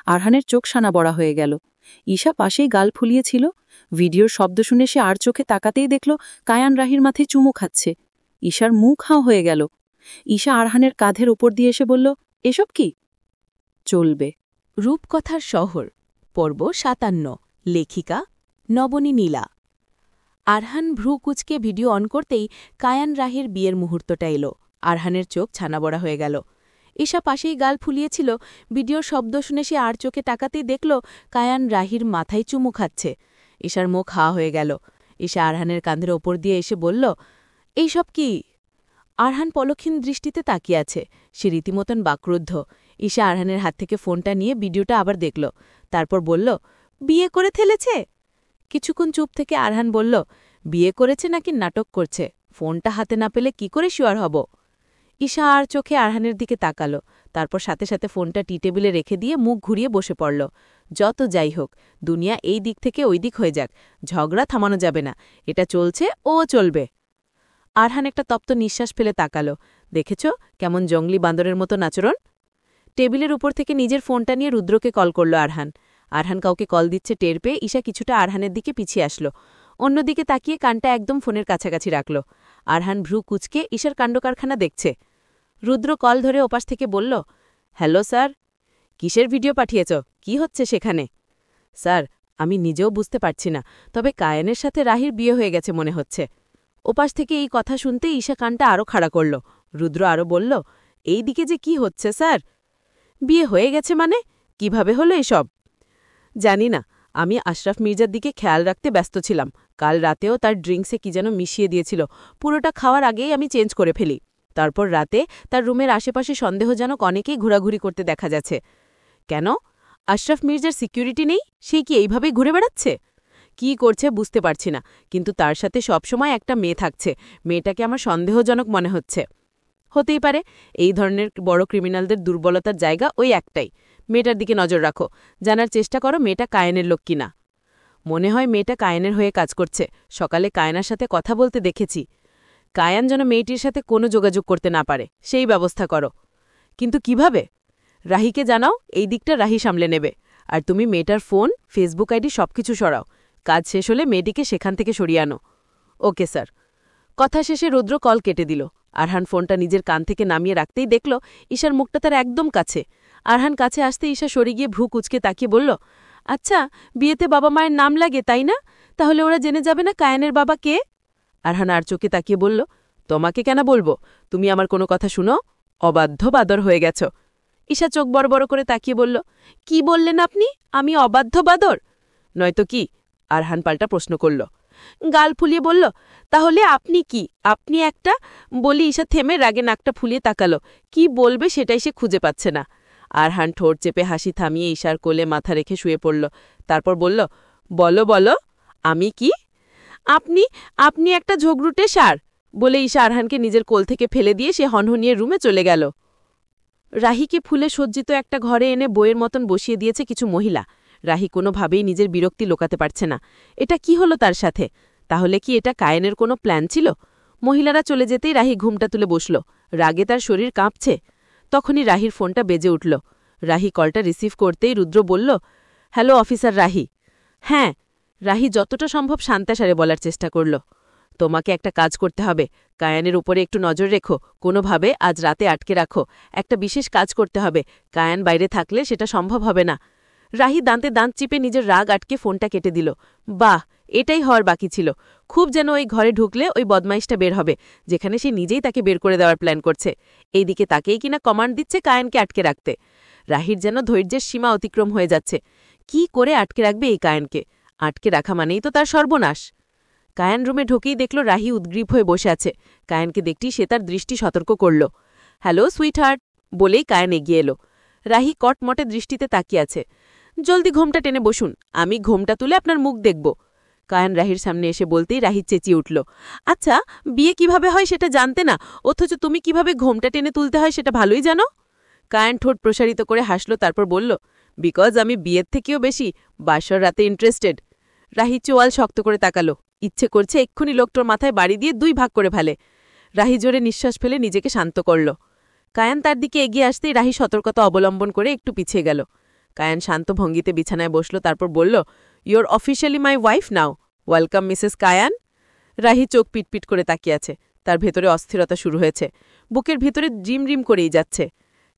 আরহানের চোখ সানা বড়া হয়ে গেল। ঈশা পাশেই গাল ফুলিয়েছিল। ভিডিওর শব্দ শুনে সে আর চোখে তাকাতেই দেখল কায়ান রাহির মাথায় চুমু খাচ্ছে। ঈশার মুখ হাঁ হয়ে গেল। ঈশা আরহানের কাঁধের ওপর দিয়ে এসে বলল, এসব কি? চলবে। রূপকথার শহর পর্ব ৫৭ লেখিকা নবনী নীলা। আরহান ভ্রু কুচকে ভিডিও অন করতেই কায়ান রাহির বিয়ের মুহূর্তটা এলো। আরহানের চোখ ছানাবড়া হয়ে গেল। ঈশা পাশেই গাল ফুলিয়েছিল। ভিডিওর শব্দ শুনে সে আর চোখে তাকাতেই দেখল কায়ান রাহির মাথায় চুমু খাচ্ছে। ঈশার মুখ হা হয়ে গেল। ঈশা আরহানের কাঁধের ওপর দিয়ে এসে বলল, এইসব কি? আরহান পলক্ষীন দৃষ্টিতে তাকিয়ে আছে। সে রীতিমতন বাক্রুদ্ধ। ঈশা আরহানের হাত থেকে ফোনটা নিয়ে ভিডিওটা আবার দেখল। তারপর বলল, বিয়ে করে ফেলেছে? কিছুক্ষণ চুপ থেকে আরহান বলল, বিয়ে করেছে নাকি নাটক করছে? ফোনটা হাতে না পেলে কি করে শিওর হব? ঈশা আর চোখে আরহানের দিকে তাকালো। তারপর সাথে সাথে ফোনটা টি টেবিলে রেখে দিয়ে মুখ ঘুরিয়ে বসে পড়ল। যত যাই হোক, দুনিয়া এই দিক থেকে ওই দিক হয়ে যাক, ঝগড়া থামানো যাবে না। এটা চলছে, ও চলবে। আরহান একটা তপ্ত নিঃশ্বাস ফেলে তাকালো। দেখেছ কেমন জঙ্গলি বান্দরের মতো আচরণ? টেবিলের উপর থেকে নিজের ফোনটা নিয়ে রুদ্রকে কল করল আরহান। আরহান কাউকে কল দিচ্ছে টের পেয়ে ঈশা কিছুটা আরহানের দিকে পিছিয়ে আসলো। অন্যদিকে তাকিয়ে কানটা একদম ফোনের কাছাকাছি রাখল। আরহান ভ্রু কুচকে ঈশার কাণ্ডকারখানা দেখছে। রুদ্র কল ধরে ওপাশ থেকে বলল, হ্যালো স্যার। কিসের ভিডিও পাঠিয়েছ? কি হচ্ছে সেখানে? স্যার, আমি নিজেও বুঝতে পারছি না, তবে কায়ানের সাথে রাহির বিয়ে হয়ে গেছে মনে হচ্ছে। ওপাশ থেকে এই কথা শুনতে ঈশা কানটা আরও খাড়া করল। রুদ্র আরও বলল, এই দিকে যে কি হচ্ছে স্যার? বিয়ে হয়ে গেছে মানে? কিভাবে হলো এসব? জানি না, আমি আশরাফ মির্জার দিকে খেয়াল রাখতে ব্যস্ত ছিলাম। কাল রাতেও তার ড্রিঙ্কসে কি যেন মিশিয়ে দিয়েছিল। পুরোটা খাওয়ার আগেই আমি চেঞ্জ করে ফেলি। তারপর রাতে তার রুমের আশেপাশে সন্দেহজনক অনেকেই ঘোরাঘুরি করতে দেখা যাচ্ছে। কেন? আশরাফ মির্জার সিকিউরিটি নেই? সে কি এইভাবেই ঘুরে বেড়াচ্ছে? কি করছে বুঝতে পারছি না, কিন্তু তার সাথে সবসময় একটা মেয়ে থাকছে। মেয়েটাকে আমার সন্দেহজনক মনে হচ্ছে। হতেই পারে, এই ধরনের বড় ক্রিমিনালদের দুর্বলতার জায়গা ওই একটাই। মেয়েটার দিকে নজর রাখো, জানার চেষ্টা করো মেয়েটা কায়েনের লোক কিনা। মনে হয় মেয়েটা কায়েনের হয়ে কাজ করছে। সকালে কায়নার সাথে কথা বলতে দেখেছি। কায়ান যেন মেয়েটির সাথে কোনো যোগাযোগ করতে না পারে, সেই ব্যবস্থা করো। কিন্তু কিভাবে? রাহিকে জানাও, এই দিকটা রাহি সামলে নেবে। আর তুমি মেয়েটার ফোন, ফেসবুক আইডি সবকিছু সরাও। কাজ শেষ হলে মেয়েটিকে সেখান থেকে সরিয়ে আনো। Okay sir. কথা শেষে রুদ্র কল কেটে দিল। আরহান ফোনটা নিজের কান থেকে নামিয়ে রাখতেই দেখল ঈশার মুখটা তার একদম কাছে। আরহান কাছে আসতে ঈশা সরে গিয়ে ভ্রু কুচকে তাকিয়ে বলল, আচ্ছা, বিয়েতে বাবা মায়ের নাম লাগে তাই না? তাহলে ওরা জেনে যাবে না কায়ানের বাবা কে? আরহান আর চোখে তাকিয়ে বলল, তোমাকে কেন বলবো? তুমি আমার কোনো কথা শুনো? অবাধ্য বাদর হয়ে গেছ। ঈশা চোখ বড় বড় করে তাকিয়ে বলল, কি বললেন আপনি? আমি অবাধ্য বাদর? নয়তো কি? আরহান পাল্টা প্রশ্ন করল। গাল ফুলিয়ে বলল, তাহলে আপনি কি? আপনি একটা? বলি ঈশা থেমে রাগে নাকটা ফুলিয়ে তাকালো। কি বলবে সেটাই সে খুঁজে পাচ্ছে না। আরহান ঠোঁট চেপে হাসি থামিয়ে ঈশার কোলে মাথা রেখে শুয়ে পড়ল। তারপর বলল, বলো বলো, আমি কি? আপনি আপনি একটা ঝগড়ুটে সার। বলে ঈশা আরহানকে নিজের কোল থেকে ফেলে দিয়ে সে হনহনিয়ে রুমে চলে গেল। রাহিকে ফুলে সজ্জিত একটা ঘরে এনে বইয়ের মতন বসিয়ে দিয়েছে কিছু মহিলা। রাহি কোনোভাবেই নিজের বিরক্তি লোকাতে পারছে না। এটা কি হলো তার সাথে? তাহলে কি এটা কায়েনের কোনো প্ল্যান ছিল? মহিলারা চলে যেতেই রাহি ঘুমটা তুলে বসল। রাগে তার শরীর কাঁপছে। তখনই রাহির ফোনটা বেজে উঠল। রাহি কলটা রিসিভ করতেই রুদ্র বলল, হ্যালো অফিসার রাহি। হ্যাঁ। রাহি যতটা সম্ভব শান্তাসারে বলার চেষ্টা করল। তোমাকে একটা কাজ করতে হবে। কায়ানের উপরে একটু নজর রেখো। কোনোভাবে আজ রাতে আটকে রাখো। একটা বিশেষ কাজ করতে হবে। কায়ান বাইরে থাকলে সেটা সম্ভব হবে না। রাহি দাঁতে দাঁত চিপে নিজের রাগ আটকে ফোনটা কেটে দিল। বাহ, এটাই হওয়ার বাকি ছিল। খুব যেন ওই ঘরে ঢুকলে ওই বদমাইশটা বের হবে, যেখানে সে নিজেই তাকে বের করে দেওয়ার প্ল্যান করছে। এইদিকে তাকেই কিনা কমান্ড দিচ্ছে কায়ানকে আটকে রাখতে। রাহির যেন ধৈর্যের সীমা অতিক্রম হয়ে যাচ্ছে। কি করে আটকে রাখবে এই কায়ানকে? আটকে রাখা মানেই তো তার সর্বনাশ। কায়ান রুমে ঢুকেই দেখল রাহি উদ্গ্রীব হয়ে বসে আছে। কায়ানকে দেখতেই সে তার দৃষ্টি সতর্ক করল। হ্যালো সুইটহার্ট, বলেই কায়ান এগিয়ে এলো। রাহি কটমটে দৃষ্টিতে তাকিয়ে আছে। জলদি ঘোমটা টেনে বসুন, আমি ঘোমটা তুলে আপনার মুখ দেখব। কায়ান রাহির সামনে এসে বলতেই রাহি চেঁচিয়ে উঠল, আচ্ছা, বিয়ে কিভাবে হয় সেটা জানতে না, অথচ তুমি কিভাবে ঘোমটা টেনে তুলতে হয় সেটা ভালোই জানো? কায়ান ঠোঁট প্রসারিত করে হাসল। তারপর বলল, বিকজ আমি বিয়ের থেকেও বেশি বাসর রাতে ইন্টারেস্টেড। রাহি চোয়াল শক্ত করে তাকালো। ইচ্ছে করছে এক্ষুনি লোকটার মাথায় বাড়ি দিয়ে 2 ভাগ করে ফেলে। রাহি জোরে নিঃশ্বাস ফেলে নিজেকে শান্ত করল। কায়ান তার দিকে এগিয়ে আসতেই রাহি সতর্কতা অবলম্বন করে একটু পিছিয়ে গেল। কায়ান শান্ত ভঙ্গিতে বিছানায় বসল, তারপর বলল, your officially my wife now. Welcome Mrs Kayan. Rahi চোখ পিটপিট করে তাকিয়ে আছে। তার ভেতরে অস্থিরতা শুরু হয়েছে। বুকের ভিতরে জিমরিম করেই যাচ্ছে।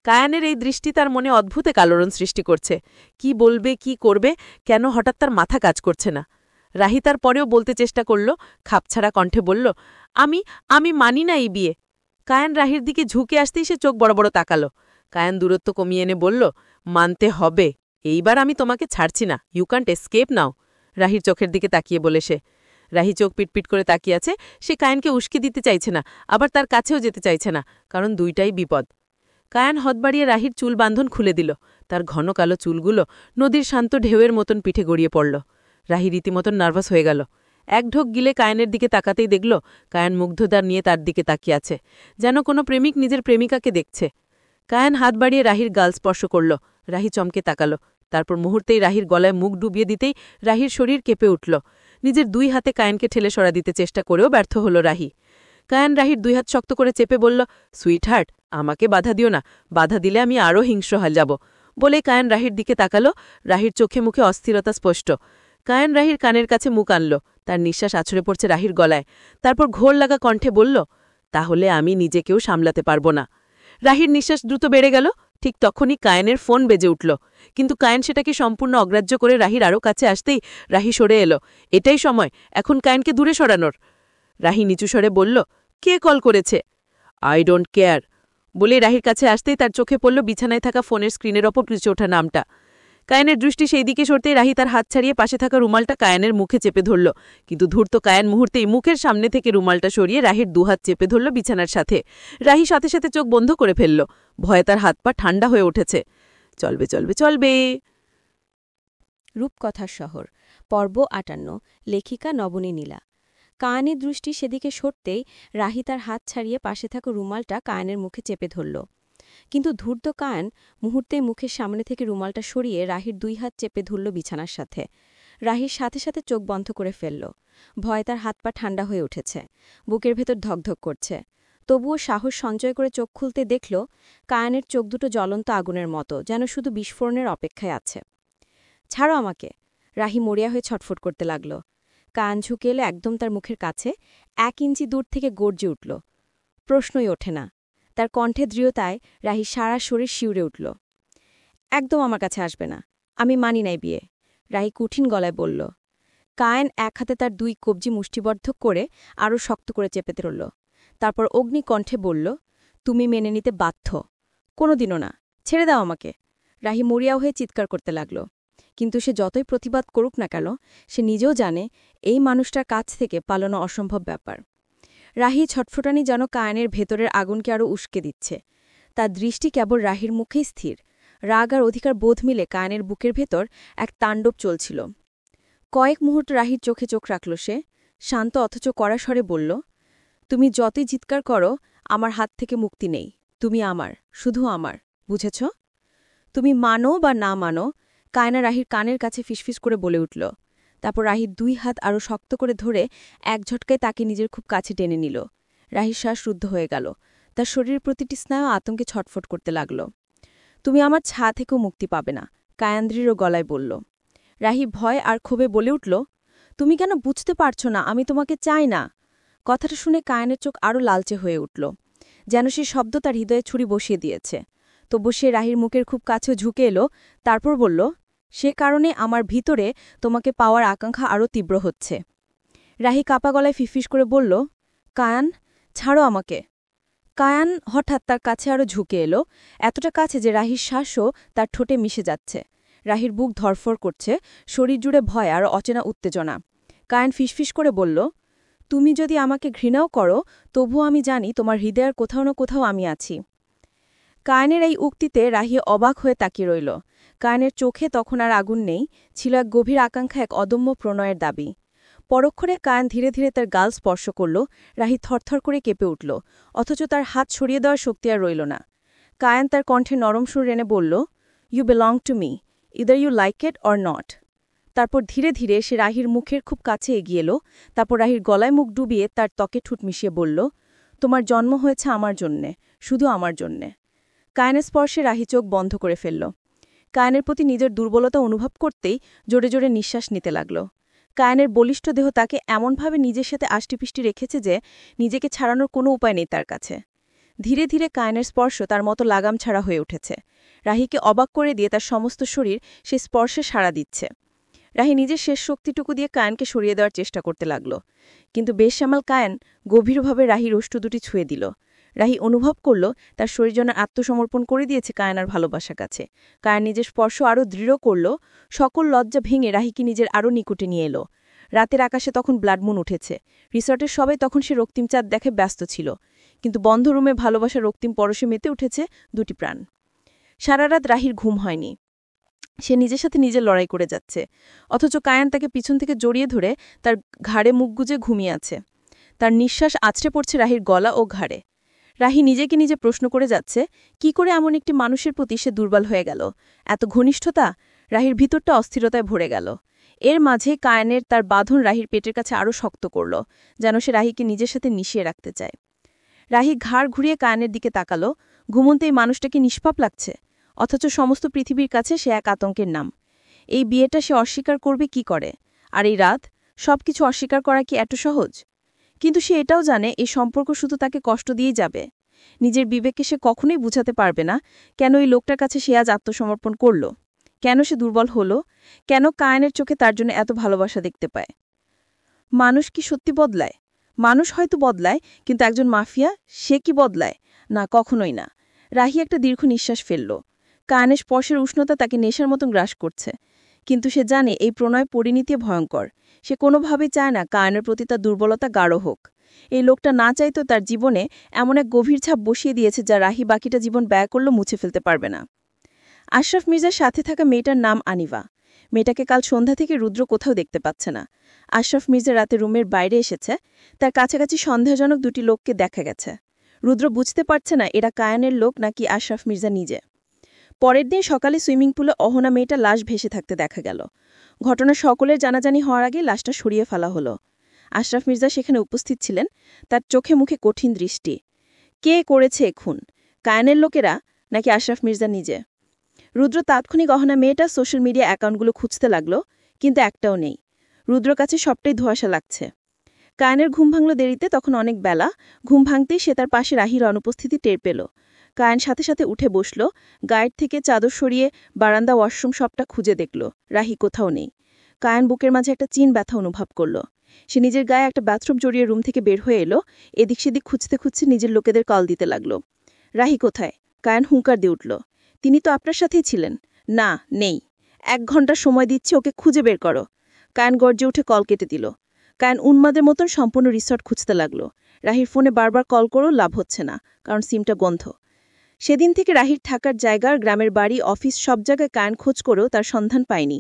কায়ানের এই দৃষ্টি তার মনে অদ্ভুত কালোড়ন সৃষ্টি করছে। কি বলবে, কি করবে, কেন হঠাৎ তার মাথা কাজ করছে না। রাহি তার পরেও বলতে চেষ্টা করল, খাপছাড়া কণ্ঠে বলল, আমি মানি না এই বিয়ে। কায়ান রাহির দিকে ঝুঁকে আসতেই সে চোখ বড় বড় তাকালো। কায়ান দূরত্ব কমিয়ে এনে বলল, মানতে হবে, এইবার আমি তোমাকে ছাড়ছি না। ইউ ক্যান্ট এস্কেপ নাও। রাহির চোখের দিকে তাকিয়ে বলে সে। রাহি চোখ পিটপিট করে তাকিয়ে আছে। সে কায়ানকে উস্কে দিতে চাইছে না, আবার তার কাছেও যেতে চাইছে না, কারণ দুইটাই বিপদ। কায়ান হদ বাড়িয়ে রাহির চুল বাঁধন খুলে দিল। তার ঘন কালো চুলগুলো নদীর শান্ত ঢেউয়ের মতন পিঠে গড়িয়ে পড়ল। রাহি রীতিমতন নার্ভাস হয়ে গেল। এক ঢোক গিলে কায়ানের দিকে তাকাতেই দেখল কায়ান মুগ্ধতার নিয়ে তার দিকে তাকিয়ে আছে, যেন কোনো প্রেমিক নিজের প্রেমিকাকে দেখছে। কায়ান হাত বাড়িয়ে রাহির গাল স্পর্শ করল। রাহি চমকে তাকালো। তারপর মুহূর্তেই রাহির গলায় মুখ ডুবিয়ে দিতেই রাহির শরীর কেঁপে উঠল। নিজের 2 হাতে কায়ানকে ঠেলে সরা দিতে চেষ্টা করেও ব্যর্থ হল রাহি। কায়ান রাহির 2 হাত শক্ত করে চেপে বলল, সুইট হার্ট, আমাকে বাধা দিও না, বাধা দিলে আমি আরও হিংস্র হয়ে যাব। বলে কায়ান রাহির দিকে তাকালো। রাহির চোখে মুখে অস্থিরতা স্পষ্ট। কায়ান রাহির কানের কাছে মুখ আনল। তার নিঃশ্বাস আছড়ে পড়ছে রাহির গলায়। তারপর ঘোর লাগা কণ্ঠে বলল, তাহলে আমি নিজেকেও সামলাতে পারব না। রাহির নিঃশ্বাস দ্রুত বেড়ে গেল। ঠিক তখনই কায়ানের ফোন বেজে উঠল। কিন্তু কায়ান সেটাকে সম্পূর্ণ অগ্রাহ্য করে রাহির আরও কাছে আসতেই রাহি সরে এলো। এটাই সময় এখন কায়ানকে দূরে সরানোর। রাহি নিচু স্বরে বলল, কে কল করেছে? I don't care. বলে রাহির কাছে আসতেই তার চোখে পড়ল বিছানায় থাকা ফোনের স্ক্রিনের ওপর ভেসে ওঠা নামটা। কায়ানের দৃষ্টি সেই দিকে সরতেই রাহি তার হাত ছাড়িয়ে পাশে থাকা রুমালটা কায়ানের মুখে চেপে ধরল। কিন্তু ধূর্ত কায়ান মুহূর্তেই মুখের সামনে থেকে রুমালটা সরিয়ে রাহির 2 হাত চেপে ধরল বিছানার সাথে। রাহি সাথে সাথে চোখ বন্ধ করে ফেলল। ভয়ে তার হাত পা ঠান্ডা হয়ে উঠেছে। চলবে চলবে চলবে। রূপকথার শহর, পর্ব 58, লেখিকা নবনী নীলা। কায়ানের দৃষ্টি সেদিকে সরতেই রাহি তার হাত ছাড়িয়ে পাশে থাকা রুমালটা কায়ানের মুখে চেপে ধরল। কিন্তু ধূর্ত কায়ান মুহূর্তেই মুখের সামনে থেকে রুমালটা সরিয়ে রাহির 2 হাত চেপে ধরল বিছানার সাথে। রাহির সাথে সাথে চোখ বন্ধ করে ফেলল। ভয়ে তার হাত পা ঠান্ডা হয়ে উঠেছে। বুকের ভেতর ধকধক করছে। তবুও সাহস সঞ্চয় করে চোখ খুলতে দেখল কায়ানের চোখ দুটো জ্বলন্ত আগুনের মতো, যেন শুধু বিস্ফোরণের অপেক্ষায় আছে। ছাড়ো আমাকে। রাহি মরিয়া হয়ে ছটফট করতে লাগল। কায়ান ঝুঁকে এলে একদম তার মুখের কাছে 1 ইঞ্চি দূর থেকে গর্জে উঠল। প্রশ্নই ওঠে না। তার কণ্ঠে দৃঢ়তায় রাহি সারা শরীর শিউরে উঠল। একদম আমার কাছে আসবে না, আমি মানি নাই বিয়ে। রাহি কঠিন গলায় বলল। কায়ান এক হাতে তার 2 কবজি মুষ্টিবদ্ধ করে আরও শক্ত করে চেপে ধরল। তারপর অগ্নি কণ্ঠে বলল, তুমি মেনে নিতে বাধ্য। কোনোদিনও না, ছেড়ে দাও আমাকে। রাহি মরিয়া হয়ে চিৎকার করতে লাগল। কিন্তু সে যতই প্রতিবাদ করুক না কেন, সে নিজেও জানে এই মানুষটার কাছ থেকে পালানো অসম্ভব ব্যাপার। রাহি ছটফটানি যেন কায়ানের ভেতরের আগুনকে আরও উস্কে দিচ্ছে। তার দৃষ্টি কেবল রাহির মুখেই স্থির। রাগ আর অধিকার বোধ মিলে কায়ানের বুকের ভেতর এক তাণ্ডব চলছিল। কয়েক মুহূর্ত রাহির চোখে চোখ রাখল সে, শান্ত অথচ কড়া স্বরে বলল, তুমি যতই চিৎকার করো, আমার হাত থেকে মুক্তি নেই। তুমি আমার, শুধু আমার, বুঝেছ? তুমি মানো বা না মানো। কায়না রাহির কানের কাছে ফিসফিস করে বলে উঠল। তারপর রাহির 2 হাত আরও শক্ত করে ধরে এক ঝটকায় তাকে নিজের খুব কাছে টেনে নিল। রাহির শ্বাস রুদ্ধ হয়ে গেল। তার শরীরের প্রতিটি স্নায়ু আতঙ্কে ছটফট করতে লাগল। তুমি আমার ছা থেকেও মুক্তি পাবে না, কায়ান দৃঢ় গলায় বলল। রাহি ভয় আর ক্ষোভে বলে উঠল, তুমি কেন বুঝতে পারছ না আমি তোমাকে চাই না? কথাটা শুনে কায়ানের চোখ আরও লালচে হয়ে উঠল, যেন সে শব্দ তার হৃদয়ে ছুরি বসিয়ে দিয়েছে। তবু সে রাহির মুখের খুব কাছেও ঝুঁকে এলো। তারপর বলল, সে কারণে আমার ভিতরে তোমাকে পাওয়ার আকাঙ্ক্ষা আরও তীব্র হচ্ছে। রাহি কাপা গলায় ফিসফিস করে বলল, কায়ান, ছাড়ো আমাকে। কায়ান হঠাৎ তার কাছে আরও ঝুঁকে এলো, এতটা কাছে যে রাহির শ্বাসও তার ঠোঁটে মিশে যাচ্ছে। রাহির বুক ধরফর করছে, শরীর জুড়ে ভয় আর অচেনা উত্তেজনা। কায়ান ফিসফিস করে বলল, তুমি যদি আমাকে ঘৃণাও করো, তবুও আমি জানি তোমার হৃদয়ের কোথাও না কোথাও আমি আছি। কায়ানের এই উক্তিতে রাহি অবাক হয়ে তাকিয়ে রইল। কায়ানের চোখে তখন আর আগুন নেই, ছিল এক গভীর আকাঙ্ক্ষা, এক অদম্য প্রণয়ের দাবি। পরক্ষণে কায়ান ধীরে ধীরে তার গাল স্পর্শ করল। রাহি থরথর করে কেঁপে উঠল, অথচ তার হাত সরিয়ে দেওয়ার শক্তি আর রইল না। কায়ান তার কণ্ঠে নরম সুর এনে বলল, you belong to me, either you like it or not. তারপর ধীরে ধীরে সে রাহির মুখের খুব কাছে এগিয়ে এলো, তারপর রাহির গলায় মুখ ডুবিয়ে তার ত্বকে ঠোঁট মিশিয়ে বলল, তোমার জন্ম হয়েছে আমার জন্যে, শুধু আমার জন্যে। কায়ানের স্পর্শে রাহি চোখ বন্ধ করে ফেলল। কায়ানের প্রতি নিজের দুর্বলতা অনুভব করতেই জোরে জোরে নিঃশ্বাস নিতে লাগল। কায়ানের বলিষ্ঠ দেহ তাকে এমনভাবে নিজের সাথে আষ্টিপিষ্টি রেখেছে যে নিজেকে ছাড়ানোর কোনো উপায় নেই তার কাছে। ধীরে ধীরে কায়ানের স্পর্শ তার মতো লাগাম ছাড়া হয়ে উঠেছে। রাহিকে অবাক করে দিয়ে তার সমস্ত শরীর সে স্পর্শে সাড়া দিচ্ছে। রাহি নিজের শেষ শক্তিটুকু দিয়ে কায়ানকে সরিয়ে দেওয়ার চেষ্টা করতে লাগল, কিন্তু বেশ্যামাল কায়ান গভীরভাবে রাহির ওষ্ঠ দুটি ছুঁয়ে দিল। রাহি অনুভব করল তার শরীর যেন আত্মসমর্পণ করে দিয়েছে কায়ানার ভালোবাসার কাছে। কায়ান নিজের স্পর্শ আরও দৃঢ় করল, সকল লজ্জা ভেঙে রাহিকে নিজের আরও নিকটে নিয়ে এলো। রাতের আকাশে তখন ব্লাডমুন উঠেছে। রিসর্টের সবাই তখন সে রক্তিম চাঁদ দেখে ব্যস্ত ছিল, কিন্তু বন্ধ রুমে ভালোবাসার রক্তিম পরশে মেতে উঠেছে দুটি প্রাণ। সারা রাত রাহির ঘুম হয়নি। সে নিজের সাথে নিজে লড়াই করে যাচ্ছে, অথচ কায়ান তাকে পিছন থেকে জড়িয়ে ধরে তার ঘাড়ে মুখ গুজে ঘুমিয়ে আছে। তার নিঃশ্বাস আছড়ে পড়ছে রাহির গলা ও ঘাড়ে। রাহি নিজেকে নিজে প্রশ্ন করে যাচ্ছে, কি করে এমন একটি মানুষের প্রতি সে দুর্বল হয়ে গেল? এত ঘনিষ্ঠতা? রাহির ভিতরটা অস্থিরতায় ভরে গেল। এর মাঝে কায়ানের তার বাঁধন রাহির পেটের কাছে আরও শক্ত করল, যেন সে রাহিকে নিজের সাথে মিশিয়ে রাখতে চায়। রাহি ঘাড় ঘুরিয়ে কায়ানের দিকে তাকালো। ঘুমন্ত এই মানুষটাকে নিষ্পাপ লাগছে, অথচ সমস্ত পৃথিবীর কাছে সে এক আতঙ্কের নাম। এই বিয়েটা সে অস্বীকার করবে কি করে? আর এই রাত, সবকিছু অস্বীকার করা কি এত সহজ? কিন্তু সে এটাও জানে এই সম্পর্ক শুধু তাকে কষ্ট দিয়েই যাবে। নিজের বিবেককে সে কখনোই বুঝাতে পারবে না কেন এই লোকটার কাছে সে আজ আত্মসমর্পণ করল, কেন সে দুর্বল হল, কেন কায়ানের চোখে তার জন্য এত ভালোবাসা দেখতে পায়। মানুষ কি সত্যি বদলায়? মানুষ হয়তো বদলায়, কিন্তু একজন মাফিয়া, সে কি বদলায়? না, কখনোই না। রাহি একটা দীর্ঘ নিঃশ্বাস ফেলল। কায়ানের স্পর্শের উষ্ণতা তাকে নেশার মতন গ্রাস করছে, কিন্তু সে জানে এই প্রণয় পরিণীতি ভয়ঙ্কর। সে কোনোভাবেই চায় না কায়ানের প্রতি তার দুর্বলতা গাঢ় হোক। এই লোকটা না চাইতো তার জীবনে এমন এক গভীর ছাপ বসিয়ে দিয়েছে যা রাহি বাকিটা জীবন ব্যয় করলেও মুছে ফেলতে পারবে না। আশরাফ মির্জার সাথে থাকা মেয়েটার নাম আনিভা। মেয়েটাকে কাল সন্ধ্যা থেকে রুদ্র কোথাও দেখতে পাচ্ছে না। আশরাফ মির্জা রাতে রুমের বাইরে এসেছে, তার কাছাকাছি সন্দেহজনক দুটি লোককে দেখা গেছে। রুদ্র বুঝতে পারছে না এরা কায়ানের লোক নাকি আশরাফ মির্জা নিজে। পরের দিন সকালে সুইমিং পুলে অহনা মেয়েটা লাশ ভেসে থাকতে দেখা গেল। ঘটনা সকলের জানাজানি হওয়ার আগে লাশটা সরিয়ে ফেলা হলো। আশরাফ মির্জা সেখানে উপস্থিত ছিলেন, তার চোখে মুখে কঠিন দৃষ্টি। কে করেছে খুন? কায়ানের লোকেরা নাকি আশরাফ মির্জা নিজে? রুদ্র তাৎক্ষণিক অহনা মেয়েটার সোশ্যাল মিডিয়া অ্যাকাউন্টগুলো খুঁজতে লাগল, কিন্তু একটাও নেই। রুদ্র কাছে সবটাই ধোঁয়াশা লাগছে। কায়ানের ঘুম ভাঙল দেরিতে, তখন অনেক বেলা। ঘুম ভাঙতেই সে তার পাশে রাহির অনুপস্থিতি টের পেল। কায়ান সাথে সাথে উঠে বসল, গায়ের থেকে চাদর সরিয়ে বারান্দা, ওয়াশরুম সবটা খুঁজে দেখল। রাহি কোথাও নেই। কায়ান বুকের মাঝে একটা চিন ব্যথা অনুভব করল। সে নিজের গায়ে একটা বাথরুম জড়িয়ে রুম থেকে বের হয়ে এলো। এদিক সেদিক খুঁজতে খুঁজতে নিজের লোকেদের কল দিতে লাগল। রাহি কোথায়? কায়ান হুঙ্কার দিয়ে উঠল, তিনি তো আপনার সাথেই ছিলেন। না, নেই। 1 ঘন্টা সময় দিচ্ছি, ওকে খুঁজে বের করো। কায়ান গর্জে উঠে কল কেটে দিল। কায়ান উন্মাদের মতন সম্পূর্ণ রিসর্ট খুঁজতে লাগল। রাহির ফোনে বারবার কল করেও লাভ হচ্ছে না, কারণ সিমটা গন্ধ। সেদিন থেকে রাহির থাকার জায়গার, গ্রামের বাড়ি, অফিস সব জায়গায় কায়ান খোঁজ করেও তার সন্ধান পায়নি।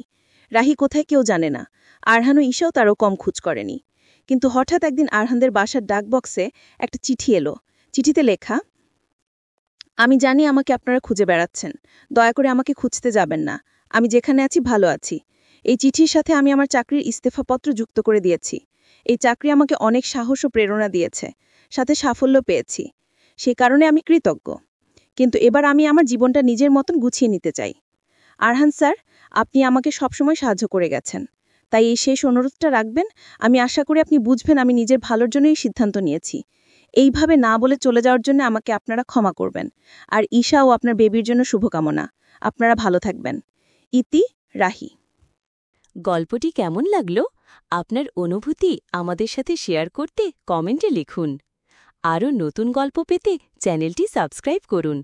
রাহি কোথায় কেউ জানে না। আরহান ও ঈশাও তারও কম খোঁজ করেনি। কিন্তু হঠাৎ একদিন আরহানদের বাসার ডাকবক্সে একটা চিঠি এলো। চিঠিতে লেখা, আমি জানি আমাকে আপনারা খুঁজে বেড়াচ্ছেন, দয়া করে আমাকে খুঁজতে যাবেন না। আমি যেখানে আছি ভালো আছি। এই চিঠির সাথে আমি আমার চাকরির ইস্তফাপত্র যুক্ত করে দিয়েছি। এই চাকরি আমাকে অনেক সাহস ও প্রেরণা দিয়েছে, সাথে সাফল্য পেয়েছি। সে কারণে আমি কৃতজ্ঞ। কিন্তু এবার আমি আমার জীবনটা নিজের মতন গুছিয়ে নিতে চাই। আরহান স্যার, আপনি আমাকে সবসময় সাহায্য করে গেছেন, তাই এই শেষ অনুরোধটা রাখবেন। আমি আশা করি আপনি বুঝবেন আমি নিজের ভালোর জন্যই সিদ্ধান্ত নিয়েছি। এইভাবে না বলে চলে যাওয়ার জন্য আমাকে আপনারা ক্ষমা করবেন। আর ঈশা ও আপনার বেবির জন্য শুভকামনা। আপনারা ভালো থাকবেন। ইতি, রাহি। গল্পটি কেমন লাগলো? আপনার অনুভূতি আমাদের সাথে শেয়ার করতে কমেন্টে লিখুন। আরও নতুন গল্প পেতে চ্যানেলটি সাবস্ক্রাইব করুন।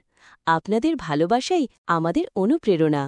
আপনাদের ভালোবাসাই আমাদের অনুপ্রেরণা।